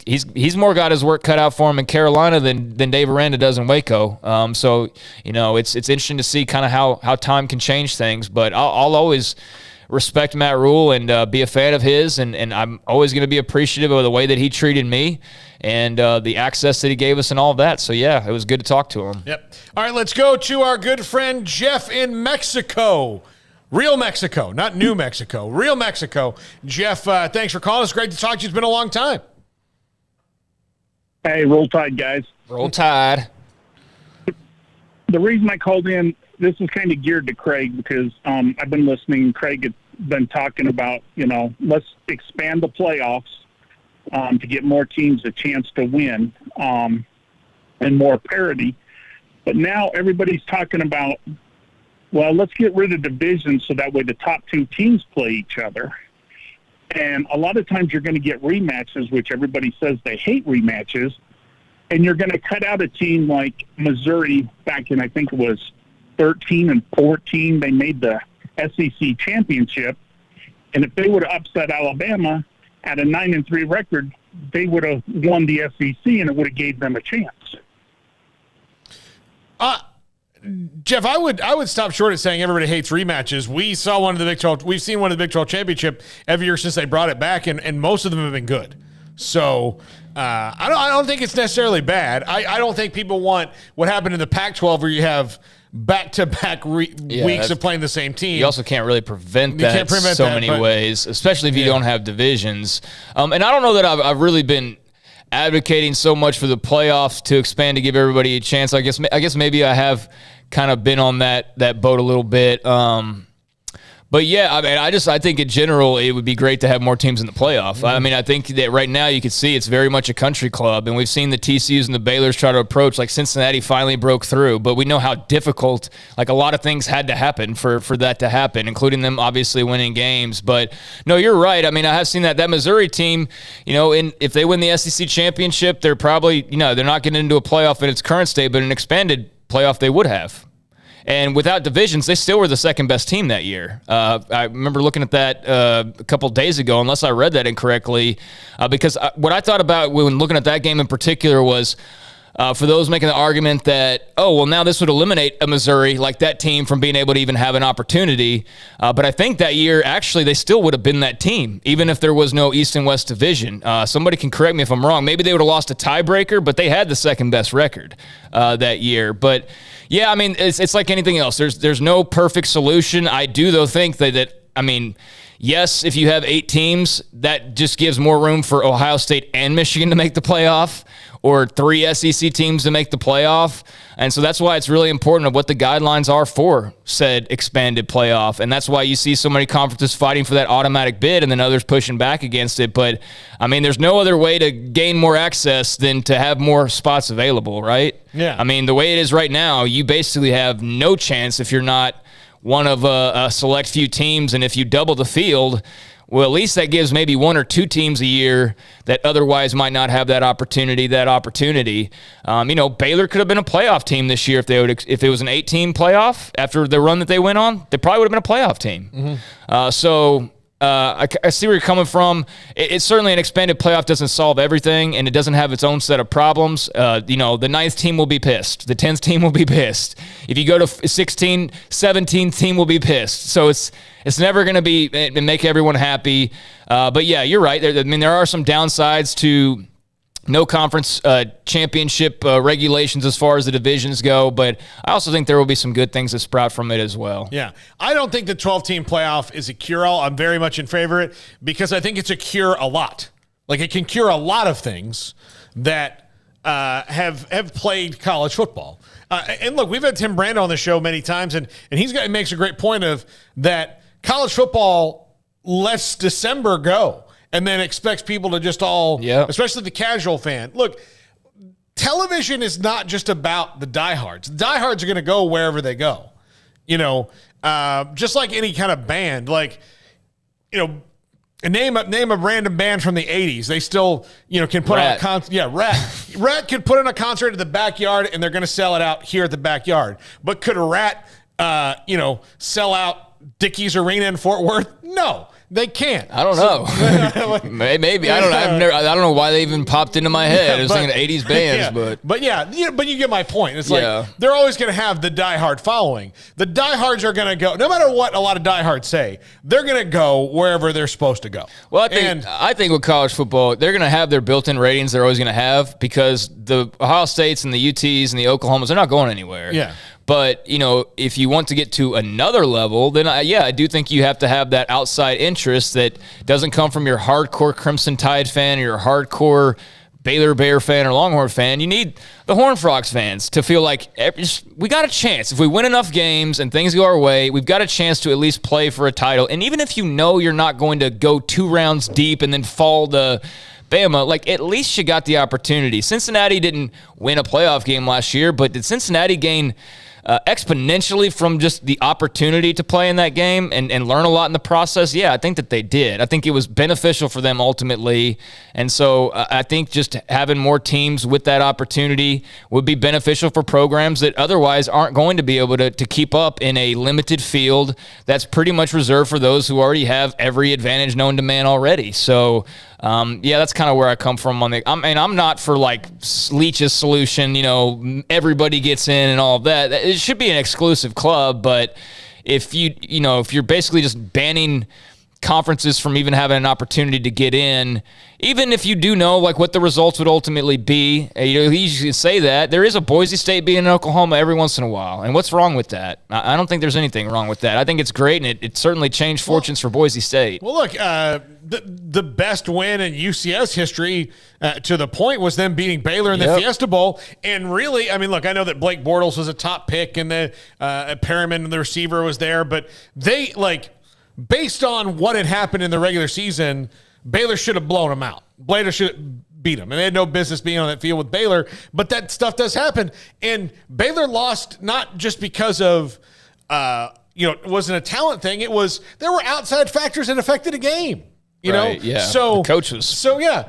He's more got his work cut out for him in Carolina than Dave Aranda does in Waco. It's interesting to see kind of how time can change things. But I'll always respect Matt Rhule and be a fan of his, and I'm always going to be appreciative of the way that he treated me and the access that he gave us and all of that. So, yeah, it was good to talk to him. Yep. All right, let's go to our good friend Jeff in Mexico. Real Mexico, not New Mexico. Real Mexico. Jeff, thanks for calling us. Great to talk to you. It's been a long time. Hey, roll tide, guys. Roll tide. The reason I called in, this is kind of geared to Craig because I've been listening. Craig has been talking about, let's expand the playoffs to get more teams a chance to win and more parity. But now everybody's talking about, well, let's get rid of divisions so that way the top two teams play each other. And a lot of times you're going to get rematches, which everybody says they hate rematches, and you're going to cut out a team like Missouri back in, I think it was 13 and 14. They made the SEC championship, and if they would have upset Alabama at a 9-3 record, they would have won the SEC, and it would have gave them a chance. Jeff, I would stop short of saying everybody hates rematches. We saw one of the Big 12. We've seen one of the Big 12 championship every year since they brought it back, and most of them have been good. So I don't think it's necessarily bad. I don't think people want what happened in the Pac-12 where you have back-to-back weeks of playing the same team. You also can't really prevent that in many ways, especially if you don't have divisions. And I don't know that I've really been advocating so much for the playoffs to expand to give everybody a chance. I guess maybe I have kind of been on that boat a little bit. But yeah, I mean, I think in general it would be great to have more teams in the playoff. Mm-hmm. I mean, I think that right now you can see it's very much a country club, and we've seen the TCUs and the Baylors try to approach, like Cincinnati finally broke through, but we know how difficult, like a lot of things had to happen for that to happen, including them obviously winning games. But no, you're right. I mean, I have seen that Missouri team, if they win the SEC championship, they're probably, they're not getting into a playoff in its current state, but an expanded playoff they would have. And without divisions, they still were the second best team that year. I remember looking at that a couple days ago, unless I read that incorrectly, because what I thought about when looking at that game in particular was for those making the argument that, now this would eliminate a Missouri, like that team, from being able to even have an opportunity. But I think that year, actually, they still would have been that team, even if there was no East and West division. Somebody can correct me if I'm wrong. Maybe they would have lost a tiebreaker, but they had the second best record that year. But yeah, I mean, it's like anything else. There's no perfect solution. I do, though, think that yes, if you have 8 teams, that just gives more room for Ohio State and Michigan to make the playoff, or 3 SEC teams to make the playoff. And so that's why it's really important of what the guidelines are for said expanded playoff. And that's why you see so many conferences fighting for that automatic bid and then others pushing back against it. But, I mean, there's no other way to gain more access than to have more spots available, right? Yeah. I mean, the way it is right now, you basically have no chance if you're not one of a select few teams. And if you double the field, well, at least that gives maybe 1 or 2 teams a year that otherwise might not have that opportunity. Baylor could have been a playoff team this year if it was an 8-team playoff after the run that they went on. They probably would have been a playoff team. Mm-hmm. I see where you're coming from. It's certainly an expanded playoff doesn't solve everything, and it doesn't have its own set of problems. The 9th team will be pissed. The 10th team will be pissed. If you go to 16, 17th team will be pissed. So it's never going to be make everyone happy. But yeah, you're right. There are some downsides to no conference championship regulations as far as the divisions go, but I also think there will be some good things that sprout from it as well. Yeah. I don't think the 12-team playoff is a cure-all. I'm very much in favor of it because I think it's a cure a lot. Like, it can cure a lot of things that have played college football. And look, we've had Tim Brando on the show many times, and he makes a great point of that college football lets December go and then expects people to just especially the casual fan. Look, television is not just about the diehards. The diehards are going to go wherever they go. Just like any kind of band. Like, name a random band from the 80s. They still, can put on a concert. Yeah, Rat could put on a concert at the Backyard, and they're going to sell it out here at the Backyard. But could a Rat, sell out Dickies Arena in Fort Worth? No, they can't. I don't know. Maybe. I don't know why they even popped into my head. I was thinking 80s bands, but you get my point. It's like they're always going to have the diehard following. The diehards are going to go, no matter what a lot of diehards say, they're going to go wherever they're supposed to go. Well, I think with college football, they're going to have their built-in ratings they're always going to have because the Ohio States and the UTs and the Oklahomas, they're not going anywhere. Yeah. But, if you want to get to another level, then I do think you have to have that outside interest that doesn't come from your hardcore Crimson Tide fan or your hardcore Baylor Bear fan or Longhorn fan. You need the Horned Frogs fans to feel like we got a chance. If we win enough games and things go our way, we've got a chance to at least play for a title. And even if you're not going to go 2 rounds deep and then fall to Bama, like, at least you got the opportunity. Cincinnati didn't win a playoff game last year, but did Cincinnati gain exponentially from just the opportunity to play in that game and learn a lot in the process? Yeah, I think that they did. I think it was beneficial for them ultimately. And so I think just having more teams with that opportunity would be beneficial for programs that otherwise aren't going to be able to keep up in a limited field that's pretty much reserved for those who already have every advantage known to man already. So that's kind of where I come from I'm not for like Leach's solution, everybody gets in and all of that. It should be an exclusive club, but if you're basically just banning conferences from even having an opportunity to get in, even if you do know like what the results would ultimately be, you can say that there is a Boise State being in Oklahoma every once in a while, and what's wrong with that? I don't think there's anything wrong with that. I think it's great, and it certainly changed fortunes for Boise State. Well, look, the best win in UCS history to the point was them beating Baylor in the Fiesta Bowl, and really, I mean, look, I know that Blake Bortles was a top pick, and the Perriman, the receiver, was there, but they based on what had happened in the regular season, Baylor should have blown them out. Baylor should have beat them. And they had no business being on that field with Baylor. But that stuff does happen. And Baylor lost not just because of, it wasn't a talent thing. It was there were outside factors that affected a game. You know? Yeah. So the coach was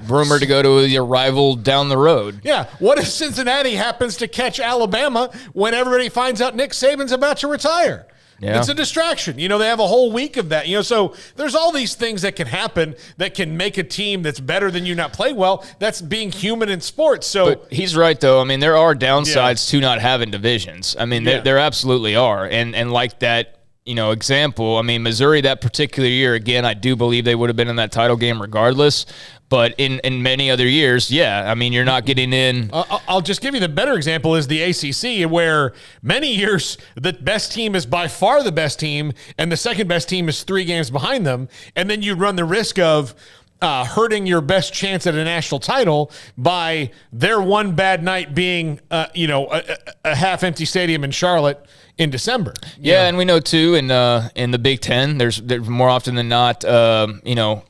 rumored to go to your rival down the road. Yeah. What if Cincinnati happens to catch Alabama when everybody finds out Nick Saban's about to retire? Yeah. It's a distraction. They have a whole week of that. So there's all these things that can happen that can make a team that's better than you not play well. That's being human in sports. So but he's right, though. I mean, there are downsides to not having divisions. I mean, there absolutely are. And like that, example, I mean, Missouri that particular year, again, I do believe they would have been in that title game regardless. But in many other years, I mean, you're not getting in. I'll just give you the better example is the ACC, where many years the best team is by far the best team, and the second best team is 3 games behind them. And then you run the risk of hurting your best chance at a national title by their one bad night being, a half-empty stadium in Charlotte in December. Yeah, and we know, too, in the Big Ten, there's more often than not,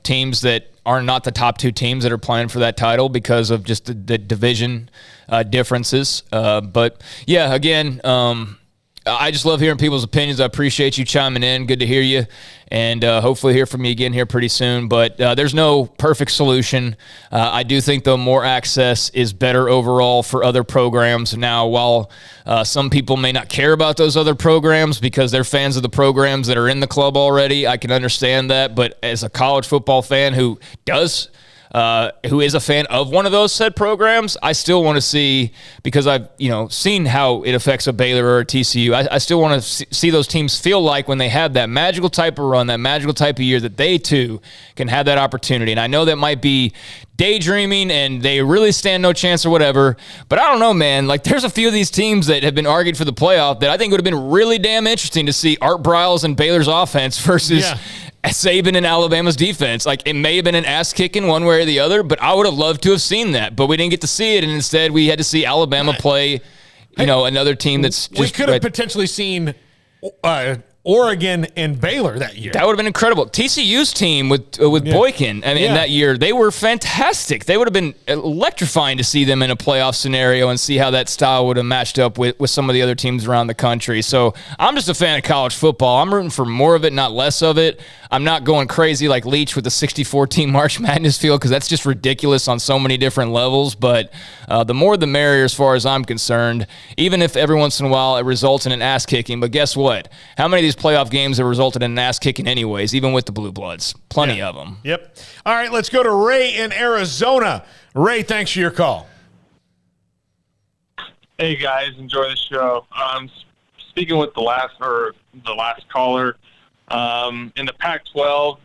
teams that are not the top 2 teams that are playing for that title because of just the division differences. But, again, I just love hearing people's opinions. I appreciate you chiming in. Good to hear you. And hopefully hear from you again here pretty soon. But there's no perfect solution. I do think, though, more access is better overall for other programs. Now, while some people may not care about those other programs because they're fans of the programs that are in the club already, I can understand that. But as a college football fan who does who is a fan of one of those said programs, I still want to see, because I've seen how it affects a Baylor or a TCU. I still want to see those teams feel like when they have that magical type of run, that magical type of year, that they too can have that opportunity. And I know that might be daydreaming and they really stand no chance or whatever, but I don't know, man. Like, there's a few of these teams that have been argued for the playoff that I think would have been really damn interesting to see Art Briles and Baylor's offense versus Saban and Alabama's defense. Like, it may have been an ass-kicking one way or the other, but I would have loved to have seen that. But we didn't get to see it, and instead we had to see Alabama play, another team that's just... We could have potentially seen Oregon and Baylor that year. That would have been incredible. TCU's team with Boykin, in that year, they were fantastic. They would have been electrifying to see them in a playoff scenario and see how that style would have matched up with some of the other teams around the country. So I'm just a fan of college football. I'm rooting for more of it, not less of it. I'm not going crazy like Leach with the 64-team March Madness field, because that's just ridiculous on so many different levels. But the more the merrier as far as I'm concerned, even if every once in a while it results in an ass-kicking. But guess what? How many of these playoff games have resulted in an ass-kicking anyways, even with the Blue Bloods? Plenty of them. Yep. All right, let's go to Ray in Arizona. Ray, thanks for your call. Hey, guys. Enjoy the show. Speaking with the last caller, in the Pac-12,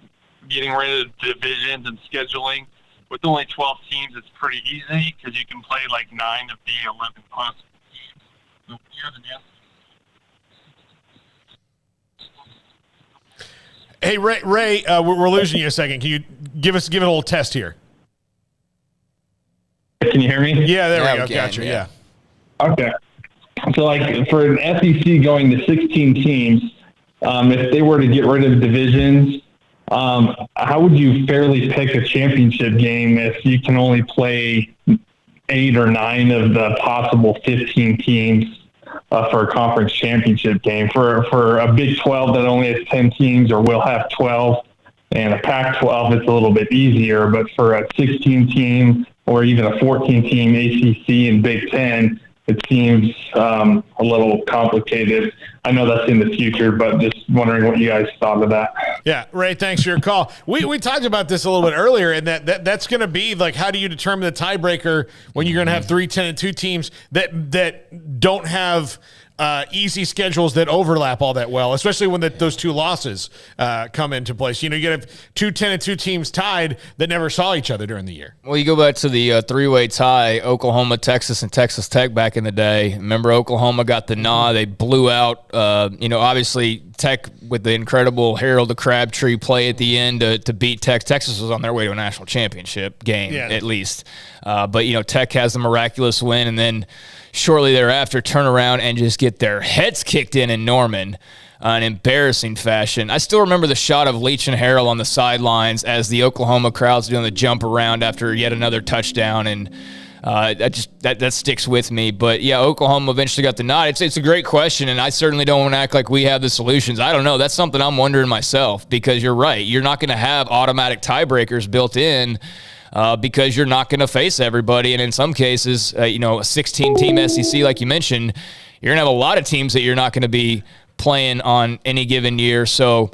getting rid of divisions and scheduling, with only 12 teams, it's pretty easy because you can play like 9 of the 11 possible teams. Do you have an answer? Hey, Ray, we're losing you a second. Can you give it a little test here? Can you hear me? Yeah, there we go. Gotcha. Yeah. Okay. So, like, for an SEC going to 16 teams, if they were to get rid of divisions, how would you fairly pick a championship game if you can only play 8 or 9 of the possible 15 teams for a conference championship game? For a Big 12 that only has 10 teams, or will have 12, and a Pac-12, it's a little bit easier. But for a 16-team or even a 14-team ACC and Big 10, it seems a little complicated. I know that's in the future, but just wondering what you guys thought of that. Yeah, Ray, thanks for your call. We talked about this a little bit earlier, and that's going to be like, how do you determine the tiebreaker when you're going to have 3 10-2 teams that don't have easy schedules that overlap all that well, especially when those 2 losses come into place. You got to have 2 10-2 teams tied that never saw each other during the year. Well, you go back to the 3-way tie, Oklahoma, Texas, and Texas Tech back in the day. Remember, Oklahoma got the nod. They blew out, obviously Tech with the incredible Harold the Crabtree play at the end to beat Texas. Texas was on their way to a national championship game, at least. But Tech has the miraculous win, and then shortly thereafter turn around and just get their heads kicked in Norman in embarrassing fashion. I still remember the shot of Leach and Harrell on the sidelines as the Oklahoma crowd's doing the jump around after yet another touchdown, and that sticks with me. But yeah, Oklahoma eventually got the nod. It's a great question, and I certainly don't want to act like we have the solutions. I don't know. That's something I'm wondering myself, because you're right. You're not going to have automatic tiebreakers built in, because you're not going to face everybody. And in some cases, a 16-team SEC, like you mentioned, you're going to have a lot of teams that you're not going to be playing on any given year. So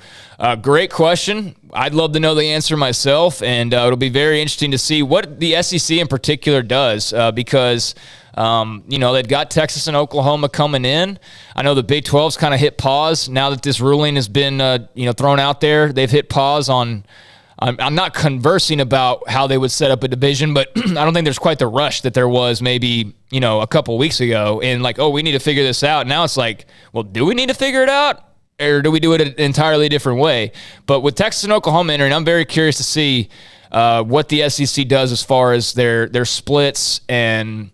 great question. I'd love to know the answer myself, and it'll be very interesting to see what the SEC in particular does, because they've got Texas and Oklahoma coming in. I know the Big 12's kind of hit pause now that this ruling has been thrown out there. They've hit pause on I'm not conversing about how they would set up a division, but I don't think there's quite the rush that there was maybe, a couple weeks ago. And like, we need to figure this out. Now it's like, well, do we need to figure it out? Or do we do it an entirely different way? But with Texas and Oklahoma entering, I'm very curious to see what the SEC does as far as their splits and,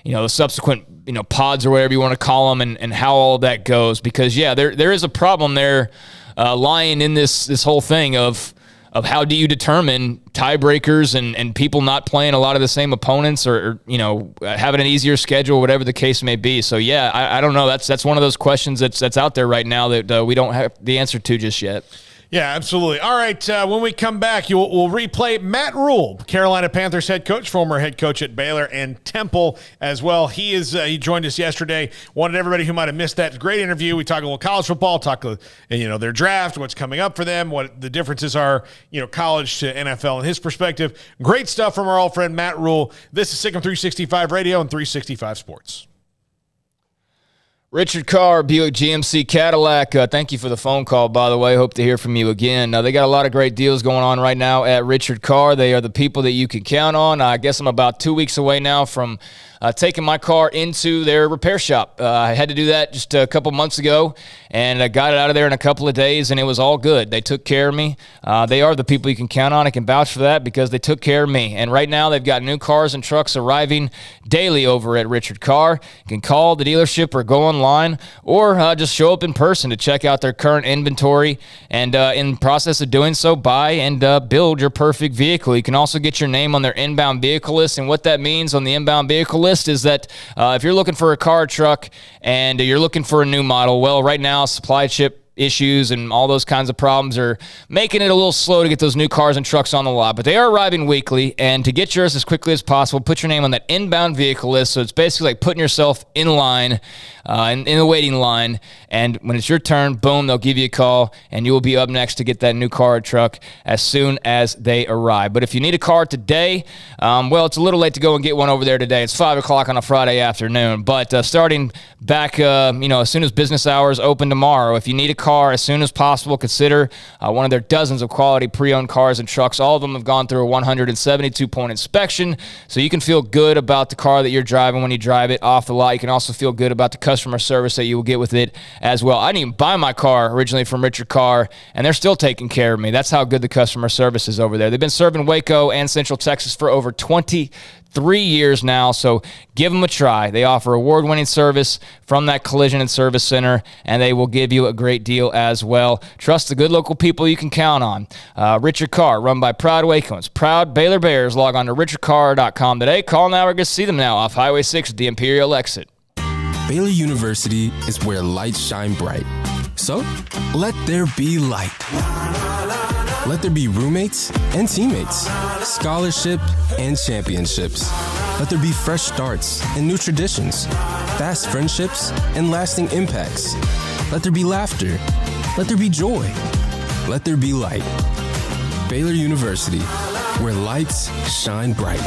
the subsequent, pods or whatever you want to call them, and how all that goes. Because, there is a problem there lying in this whole thing of how do you determine tiebreakers and people not playing a lot of the same opponents or having an easier schedule, whatever the case may be. So, I don't know. That's one of those questions that's out there right now that we don't have the answer to just yet. Yeah, absolutely. All right, when we come back, we'll replay Matt Rhule, Carolina Panthers head coach, former head coach at Baylor and Temple as well. He joined us yesterday. Wanted everybody who might have missed that great interview. We talk a little college football, their draft, what's coming up for them, what the differences are, college to NFL in his perspective. Great stuff from our old friend Matt Rhule. This is Sikkim 365 Radio and 365 Sports. Richard Carr, Buick GMC Cadillac. Thank you for the phone call, by the way. Hope to hear from you again. They got a lot of great deals going on right now at Richard Carr. They are the people that you can count on. I guess I'm about 2 weeks away now from taking my car into their repair shop. I had to do that just a couple months ago, and I got it out of there in a couple of days, and it was all good. They took care of me. They are the people you can count on. I can vouch for that because they took care of me. And right now they've got new cars and trucks arriving daily over at Richard Carr. You can call the dealership or go online or just show up in person to check out their current inventory. And in the process of doing so, buy and build your perfect vehicle. You can also get your name on their inbound vehicle list. And what that means on the inbound vehicle list is that if you're looking for a car or truck and you're looking for a new model, well, right now, supply chip issues and all those kinds of problems are making it a little slow to get those new cars and trucks on the lot, but they are arriving weekly. And to get yours as quickly as possible, put your name on that inbound vehicle list. So it's basically like putting yourself in line, in the waiting line. And when it's your turn, boom, they'll give you a call and you will be up next to get that new car or truck as soon as they arrive. But if you need a car today, well, it's a little late to go and get one over there today. It's 5 o'clock on a Friday afternoon. But starting back, as soon as business hours open tomorrow, if you need a car as soon as possible, consider one of their dozens of quality pre-owned cars and trucks. All of them have gone through a 172-point inspection, so you can feel good about the car that you're driving when you drive it off the lot. You can also feel good about the customer service that you will get with it as well. I didn't even buy my car originally from Richard Carr, and they're still taking care of me. That's how good the customer service is over there. They've been serving Waco and Central Texas for over 23 years now, so give them a try. They offer award-winning service from that collision and service center, and they will give you a great deal as well. Trust the good local people you can count on. Richard Carr, run by proud Wacoans, proud Baylor Bears. Log on to richardcarr.com today. Call now or go see them now off Highway 6 at the Imperial exit. Baylor University is where lights shine bright. So, let there be light. Let there be roommates and teammates, scholarship and championships. Let there be fresh starts and new traditions, fast friendships and lasting impacts. Let there be laughter. Let there be joy. Let there be light. Baylor University, where lights shine bright.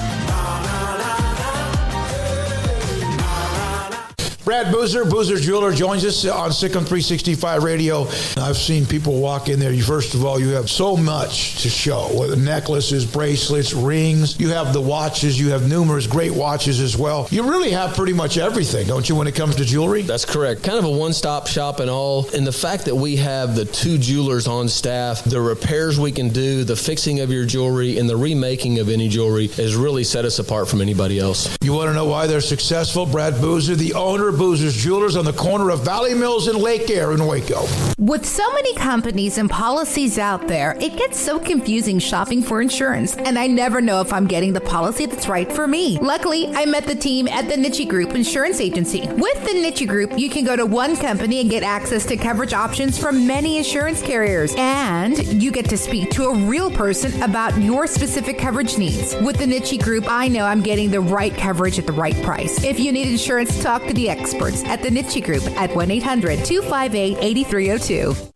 Brad Boozer Jeweler, joins us on Sikkim 365 Radio. I've seen people walk in there. First of all, you have so much to show, whether necklaces, bracelets, rings. You have the watches. You have numerous great watches as well. You really have pretty much everything, don't you, when it comes to jewelry? That's correct. Kind of a one-stop shop and all. And the fact that we have the 2 jewelers on staff, the repairs we can do, the fixing of your jewelry, and the remaking of any jewelry has really set us apart from anybody else. You want to know why they're successful? Brad Boozer, the owner of Boozer's Jewelers on the corner of Valley Mills and Lake Air in Waco. With so many companies and policies out there, it gets so confusing shopping for insurance, and I never know if I'm getting the policy that's right for me. Luckily, I met the team at the Niche Group Insurance Agency. With the Niche Group, you can go to one company and get access to coverage options from many insurance carriers, and you get to speak to a real person about your specific coverage needs. With the Niche Group, I know I'm getting the right coverage at the right price. If you need insurance, talk to the experts at the Niche Group at 1-800-258-8302.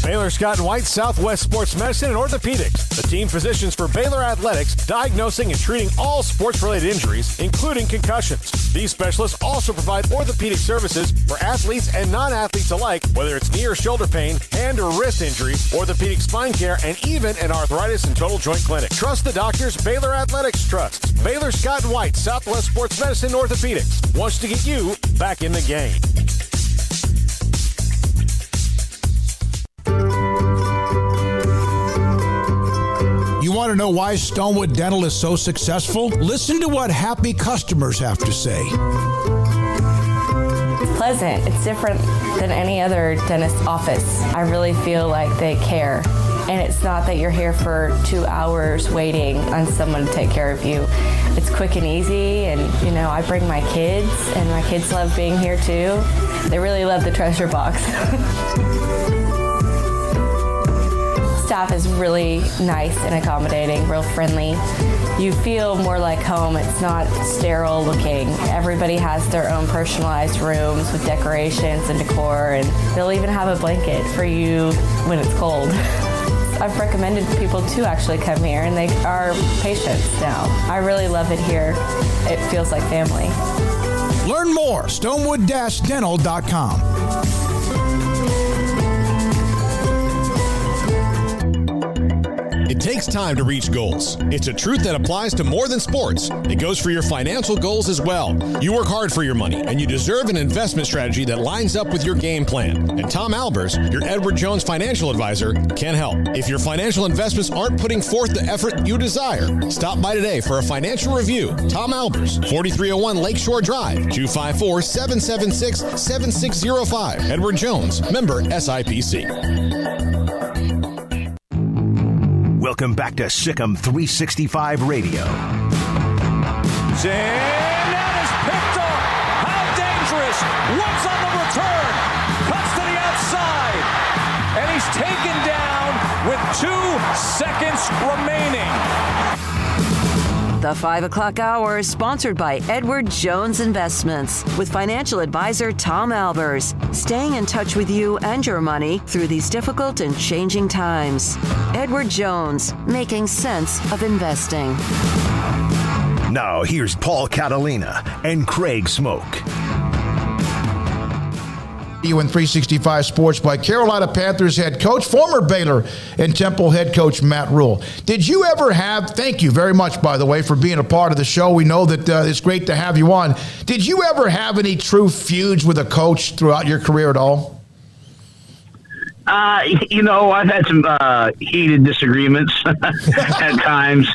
Baylor Scott and White, Southwest Sports Medicine and Orthopedics, the team physicians for Baylor Athletics, diagnosing and treating all sports-related injuries, including concussions. These specialists also provide orthopedic services for athletes and non-athletes alike, whether it's knee or shoulder pain, hand or wrist injury, orthopedic spine care, and even an arthritis and total joint clinic. Trust the doctors Baylor Athletics trusts. Baylor Scott and White, Southwest Sports Medicine and Orthopedics wants to get you back in the game. You want to know why Stonewood Dental is so successful? Listen to what happy customers have to say. It's pleasant. It's different than any other dentist office. I really feel like they care. And it's not that you're here for 2 hours waiting on someone to take care of you. It's quick and easy, and I bring my kids, and my kids love being here too. They really love the treasure box. staff is really nice and accommodating, real friendly. You feel more like home. It's not sterile looking. Everybody has their own personalized rooms with decorations and decor, and they'll even have a blanket for you when it's cold. I've recommended people to actually come here, and they are patients now. I really love it here. It feels like family. Learn more, stonewood-dental.com. It takes time to reach goals. It's a truth that applies to more than sports. It goes for your financial goals as well. You work hard for your money, and you deserve an investment strategy that lines up with your game plan. And Tom Albers, your Edward Jones financial advisor, can help. If your financial investments aren't putting forth the effort you desire, stop by today for a financial review. Tom Albers, 4301 Lakeshore Drive, 254-776-7605. Edward Jones, member SIPC. Welcome back to Sikkim 365 Radio. That is picked off. How dangerous. What's on the return? Cuts to the outside. And he's taken down with 2 seconds remaining. The 5 o'clock hour is sponsored by Edward Jones Investments with financial advisor Tom Albers, staying in touch with you and your money through these difficult and changing times. Edward Jones, making sense of investing. Now here's Paul Catalina and Craig Smoak. You in 365 Sports by Carolina Panthers head coach, former Baylor and Temple head coach Matt Rhule. Did you ever have, thank you very much, by the way, for being a part of the show. We know that it's great to have you on. Did you ever have any true feuds with a coach throughout your career at all? I've had some heated disagreements at times.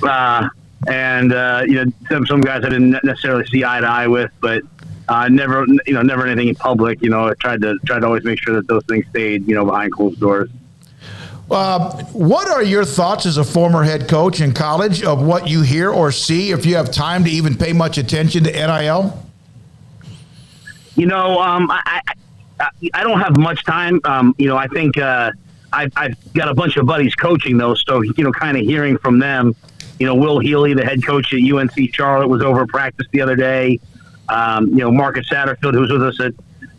Some guys I didn't necessarily see eye to eye with, but never anything in public. I tried to always make sure that those things stayed, behind closed doors. What are your thoughts as a former head coach in college of what you hear or see, if you have time to even pay much attention to NIL? I don't have much time. I think I've got a bunch of buddies coaching those, so kind of hearing from them. Will Healy, the head coach at UNC Charlotte, was over at practice the other day. Marcus Satterfield, who's with us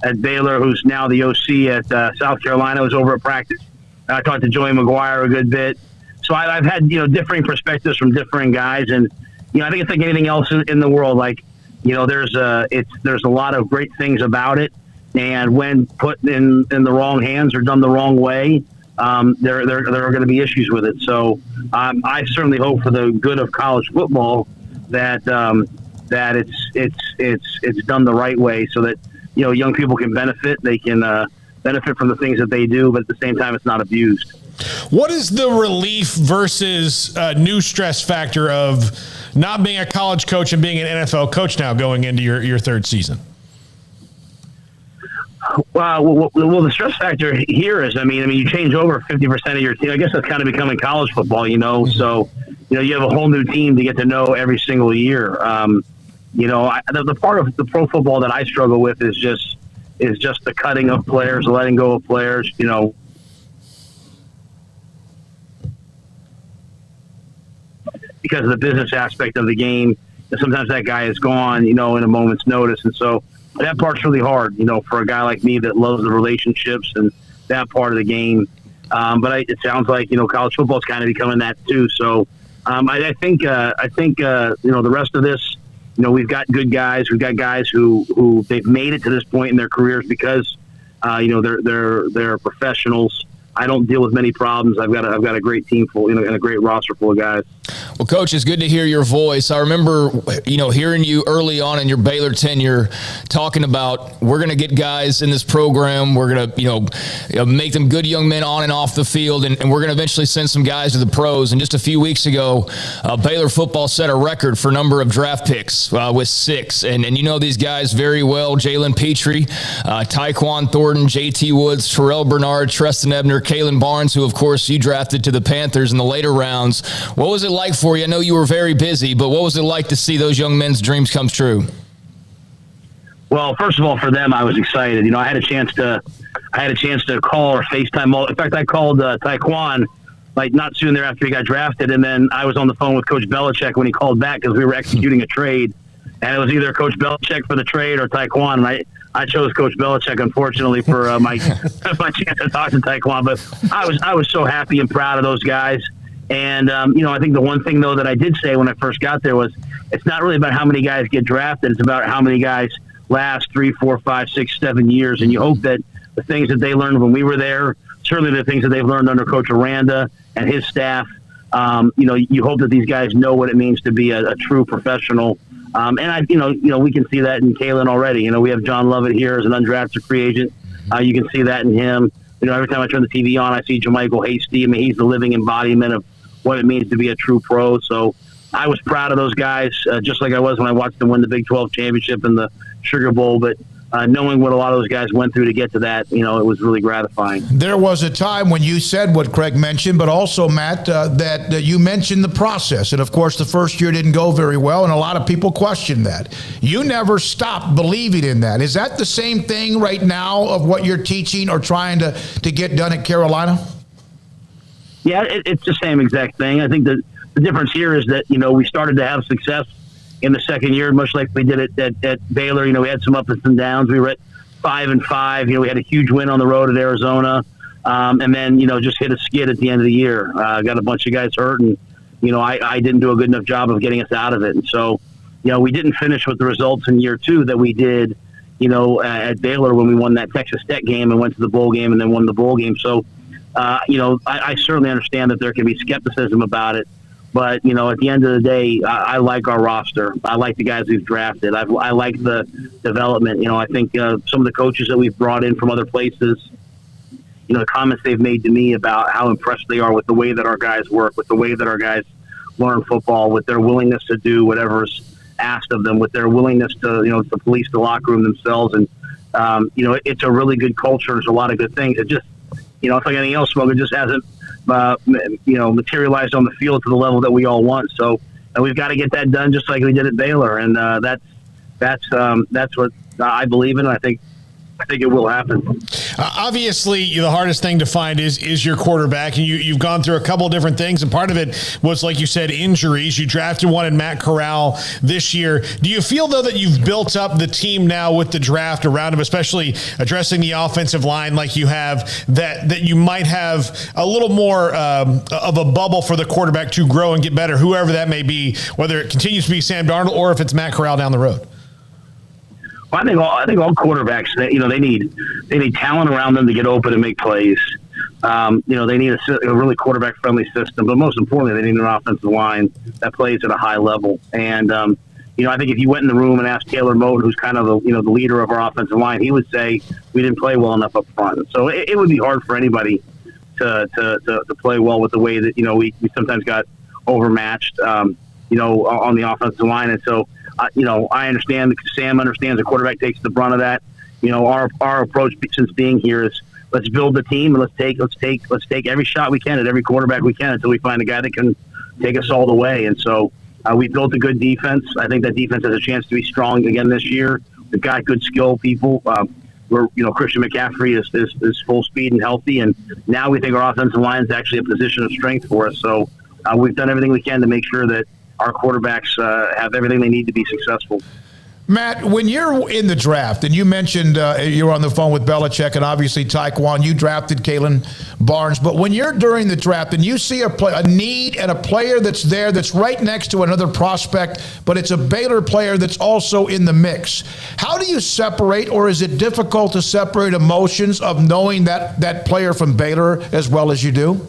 at Baylor, who's now the OC at South Carolina, was over at practice. I talked to Joey McGuire a good bit. So I've had, differing perspectives from differing guys. And, I think it's like anything else in the world. Like, there's a lot of great things about it. And when put in the wrong hands or done the wrong way, there are going to be issues with it. So I certainly hope for the good of college football that it's done the right way, so that young people can benefit. They can benefit from the things that they do, but at the same time, it's not abused. What is the relief versus new stress factor of not being a college coach and being an NFL coach now going into your third season? Well, the stress factor here is, you change over 50% of your team. I guess that's kind of becoming college football, So, you have a whole new team to get to know every single year. The part of the pro football that I struggle with is just the cutting of players, letting go of players. Because of the business aspect of the game, and sometimes that guy is gone, in a moment's notice, and so. That part's really hard, for a guy like me that loves the relationships and that part of the game. But it sounds like, college football's kind of becoming that too. So I think the rest of this, we've got good guys. We've got guys who they've made it to this point in their careers because, they're professionals. I don't deal with many problems. I've got a great team full, and a great roster full of guys. Well, Coach, it's good to hear your voice. I remember, hearing you early on in your Baylor tenure talking about we're going to get guys in this program. We're going to, make them good young men on and off the field, and we're going to eventually send some guys to the pros. And just a few weeks ago, Baylor football set a record for number of draft picks with 6. And these guys very well: Jalen Petrie, Tyquan Thornton, J.T. Woods, Terrell Bernard, Treston Ebner, Kalen Barnes, who, of course, you drafted to the Panthers in the later rounds. What was it like for you? I know you were very busy, but what was it like to see those young men's dreams come true? Well, first of all, for them, I was excited. I had a chance to I had a chance to call or FaceTime. In fact, I called Taekwon like not soon thereafter he got drafted, and then I was on the phone with Coach Belichick when he called back because we were executing a trade, and it was either Coach Belichick for the trade or Taekwon, and I chose Coach Belichick, unfortunately, for my my chance to talk to Taekwon. But I was so happy and proud of those guys. And I think the one thing though that I did say when I first got there was it's not really about how many guys get drafted; it's about how many guys last 3, 4, 5, 6, 7 years. And you hope that the things that they learned when we were there, certainly the things that they've learned under Coach Aranda and his staff, you hope that these guys know what it means to be a true professional. And we can see that in Kalen already. We have John Lovett here as an undrafted free agent. You can see that in him. Every time I turn the TV on, I see JaMychal Hasty. I mean, he's the living embodiment of what it means to be a true pro. So I was proud of those guys, just like I was when I watched them win the Big 12 championship and the Sugar Bowl. But knowing what a lot of those guys went through to get to that, it was really gratifying. There was a time when you said what Craig mentioned, but also, Matt, that you mentioned the process. And, of course, the first year didn't go very well, and a lot of people questioned that. You never stopped believing in that. Is that the same thing right now of what you're teaching or trying to get done at Carolina? Yeah, it's the same exact thing. I think that the difference here is that, we started to have success in the second year, much like we did at Baylor. We had some ups and downs. We were at 5-5. We had a huge win on the road at Arizona, and then just hit a skid at the end of the year. Got a bunch of guys hurt, and I didn't do a good enough job of getting us out of it. And so, we didn't finish with the results in year 2 that we did, at Baylor when we won that Texas Tech game and went to the bowl game and then won the bowl game. So, I certainly understand that there can be skepticism about it. But, at the end of the day, I like our roster. I like the guys we've drafted. I like the development. I think some of the coaches that we've brought in from other places, the comments they've made to me about how impressed they are with the way that our guys work, with the way that our guys learn football, with their willingness to do whatever's asked of them, with their willingness to, to police the locker room themselves. And, it's a really good culture. There's a lot of good things. It just, it's like anything else, Smoak. It just hasn't, materialized on the field to the level that we all want. So we've got to get that done just like we did at Baylor. And that's what I believe in. I think it will happen. Obviously, the hardest thing to find is your quarterback, and you've gone through a couple of different things, and part of it was, like you said, injuries. You drafted one in Matt Corral this year. Do you feel, though, that you've built up the team now with the draft around him, especially addressing the offensive line like you have, that you might have a little more of a bubble for the quarterback to grow and get better, whoever that may be, whether it continues to be Sam Darnold or if it's Matt Corral down the road? Well, I think all quarterbacks, they need talent around them to get open and make plays. They need a really quarterback friendly system, but most importantly, they need an offensive line that plays at a high level. And I think if you went in the room and asked Taylor Moton, who's kind of the leader of our offensive line, he would say we didn't play well enough up front. So it would be hard for anybody to play well with the way that we sometimes got overmatched on the offensive line. And so I understand, Sam understands the quarterback takes the brunt of that. Our approach since being here is let's build the team and let's take every shot we can at every quarterback we can until we find a guy that can take us all the way. And so we built a good defense. I think that defense has a chance to be strong again this year. We've got good skill people. Christian McCaffrey is full speed and healthy, and now we think our offensive line is actually a position of strength for us. So we've done everything we can to make sure that our quarterbacks have everything they need to be successful. Matt, when you're in the draft, and you mentioned you were on the phone with Belichick and obviously Taekwon, you drafted Kalen Barnes, but when you're during the draft and you see a need and a player that's there that's right next to another prospect, but it's a Baylor player that's also in the mix, how do you separate, or is it difficult to separate emotions of knowing that player from Baylor as well as you do?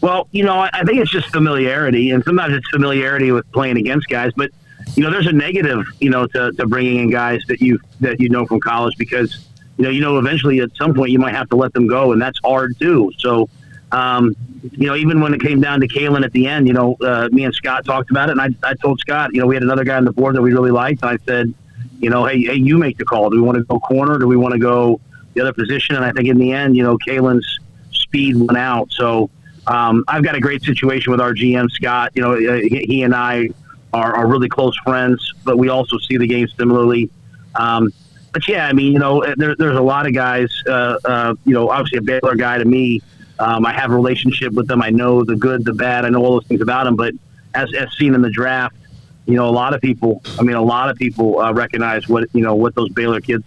Well, I think it's just familiarity, and sometimes it's familiarity with playing against guys. But there's a negative, to bringing in guys that you know from college, because eventually at some point you might have to let them go, and that's hard too. So, even when it came down to Kalen at the end, me and Scott talked about it, and I told Scott, we had another guy on the board that we really liked, and I said, hey, you make the call. Do we want to go corner? Do we want to go the other position? And I think in the end, Kalen's speed went out. So. I've got a great situation with our GM, Scott. He and I are really close friends, but we also see the game similarly. but yeah, I mean, there's a lot of guys. Obviously a Baylor guy to me. I have a relationship with them. I know the good, the bad. I know all those things about them. But as seen in the draft, a lot of people recognize what those Baylor kids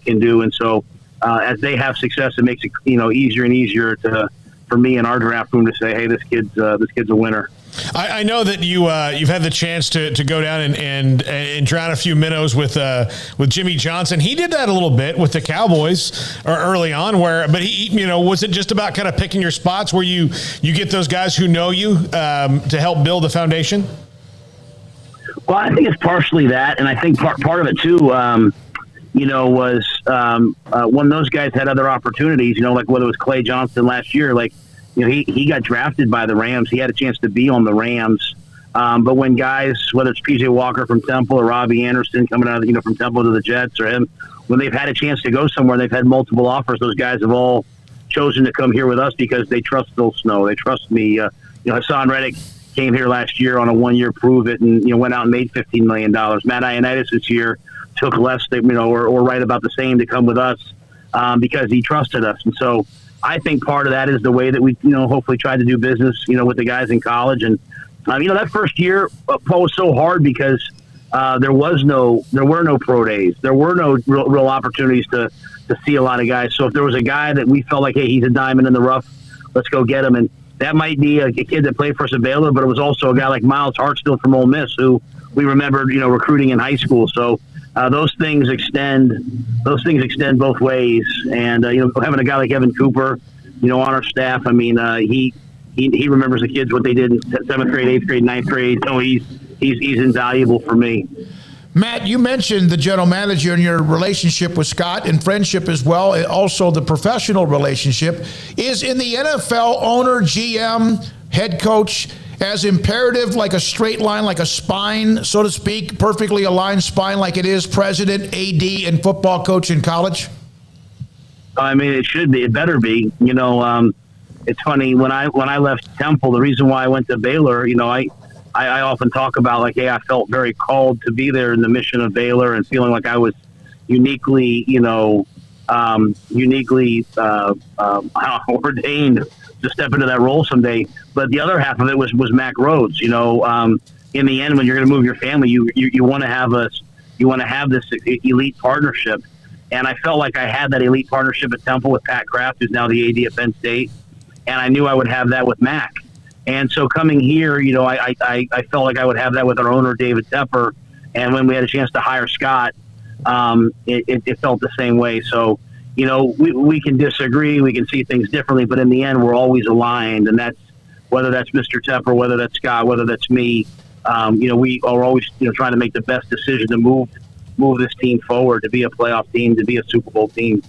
can do, and so as they have success, it makes it easier and easier for me in our draft room to say, hey, this kid's a winner. I know that you've had the chance to go down and drown a few minnows with Jimmy Johnson. He did that a little bit with the Cowboys early on, but he was it just about kind of picking your spots where you get those guys who know you to help build the foundation? Well, I think it's partially that, and I think part of it too, was when those guys had other opportunities, like whether it was Clay Johnson last year, he got drafted by the Rams. He had a chance to be on the Rams. But when guys, whether it's PJ Walker from Temple or Robbie Anderson coming out of, from Temple to the Jets, or him, when they've had a chance to go somewhere, they've had multiple offers. Those guys have all chosen to come here with us because they trust Phil Snow. They trust me. Hassan Reddick came here last year on a 1-year prove it and, went out and made $15 million. Matt Ioannidis this year took less, or right about the same to come with us because he trusted us. And so I think part of that is the way that we, hopefully tried to do business, with the guys in college. And, that first year, Paul, was so hard because there were no pro days. There were no real opportunities to see a lot of guys. So if there was a guy that we felt like, hey, he's a diamond in the rough, let's go get him. And that might be a kid that played for us at Baylor, but it was also a guy like Miles Hartsfield from Ole Miss, who we remembered, recruiting in high school. So those things extend both ways. And having a guy like Evan Cooper, on our staff, I mean, he remembers the kids, what they did in 7th grade, 8th grade, 9th grade. So he's invaluable for me. Matt, you mentioned the general manager and your relationship with Scott and friendship as well, and also the professional relationship. Is in the NFL owner, GM, head coach as imperative, like a straight line, like a spine, so to speak, perfectly aligned spine like it is president, AD, and football coach in college? I mean, it should be. It better be. It's funny, when I left Temple, the reason why I went to Baylor, I often talk about, like, hey, I felt very called to be there in the mission of Baylor and feeling like I was uniquely ordained to step into that role someday. But the other half of it was Mac Rhodes. In the end, when you're going to move your family, you want to have this elite partnership. And I felt like I had that elite partnership at Temple with Pat Kraft, who's now the AD at Penn State. And I knew I would have that with Mac. And so coming here, I felt like I would have that with our owner, David Tepper. And when we had a chance to hire Scott, it felt the same way. So, we can disagree, we can see things differently, but in the end, we're always aligned. And that's whether that's Mr. Tepper, whether that's Scott, whether that's me. We are always trying to make the best decision to move this team forward, to be a playoff team, to be a Super Bowl team.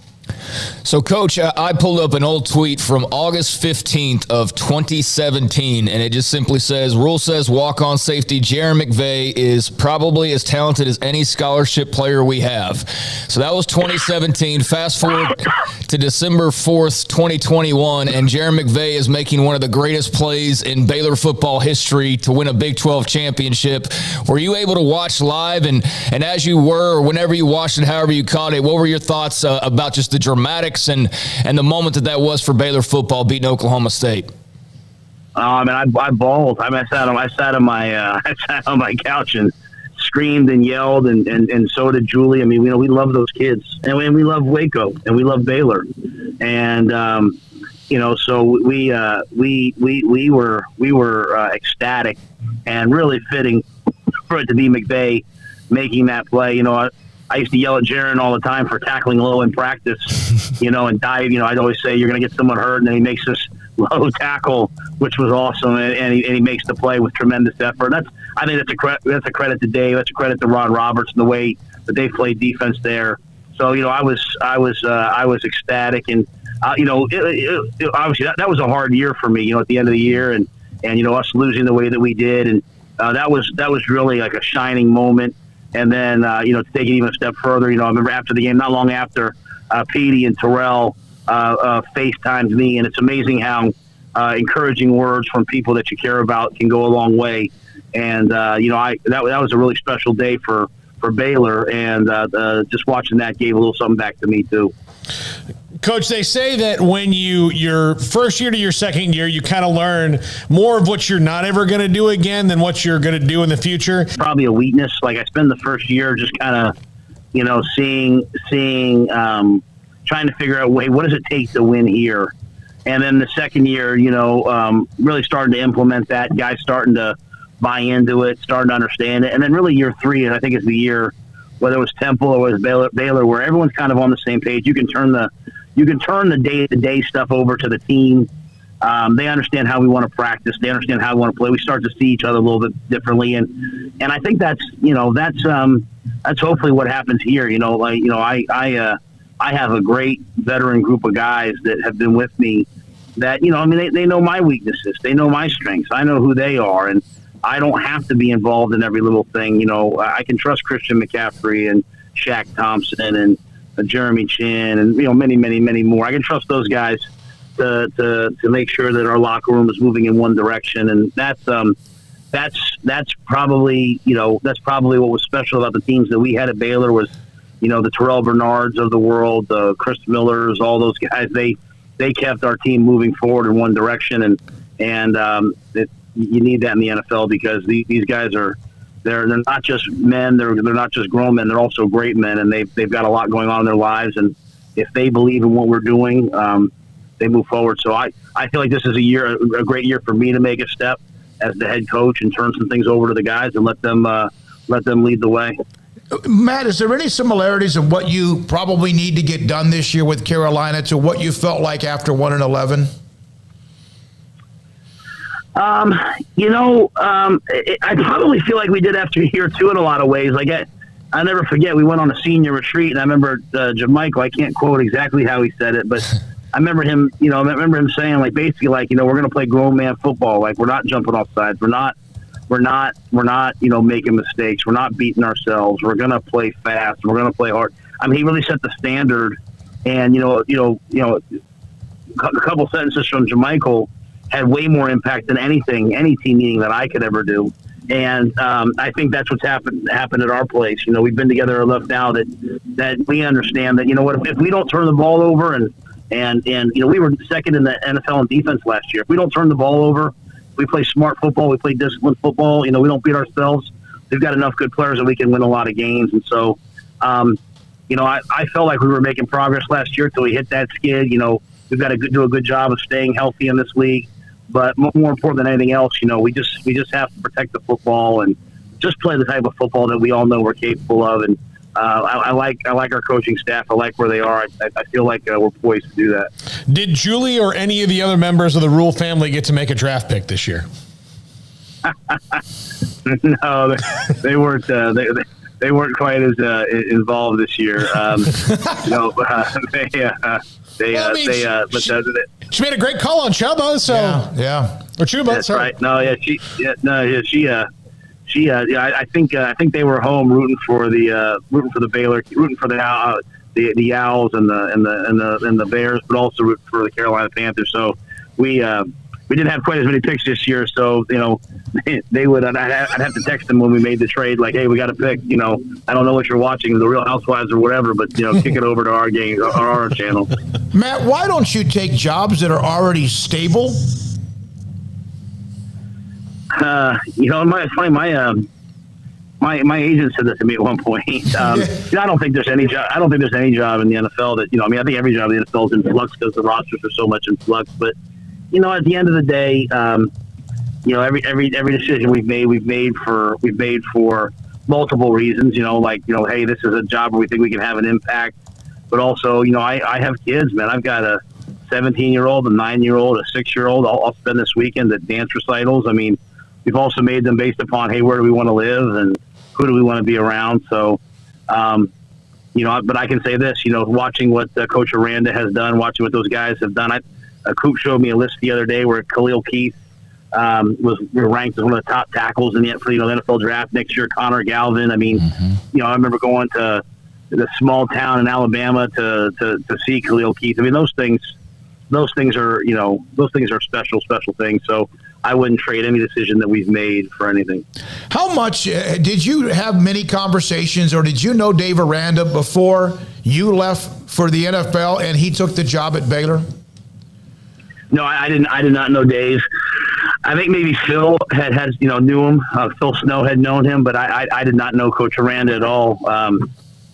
So, Coach, I pulled up an old tweet from August 15th of 2017, and it just simply says, Rhule says walk-on safety Jerry McVay is probably as talented as any scholarship player we have. So that was 2017. Fast forward to December 4th, 2021, and Jerry McVay is making one of the greatest plays in Baylor football history to win a Big 12 championship. Were you able to watch live? And as you were, or whenever you watched it, however you caught it, what were your thoughts about just the dramatics and the moment that was for Baylor football beating Oklahoma State? I bawled. I sat on my couch and screamed and yelled, and so did Julie. I mean, we love those kids, and we love Waco, and we love Baylor, and so we were ecstatic and really fitting for it to be McVay making that play. I used to yell at Jaron all the time for tackling low in practice, and dive. I'd always say, you're going to get someone hurt, and then he makes this low tackle, which was awesome, and he makes the play with tremendous effort. I think that's a credit to Dave. That's a credit to Ron Roberts and the way that they played defense there. So I was ecstatic, and obviously that was a hard year for me. At the end of the year, and us losing the way that we did, and that was really like a shining moment. And then, to take it even a step further, I remember after the game, not long after, Petey and Terrell FaceTimed me, and it's amazing how encouraging words from people that you care about can go a long way. And that was a really special day for Baylor, and just watching that gave a little something back to me too. Coach, they say that when your first year to your second year, you kind of learn more of what you're not ever going to do again than what you're going to do in the future. Probably a weakness. Like I spend the first year just kind of, seeing, trying to figure out, what does it take to win here? And then the second year, really starting to implement that, guys starting to buy into it, starting to understand it. And then really year 3, I think, is the year, whether it was Temple or it was Baylor, where everyone's kind of on the same page. You can turn the day-to-day stuff over to the team. They understand how we want to practice. They understand how we want to play. We start to see each other a little bit differently, and I think that's hopefully what happens here. I have a great veteran group of guys that have been with me. That they know my weaknesses. They know my strengths. I know who they are, and I don't have to be involved in every little thing. I can trust Christian McCaffrey and Shaq Thompson and Jeremy Chin and many, many, many more. I can trust those guys to make sure that our locker room is moving in one direction, and that's probably what was special about the teams that we had at Baylor was the Terrell Bernards of the world, the Chris Millers, all those guys. They kept our team moving forward in one direction, and you need that in the NFL because these guys are. They're not just men. They're not just grown men. They're also great men, and they've got a lot going on in their lives. And if they believe in what we're doing, they move forward. So I feel like this is a great year for me to make a step as the head coach and turn some things over to the guys and let them lead the way. Matt, is there any similarities of what you probably need to get done this year with Carolina to what you felt like after 1-11? I probably feel like we did after year 2 in a lot of ways. Like I never forget, we went on a senior retreat, and I remember Jamichael, I can't quote exactly how he said it, but I remember him, saying basically we're going to play grown man football. Like we're not jumping off sides. We're not making mistakes. We're not beating ourselves. We're going to play fast. We're going to play hard. I mean, he really set the standard, and a couple sentences from Jamichael had way more impact than any team meeting that I could ever do. And I think that's what's happened at our place. We've been together enough now that we understand that, if we don't turn the ball over and we were second in the NFL in defense last year. If we don't turn the ball over, we play smart football, we play disciplined football, we don't beat ourselves. We've got enough good players that we can win a lot of games. And so, I felt like we were making progress last year till we hit that skid. We've got to do a good job of staying healthy in this league. But more important than anything else, we just have to protect the football and just play the type of football that we all know we're capable of. And I like our coaching staff. I like where they are. I feel like we're poised to do that. Did Julie or any of the other members of the Rhule family get to make a draft pick this year? No, they weren't. They weren't quite as involved this year. She made a great call on Chuba, so yeah. Or Chuba, that's right. I think they were home rooting for the Baylor, rooting for the Owls and the Bears, but also rooting for the Carolina Panthers. So we didn't have quite as many picks this year. So they would. I'd have to text them when we made the trade, like, hey, we got a pick. I don't know what you're watching, the Real Housewives or whatever, but kick it over to our game or our channel. Matt, why don't you take jobs that are already stable? It's funny. My agent said that to me at one point. I don't think there's any job. I don't think there's any job in the NFL that I think every job in the NFL is in flux because the rosters are so much in flux. But at the end of the day, every decision we've made for multiple reasons. Hey, this is a job where we think we can have an impact. But also, I have kids, man. I've got a 17-year-old, a 9-year-old, a 6-year-old. I'll spend this weekend at dance recitals. I mean, we've also made them based upon, hey, where do we want to live and who do we want to be around? So, but I can say this, watching what Coach Aranda has done, watching what those guys have done. Coop showed me a list the other day where Khalil Keith was ranked as one of the top tackles in the NFL draft next year. Connor Galvin. I mean, I remember going to the small town in Alabama to see Khalil Keith. I mean, those things are special things. So I wouldn't trade any decision that we've made for anything. How much did you have many conversations, or did you know Dave Aranda before you left for the NFL and he took the job at Baylor? No, I didn't. I did not know Dave. I think maybe Phil had knew him. Phil Snow had known him, but I did not know Coach Aranda at all.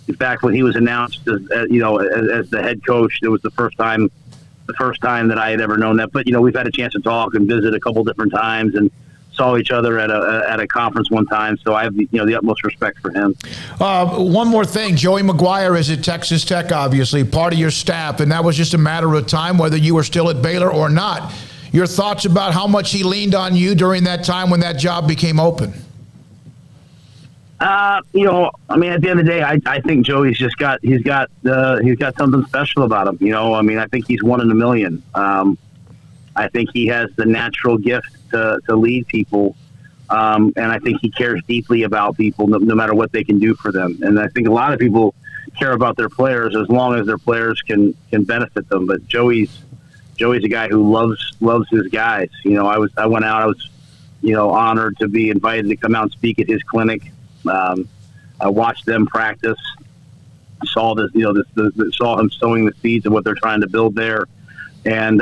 In fact, when he was announced as the head coach, it was the first time that I had ever known that. But we've had a chance to talk and visit a couple different times, and saw each other at a conference one time. So I have the utmost respect for him. One more thing, Joey McGuire is at Texas Tech, obviously part of your staff, and that was just a matter of time whether you were still at Baylor or not. Your thoughts about how much he leaned on you during that time when that job became open? At the end of the day, I think Joey's he's got something special about him. I think he's one in a million. I think he has the natural gift to lead people. And I think he cares deeply about people no matter what they can do for them. And I think a lot of people care about their players as long as their players can benefit them. But Joey's a guy who loves his guys. I went out, I was honored to be invited to come out and speak at his clinic. I watched them practice, saw this, saw him sowing the seeds of what they're trying to build there. And,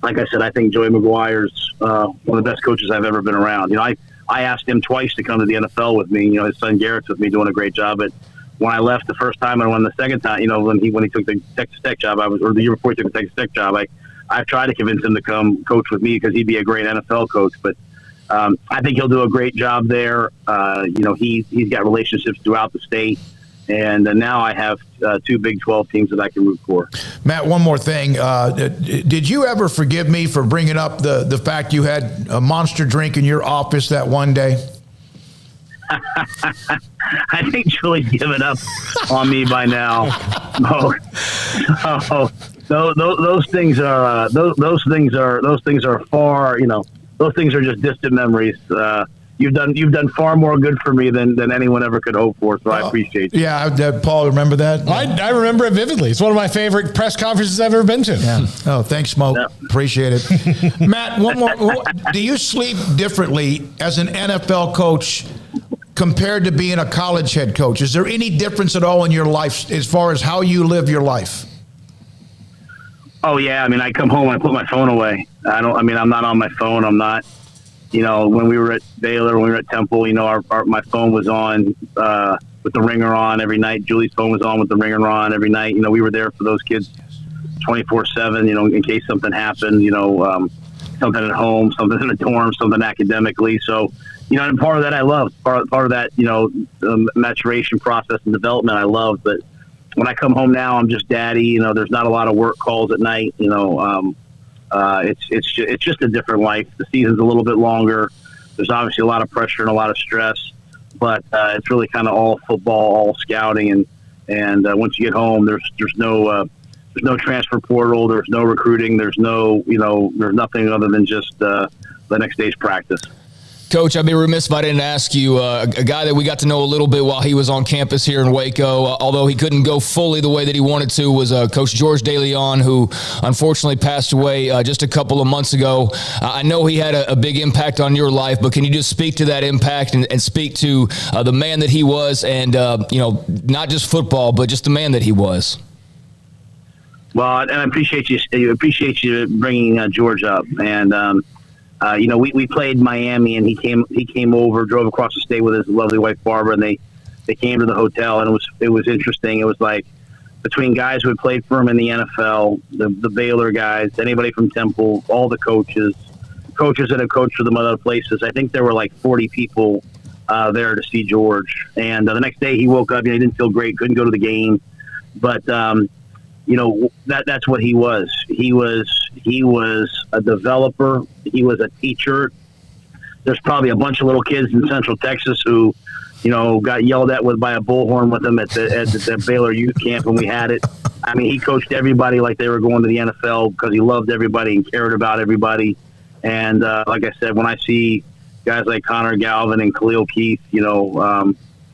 like I said, I think Joey McGuire's one of the best coaches I've ever been around. I asked him twice to come to the NFL with me. His son Garrett's with me doing a great job. But when I left the first time and when the second time, when he took the Texas Tech job, or the year before he took the Texas Tech job, I've tried to convince him to come coach with me because he'd be a great NFL coach. But I think he'll do a great job there. He's got relationships throughout the state. And now I have two Big 12 teams that I can root for. Matt, one more thing. Did you ever forgive me for bringing up the fact you had a monster drink in your office that one day? I think Julie's given up on me by now. Those things are far. Those things are just distant memories. You've done far more good for me than anyone ever could hope for, so I appreciate you. Yeah, Paul, remember that? I remember it vividly. It's one of my favorite press conferences I've ever been to. Yeah. Oh, thanks, Smoak. Yeah. Appreciate it. Matt, one more. Do you sleep differently as an NFL coach compared to being a college head coach? Is there any difference at all in your life as far as how you live your life? Oh, yeah. I come home and I put my phone away. I'm not on my phone. I'm not. When we were at Baylor, when we were at Temple, my phone was on with the ringer on every night. Julie's phone was on with the ringer on every night. We were there for those kids 24/7, in case something happened, something at home, something in the dorm, something academically. So, and part of that I love. Part of that, the maturation process and development I love. But when I come home now, I'm just daddy. There's not a lot of work calls at night, It's just a different life. The season's a little bit longer. There's obviously a lot of pressure and a lot of stress, but it's really kind of all football, all scouting, and once you get home, there's no transfer portal, there's no recruiting, there's nothing other than just the next day's practice. Coach, I'd be remiss if I didn't ask you, a guy that we got to know a little bit while he was on campus here in Waco, although he couldn't go fully the way that he wanted to, was Coach George DeLeon, who unfortunately passed away just a couple of months ago. I know he had a big impact on your life, but can you just speak to that impact and speak to the man that he was and, not just football, but just the man that he was? Well, and I appreciate you bringing George up. And, we played Miami, and he came over, drove across the state with his lovely wife Barbara, and they came to the hotel, and it was interesting. It was like between guys who had played for him in the NFL, the Baylor guys, anybody from Temple, all the coaches that have coached for them other places. I think there were like 40 people there to see George. And the next day he woke up, he didn't feel great, couldn't go to the game, but that's what he was. He was a developer. He was a teacher. There's probably a bunch of little kids in Central Texas who, got yelled at by a bullhorn with him at the Baylor youth camp when we had it. He coached everybody like they were going to the NFL because he loved everybody and cared about everybody. And like I said, when I see guys like Connor Galvin and Khalil Keith,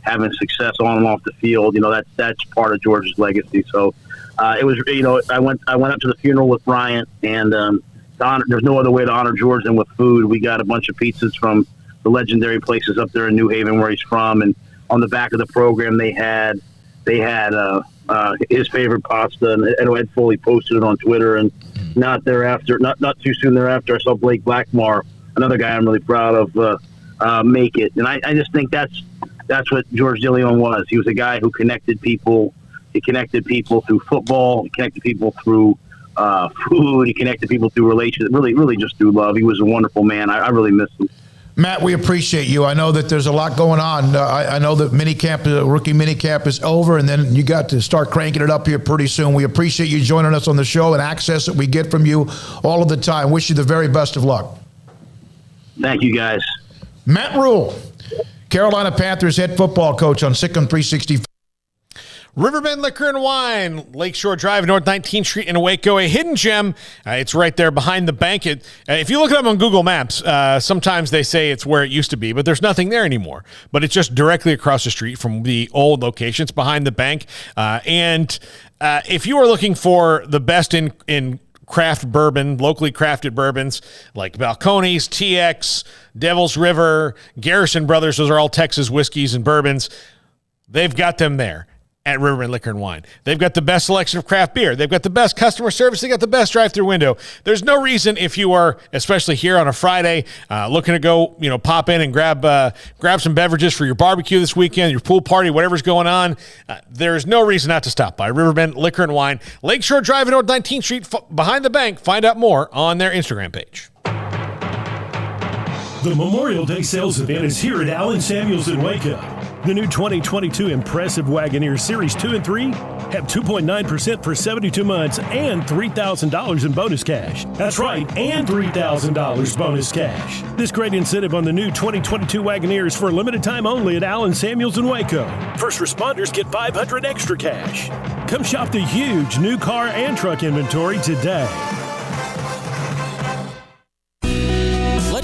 having success on and off the field, that's part of George's legacy. So it was, I went up to the funeral with Bryant, and There's no other way to honor George than with food. We got a bunch of pizzas from the legendary places up there in New Haven where he's from, and on the back of the program they had his favorite pasta, and Ed Foley posted it on Twitter. And not too soon thereafter, I saw Blake Blackmar, another guy I'm really proud of, make it. And I just think that's what George DeLeon was. He was a guy who connected people. He connected people through football. He connected people through food. He connected people through relationships. Really just through love. He was a wonderful man. I really miss him. Matt, we appreciate you. I know that there's a lot going on. I know that rookie minicamp is over, and then you got to start cranking it up here pretty soon. We appreciate you joining us on the show and access that we get from you all of the time. Wish you the very best of luck. Thank you, guys. Matt Rhule, Carolina Panthers head football coach on Sikkim 365. Riverbend Liquor and Wine, Lakeshore Drive, North 19th Street in Waco, a hidden gem. It's right there behind the bank. If you look it up on Google Maps, sometimes they say it's where it used to be, but there's nothing there anymore. But it's just directly across the street from the old location. It's behind the bank. And if you are looking for the best in craft bourbon, locally crafted bourbons like Balcones, TX, Devil's River, Garrison Brothers, those are all Texas whiskeys and bourbons. They've got them there at Riverbend Liquor and Wine. They've got the best selection of craft beer. They've got the best customer service. They got the best drive-through window. There's no reason, if you are, especially here on a Friday, looking to go, pop in and grab some beverages for your barbecue this weekend, your pool party, whatever's going on. There's no reason not to stop by Riverbend Liquor and Wine, Lakeshore Drive and North 19th Street, behind the bank. Find out more on their Instagram page. The Memorial Day sales event is here at Allen Samuels in Waco. The new 2022 Impressive Wagoneer Series 2 and 3 have 2.9% for 72 months and $3,000 in bonus cash. That's right, and $3,000 bonus cash. This great incentive on the new 2022 Wagoneers for a limited time only at Allen Samuels in Waco. First responders get $500 extra cash. Come shop the huge new car and truck inventory today.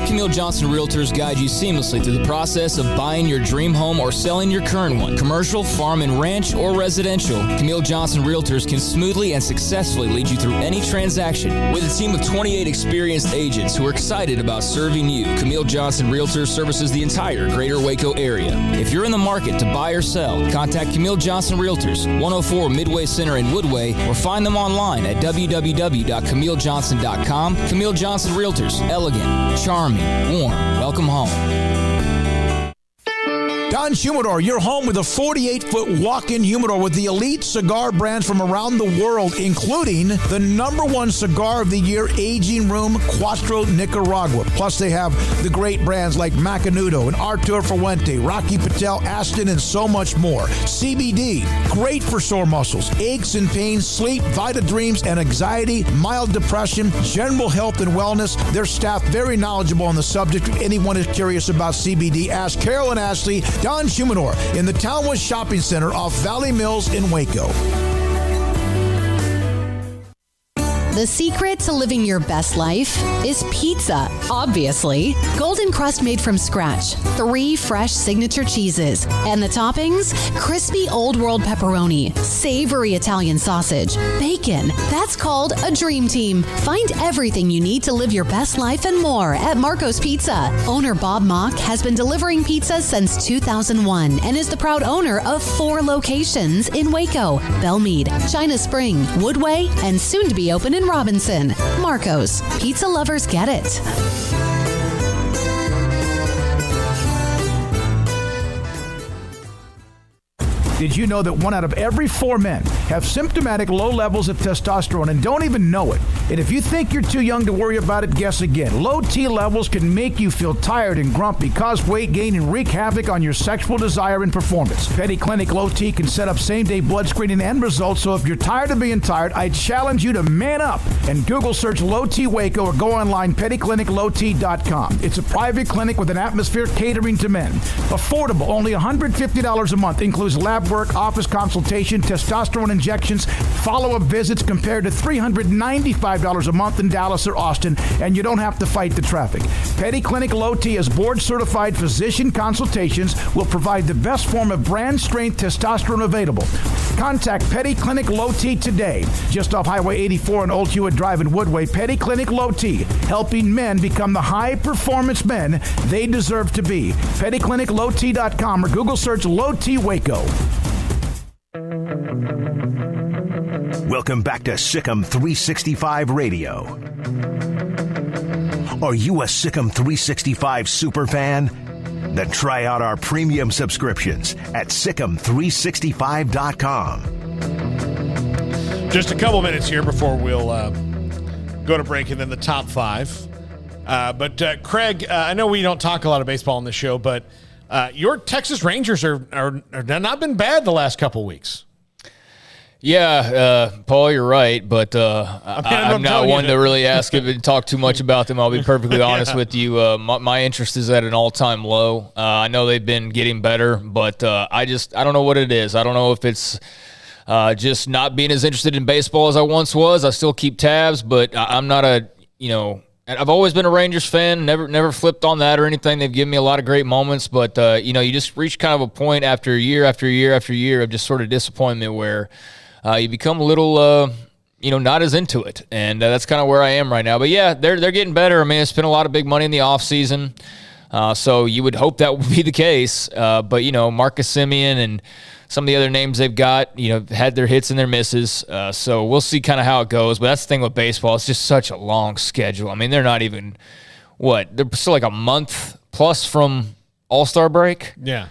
Camille Johnson Realtors guide you seamlessly through the process of buying your dream home or selling your current one. Commercial, farm and ranch, or residential, Camille Johnson Realtors can smoothly and successfully lead you through any transaction. With a team of 28 experienced agents who are excited about serving you, Camille Johnson Realtors services the entire greater Waco area. If you're in the market to buy or sell, contact Camille Johnson Realtors, 104 Midway Center in Woodway, or find them online at www.camillejohnson.com. Camille Johnson Realtors, elegant, charming, warm. Welcome home. Don Humidor, your home with a 48-foot walk-in humidor with the elite cigar brands from around the world, including the #1 cigar of the year, Aging Room Cuatro Nicaragua. Plus, they have the great brands like Macanudo and Artur Fuente, Rocky Patel, Aston, and so much more. CBD, great for sore muscles, aches and pains, sleep, Vita Dreams, and anxiety, mild depression, general health and wellness. Their staff very knowledgeable on the subject. If anyone is curious about CBD, ask Carol and Ashley. Don Humidor in the Townwest Shopping Center off Valley Mills in Waco. The secret to living your best life is pizza, obviously. Golden crust made from scratch, 3 fresh signature cheeses, and the toppings, crispy Old World pepperoni, savory Italian sausage, bacon. That's called a dream team. Find everything you need to live your best life and more at Marco's Pizza. Owner Bob Mock has been delivering pizza since 2001 and is the proud owner of 4 locations in Waco, Belmead, China Spring, Woodway, and soon to be open in Robinson. Marco's. Pizza lovers get it. Did you know that 1 out of every 4 men have symptomatic low levels of testosterone and don't even know it? And if you think you're too young to worry about it, guess again. Low T levels can make you feel tired and grumpy, cause weight gain, and wreak havoc on your sexual desire and performance. Petty Clinic Low T can set up same-day blood screening and results, so if you're tired of being tired, I challenge you to man up and Google search Low T Waco or go online pettycliniclowt.com. It's a private clinic with an atmosphere catering to men. Affordable, only $150 a month, includes lab blood work, office consultation, testosterone injections, follow-up visits compared to $395 a month in Dallas or Austin, and you don't have to fight the traffic. Petty Clinic Low T as board-certified physician consultations will provide the best form of brand-strength testosterone available. Contact Petty Clinic Low T today. Just off Highway 84 and Old Hewitt Drive in Woodway, Petty Clinic Low T, helping men become the high-performance men they deserve to be. PettyClinicLowT.com or Google search Low T Waco. Welcome back to Sikkim 365 Radio. Are you a Sikkim 365 super fan? Then try out our premium subscriptions at Sikkim365.com. Just a couple minutes here before we'll go to break and then the top five. But Craig, I know we don't talk a lot of baseball on this show, but your Texas Rangers are not been bad the last couple weeks. Yeah, Paul, you're right, but I'm not one to really ask if and talk too much about them. I'll be perfectly honest with you. My interest is at an all-time low. I know they've been getting better, but I don't know what it is. I don't know if it's just not being as interested in baseball as I once was. I still keep tabs, but I'm not I've always been a Rangers fan, never flipped on that or anything. They've given me a lot of great moments, but you just reach kind of a point after year after year after year of just sort of disappointment where you become a little, not as into it, and that's kind of where I am right now. But yeah, they're getting better. I mean, they spent a lot of big money in the offseason, so you would hope that would be the case. But Marcus Semien and some of the other names they've got, had their hits and their misses. So we'll see kind of how it goes. But that's the thing with baseball. It's just such a long schedule. I mean, they're not even, they're still like a month plus from All-Star break. Yeah.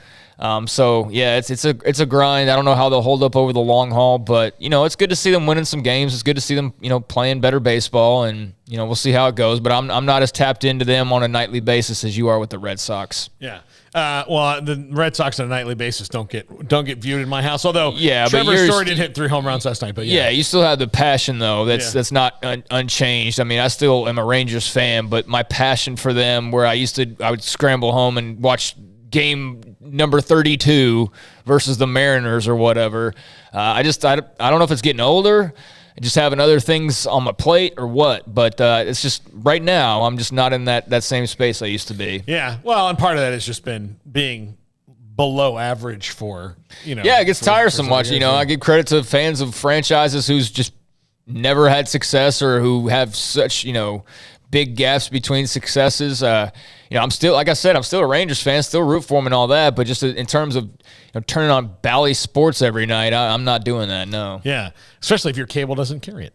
So yeah, it's a grind. I don't know how they'll hold up over the long haul, but it's good to see them winning some games. It's good to see them, playing better baseball, and we'll see how it goes. But I'm not as tapped into them on a nightly basis as you are with the Red Sox. Yeah. Well, the Red Sox on a nightly basis don't get viewed in my house. Although Trevor Story did hit 3 home runs last night, but yeah, you still have the passion though. That's not unchanged. I mean, I still am a Rangers fan, but my passion for them, where I would scramble home and watch game number 32 versus the Mariners or whatever. I don't know if it's getting older, just having other things on my plate or what, but it's just right now I'm just not in that same space I used to be. Yeah, well, and part of that has just been being below average for, Yeah, it gets tiresome watching. I give credit to fans of franchises who's just never had success or who have such, big gaps between successes. I'm still, like I said, I'm still a Rangers fan, still root for them and all that, but just in terms of turning on Bally Sports every night, I'm not doing that, no. Yeah, especially if your cable doesn't carry it,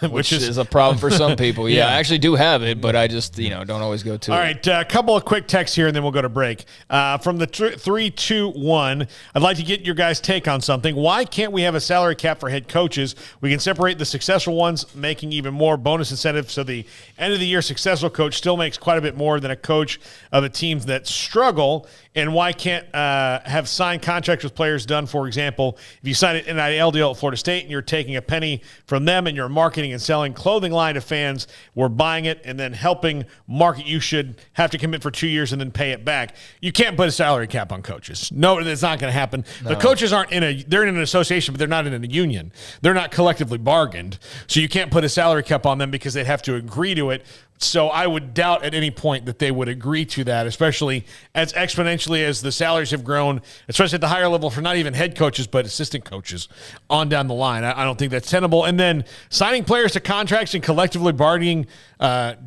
which is a problem for some people. Yeah, I actually do have it, but I just, don't always go to it. All right, a couple of quick texts here, and then we'll go to break. From the 3-2-1, I'd like to get your guys' take on something. Why can't we have a salary cap for head coaches? We can separate the successful ones, making even more bonus incentives, so the end of the year successful coach still makes quite a bit more than a coach of a team that struggle. And why can't have signed contracts with players done? For example, if you sign an NIL deal at Florida State and you're taking a penny from them and you're marketing and selling clothing line to fans, we're buying it and then helping market. You should have to commit for 2 years and then pay it back. You can't put a salary cap on coaches. No, it's not going to happen. No. The coaches they're in an association, but they're not in a union. They're not collectively bargained. So you can't put a salary cap on them because they'd have to agree to it. So I would doubt at any point that they would agree to that, especially as exponentially as the salaries have grown, especially at the higher level for not even head coaches, but assistant coaches on down the line. I don't think that's tenable. And then signing players to contracts and collectively bargaining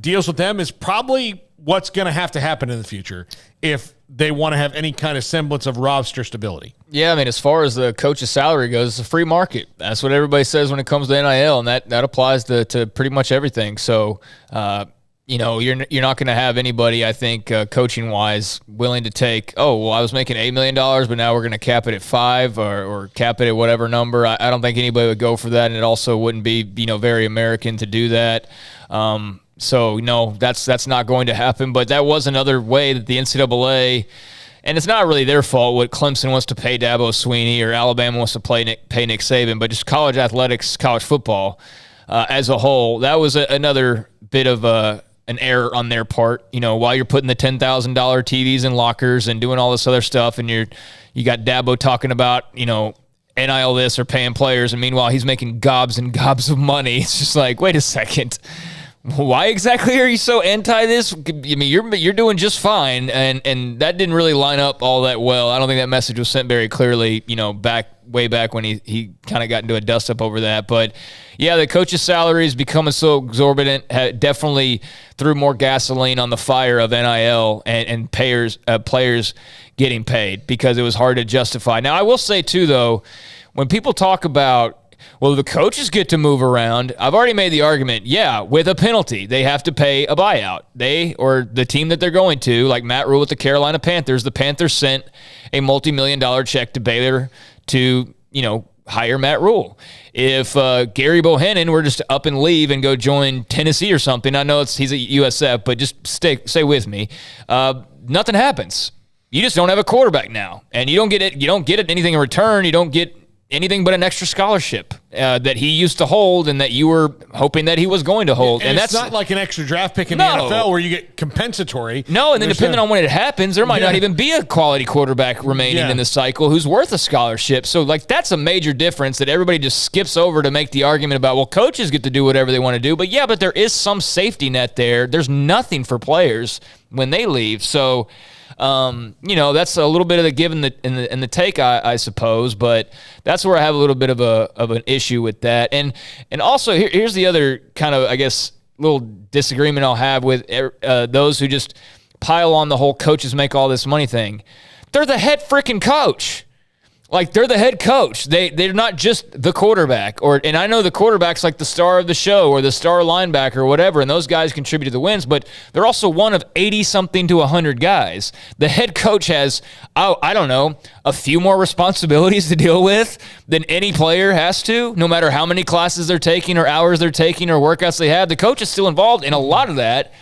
deals with them is probably what's going to happen in the future if they want to have any kind of semblance of roster stability. Yeah, I mean, as far as the coach's salary goes, it's a free market. That's what everybody says when it comes to NIL, and that applies to pretty much everything. So, you're not going to have anybody, I think, coaching-wise, willing to take, I was making $8 million, but now we're going to cap it at 5 or cap it at whatever number. I don't think anybody would go for that, and it also wouldn't be, very American to do that. So, no, that's not going to happen. But that was another way that the NCAA, and it's not really their fault what Clemson wants to pay Dabo Swinney or Alabama wants to pay Nick Saban, but just college athletics, college football as a whole, that was another bit of an error on their part. While you're putting the $10,000 TVs in lockers and doing all this other stuff, and you got Dabo talking about NIL this or paying players, and meanwhile he's making gobs and gobs of money. It's just like, wait a second. Why exactly are you so anti this? I mean, you're doing just fine, and that didn't really line up all that well. I don't think that message was sent very clearly, way back when he kind of got into a dust up over that. But yeah, the coaches' salaries becoming so exorbitant definitely threw more gasoline on the fire of NIL and players getting paid, because it was hard to justify. Now, I will say too, though, when people talk about, well, the coaches get to move around, I've already made the argument, yeah, with a penalty. They have to pay a buyout. They, or the team that they're going to, like Matt Rhule with the Carolina Panthers, the Panthers sent a multi-million-dollar check to Baylor to, hire Matt Rhule. If Gary Bohannon were just to up and leave and go join Tennessee or something, I know he's at USF, but just stay with me. Nothing happens. You just don't have a quarterback now, and you don't get it. You don't get anything in return. You don't get anything but an extra scholarship that he used to hold and that you were hoping that he was going to hold. And that's not like an extra draft pick in the NFL where you get compensatory. No, and then depending on when it happens, there might not even be a quality quarterback remaining in the cycle who's worth a scholarship. So, that's a major difference that everybody just skips over to make the argument about, well, coaches get to do whatever they want to do. But there is some safety net there. There's nothing for players when they leave. So, that's a little bit of the give and the take, I suppose, but that's where I have a little bit of an issue with that. And also here's the other kind of, I guess, little disagreement I'll have with those who just pile on the whole coaches make all this money thing. They're the head freaking coach. They're the head coach. They're not just the quarterback. And I know the quarterback's like the star of the show or the star linebacker or whatever, and those guys contribute to the wins, but they're also one of 80-something to 100 guys. The head coach has, I don't know, a few more responsibilities to deal with than any player has to, no matter how many classes they're taking or hours they're taking or workouts they have. The coach is still involved in a lot of that,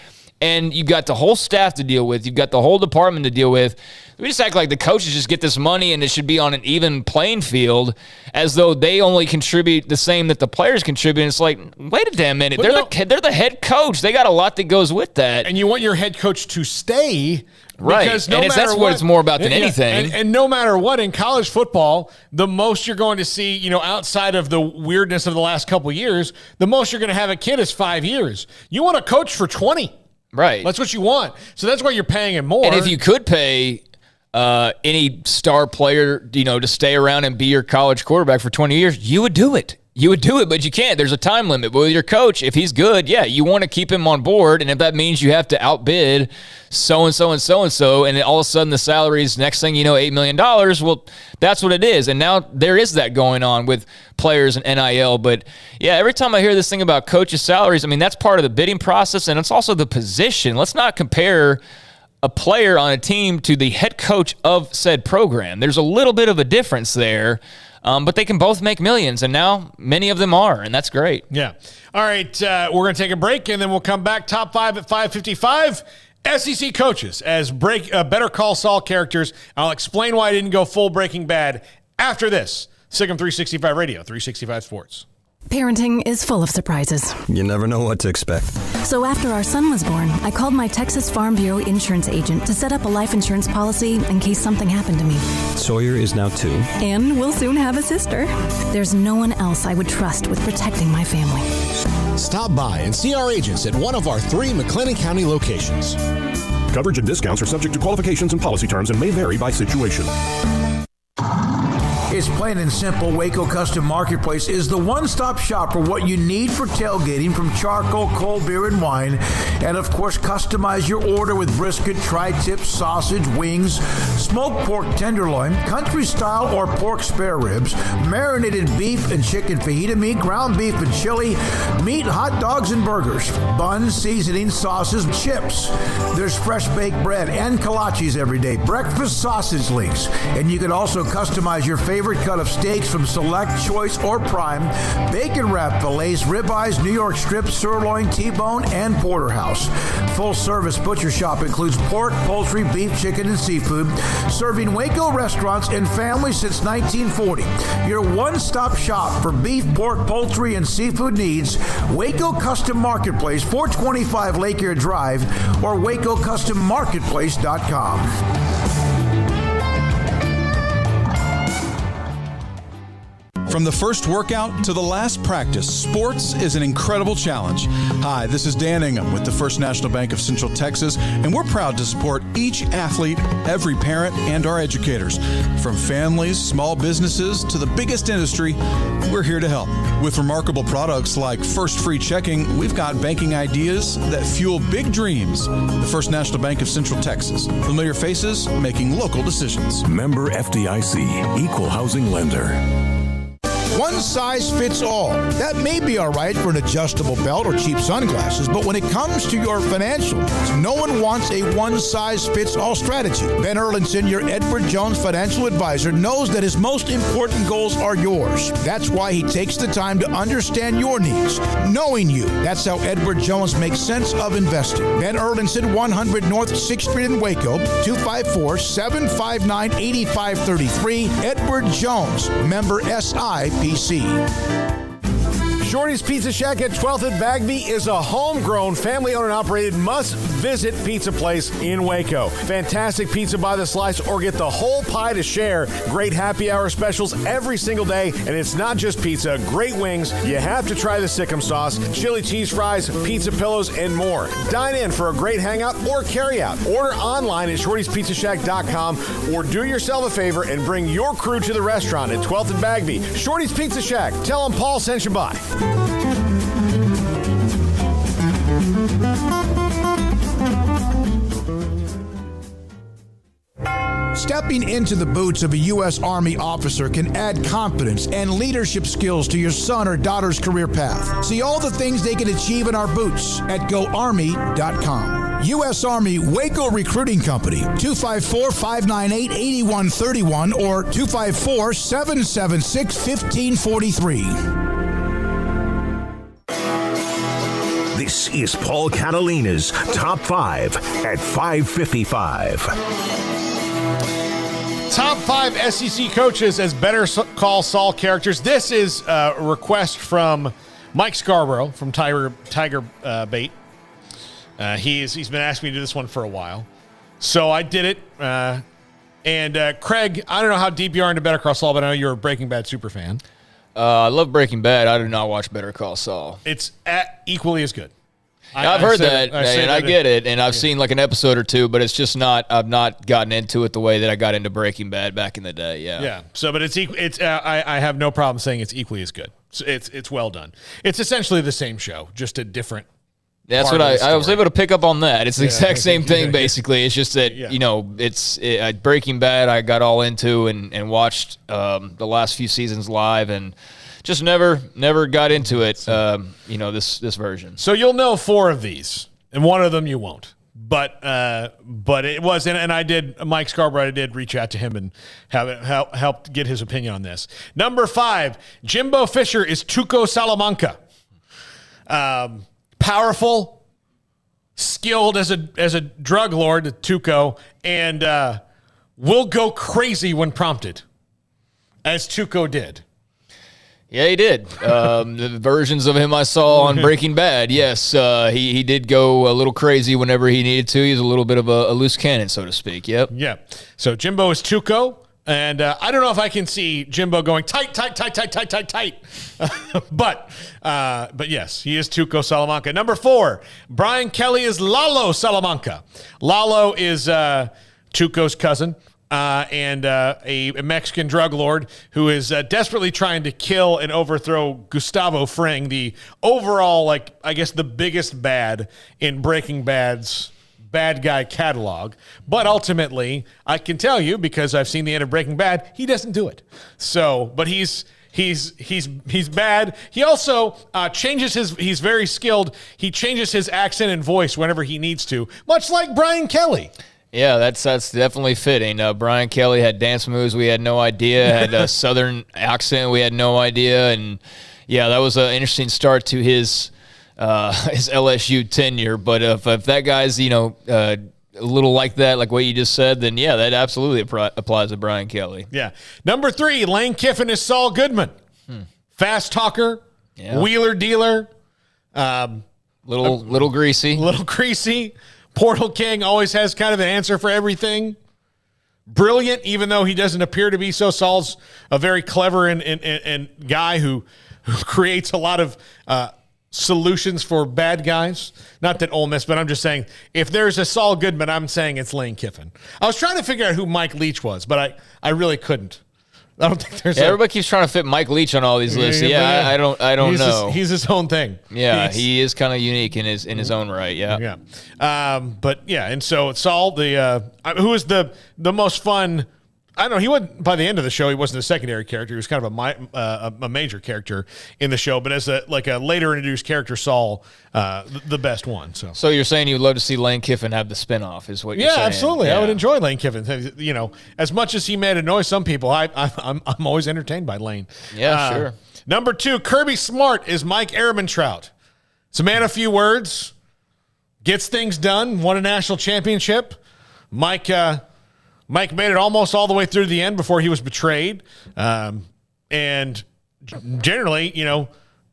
and you've got the whole staff to deal with. You've got the whole department to deal with. We just act like the coaches just get this money and it should be on an even playing field, as though they only contribute the same that the players contribute. And it's like, wait a damn minute. They're the head coach. They got a lot that goes with that. And you want your head coach to stay. Right. Because that's what it's more about than anything. And no matter what, in college football, the most you're going to see, outside of the weirdness of the last couple of years, the most you're going to have a kid is 5 years. You want a coach for 20. Right. That's what you want. So that's why you're paying him more. And if you could pay any star player, to stay around and be your college quarterback for 20 years, you would do it. You would do it, but you can't. There's a time limit. But with your coach, if he's good, you want to keep him on board. And if that means you have to outbid so-and-so and so-and-so, and all of a sudden the salary's, next thing you know, $8 million, well, that's what it is. And now there is that going on with players and NIL. But, every time I hear this thing about coaches' salaries, I mean, that's part of the bidding process, and it's also the position. Let's not compare a player on a team to the head coach of said program. There's a little bit of a difference there, but they can both make millions, and now many of them are, and that's great. Yeah. All right, we're going to take a break, and then we'll come back. Top 5 at 5:55. SEC coaches as Better Call Saul characters. I'll explain why I didn't go full Breaking Bad after this. Sikkim 365 Radio, 365 Sports. Parenting is full of surprises. You never know what to expect. So after our son was born, I called my Texas Farm Bureau insurance agent to set up a life insurance policy in case something happened to me. Sawyer is now 2. And we'll soon have a sister. There's no one else I would trust with protecting my family. Stop by and see our agents at one of our 3 McLennan County locations. Coverage and discounts are subject to qualifications and policy terms and may vary by situation. It's plain and simple. Waco Custom Marketplace is the one-stop shop for what you need for tailgating, from charcoal, cold beer, and wine. And, of course, customize your order with brisket, tri-tip, sausage, wings, smoked pork tenderloin, country-style or pork spare ribs, marinated beef and chicken fajita meat, ground beef and chili, meat, hot dogs, and burgers, buns, seasoning, sauces, chips. There's fresh baked bread and kolaches every day, breakfast sausage links. And you can also customize your favorite favorite cut of steaks from Select, Choice, or Prime, bacon wrap fillets, ribeyes, New York strips, sirloin, T-bone, and porterhouse. Full-service butcher shop includes pork, poultry, beef, chicken, and seafood, serving Waco restaurants and families since 1940. Your one-stop shop for beef, pork, poultry, and seafood needs, Waco Custom Marketplace, 425 Lake Air Drive, or WacoCustomMarketplace.com. From the first workout to the last practice, sports is an incredible challenge. Hi, this is Dan Ingham with the First National Bank of Central Texas, and we're proud to support each athlete, every parent, and our educators. From families, small businesses, to the biggest industry, we're here to help. With remarkable products like First Free Checking, we've got banking ideas that fuel big dreams. The First National Bank of Central Texas. Familiar faces making local decisions. Member FDIC, Equal Housing Lender. One size fits all. That may be all right for an adjustable belt or cheap sunglasses, but when it comes to your financial needs, no one wants a one-size-fits-all strategy. Ben Erlinson, your Edward Jones financial advisor, knows that his most important goals are yours. That's why he takes the time to understand your needs, knowing you. That's how Edward Jones makes sense of investing. Ben Erlinson, 100 North 6th Street in Waco, 254-759-8533. Edward Jones, member SIPC. Shorty's Pizza Shack at 12th and Bagby is a homegrown, family-owned and operated must-visit pizza place in Waco. Fantastic pizza by the slice or get the whole pie to share. Great happy hour specials every single day, and it's not just pizza. Great wings. You have to try the Sikkim sauce, chili cheese fries, pizza pillows, and more. Dine in for a great hangout or carry-out. Order online at shortyspizzashack.com or do yourself a favor and bring your crew to the restaurant at 12th and Bagby. Shorty's Pizza Shack. Tell them Paul sent you by. Stepping into the boots of a U.S. Army officer can add confidence and leadership skills to your son or daughter's career path. See all the things they can achieve in our boots at GoArmy.com. U.S. Army Waco Recruiting Company, 254-598-8131 or 254-776-1543. This is Paul Catalina's Top 5 at 555. Top 5 SEC coaches as Better Call Saul characters. This is a request from Mike Scarborough from Tiger Bait. He's been asking me to do this one for a while. So I did it. And Craig, I don't know how deep you are into Better Call Saul, but I know you're a Breaking Bad super fan. I love Breaking Bad. I do not watch Better Call Saul. It's equally as good. I've heard that, and I get it, and I've seen like an episode or two, but it's just not. I've not gotten into it the way that I got into Breaking Bad back in the day. Yeah. Yeah. So, but I have no problem saying it's equally as good. It's well done. It's essentially the same show, just a different. That's what I was able to pick up on that. It's the exact same thing, basically. It's just that, it's Breaking Bad I got all into and watched the last few seasons live and just never got into it, this version. So you'll know 4 of these, and one of them you won't. But it was, and I did, Mike Scarborough, I did reach out to him and helped get his opinion on this. Number 5, Jimbo Fisher is Tuco Salamanca. Powerful, skilled as a drug lord, Tuco, and will go crazy when prompted, as Tuco did. Yeah, he did. The versions of him I saw on Breaking Bad, yes, he did go a little crazy whenever he needed to. He's a little bit of a loose cannon, so to speak. Yep. Yeah. So Jimbo is Tuco. And I don't know if I can see Jimbo going tight. But yes, he is Tuco Salamanca. Number 4, Brian Kelly is Lalo Salamanca. Lalo is Tuco's cousin and a Mexican drug lord who is desperately trying to kill and overthrow Gustavo Fring, the overall, I guess, the biggest bad in Breaking Bad's bad guy catalog. But ultimately, I can tell you, because I've seen the end of Breaking Bad, he doesn't do it. So, but he's bad. He also changes he's very skilled. He changes his accent and voice whenever he needs to, much like Brian Kelly. Yeah, that's definitely fitting. Brian Kelly had dance moves we had no idea, had a Southern accent we had no idea, and yeah, that was an interesting start to his LSU tenure. But if that guy's a little like that, like what you just said, then yeah, that absolutely applies to Brian Kelly. Yeah. Number 3, Lane Kiffin is Saul Goodman. Fast talker, wheeler dealer, little greasy. Portal King, always has kind of an answer for everything. Brilliant, even though he doesn't appear to be so. Saul's a very clever and guy who creates a lot of solutions for bad guys. Not that Ole Miss, but I'm just saying, if there's a Saul Goodman, I'm saying it's Lane Kiffin. I was trying to figure out who Mike Leach was, but I really couldn't. I don't think there's. Everybody keeps trying to fit Mike Leach on all these lists. I don't know. He's his own thing. Yeah, he is kind of unique in his own right. Yeah. But yeah, and so Saul, who was the most fun. I don't know. He wasn't, by the end of the show, he wasn't a secondary character. He was kind of a major character in the show. But as a later introduced character, Saul, the best one. So you're saying you'd love to see Lane Kiffin have the spinoff, is what you're saying? Yeah, absolutely. I would enjoy Lane Kiffin. As much as he may annoy some people, I'm always entertained by Lane. Yeah, sure. Number 2, Kirby Smart is Mike Ehrmantraut. It's a man of few words, gets things done, won a national championship. Mike made it almost all the way through the end before he was betrayed, and generally,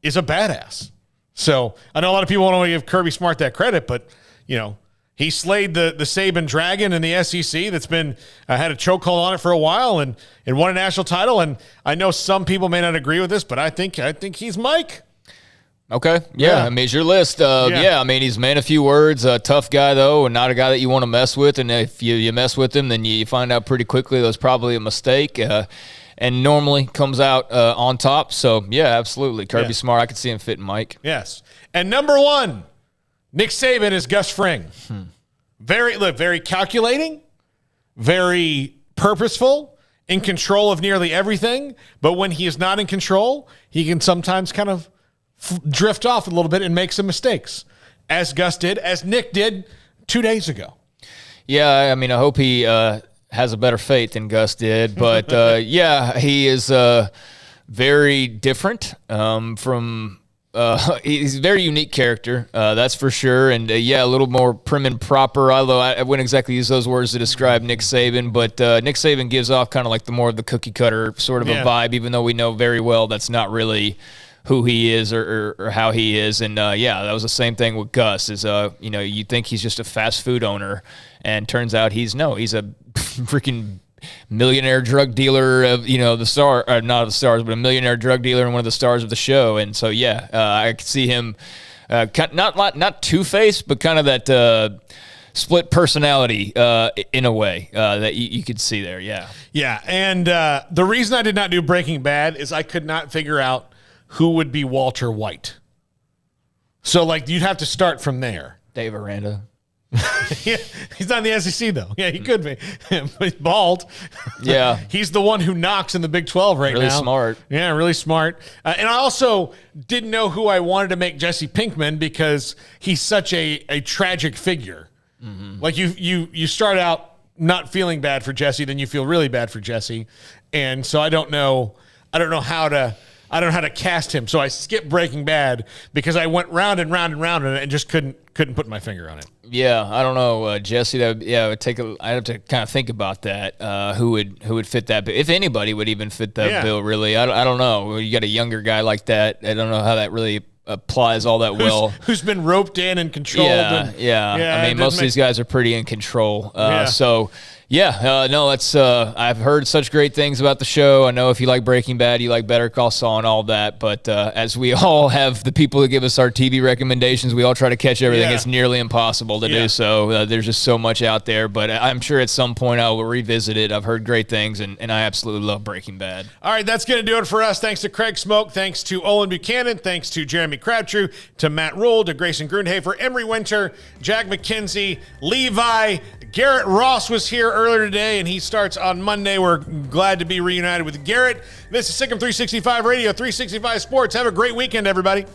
is a badass. So I know a lot of people want to give Kirby Smart that credit, but he slayed the Saban Dragon in the SEC that's been had a chokehold on it for a while and won a national title. And I know some people may not agree with this, but I think he's Mike. Okay. Yeah. I mean, it's your list. I mean, he's a man of few words, a tough guy, though, and not a guy that you want to mess with. And if you mess with him, then you find out pretty quickly that was probably a mistake, and normally comes out on top. So, yeah, absolutely. Kirby Smart, I could see him fitting Mike. Yes. And number 1, Nick Saban is Gus Fring. Very calculating, very purposeful, in control of nearly everything. But when he is not in control, he can sometimes kind of drift off a little bit and make some mistakes, as Gus did, as Nick did 2 days ago. Yeah, I mean, I hope he has a better fate than Gus did. But, he is very different from he's a very unique character, that's for sure. And, a little more prim and proper, although I wouldn't exactly use those words to describe Nick Saban. But Nick Saban gives off kind of like the more of the cookie-cutter sort of a vibe, even though we know very well that's not really who he is or how he is. And that was the same thing with Gus is, you think he's just a fast food owner, and turns out he's a freaking millionaire drug dealer of, the star, or not of the stars, but a millionaire drug dealer and one of the stars of the show. And so, I could see him not two-faced, but kind of that split personality in a way that you could see there. Yeah. Yeah. And the reason I did not do Breaking Bad is I could not figure out who would be Walter White. So, you'd have to start from there. Dave Aranda. Yeah, he's not in the SEC, though. Yeah, he could be. He's bald. Yeah. He's the one who knocks in the Big 12 right now. Really smart. Yeah, really smart. And I also didn't know who I wanted to make Jesse Pinkman because he's such a tragic figure. Mm-hmm. You start out not feeling bad for Jesse, then you feel really bad for Jesse. And so I don't know how to cast him. So I skipped Breaking Bad because I went round and round and round and just couldn't put my finger on it. Yeah, I don't know, Jesse. I'd have to kind of think about that. Who would fit that? If anybody would even fit that bill, really. I don't know. You got a younger guy like that. I don't know how that really applies all that well. Who's been roped in and controlled. Yeah. I mean, most of these guys are pretty in control. So. I've heard such great things about the show. I know if you like Breaking Bad, you like Better Call Saul and all that. But as we all have the people that give us our TV recommendations, we all try to catch everything. It's nearly impossible to do so. There's just so much out there. But I'm sure at some point I will revisit it. I've heard great things, and I absolutely love Breaking Bad. All right, that's going to do it for us. Thanks to Craig Smoak. Thanks to Olin Buchanan. Thanks to Jeremy Crabtree. To Matt Rhule. To Grayson Grundhafer. Emery Winter. Jack McKenzie. Levi. Garrett Ross was here earlier today, and he starts on Monday. We're glad to be reunited with Garrett. This is Sikkim 365 Radio, 365 Sports. Have a great weekend, everybody.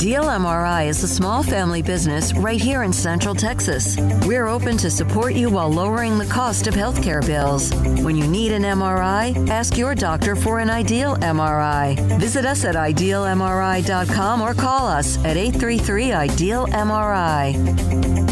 Ideal MRI is a small family business right here in Central Texas. We're open to support you while lowering the cost of healthcare bills. When you need an MRI, ask your doctor for an Ideal MRI. Visit us at idealmri.com or call us at 833-IDEAL-MRI.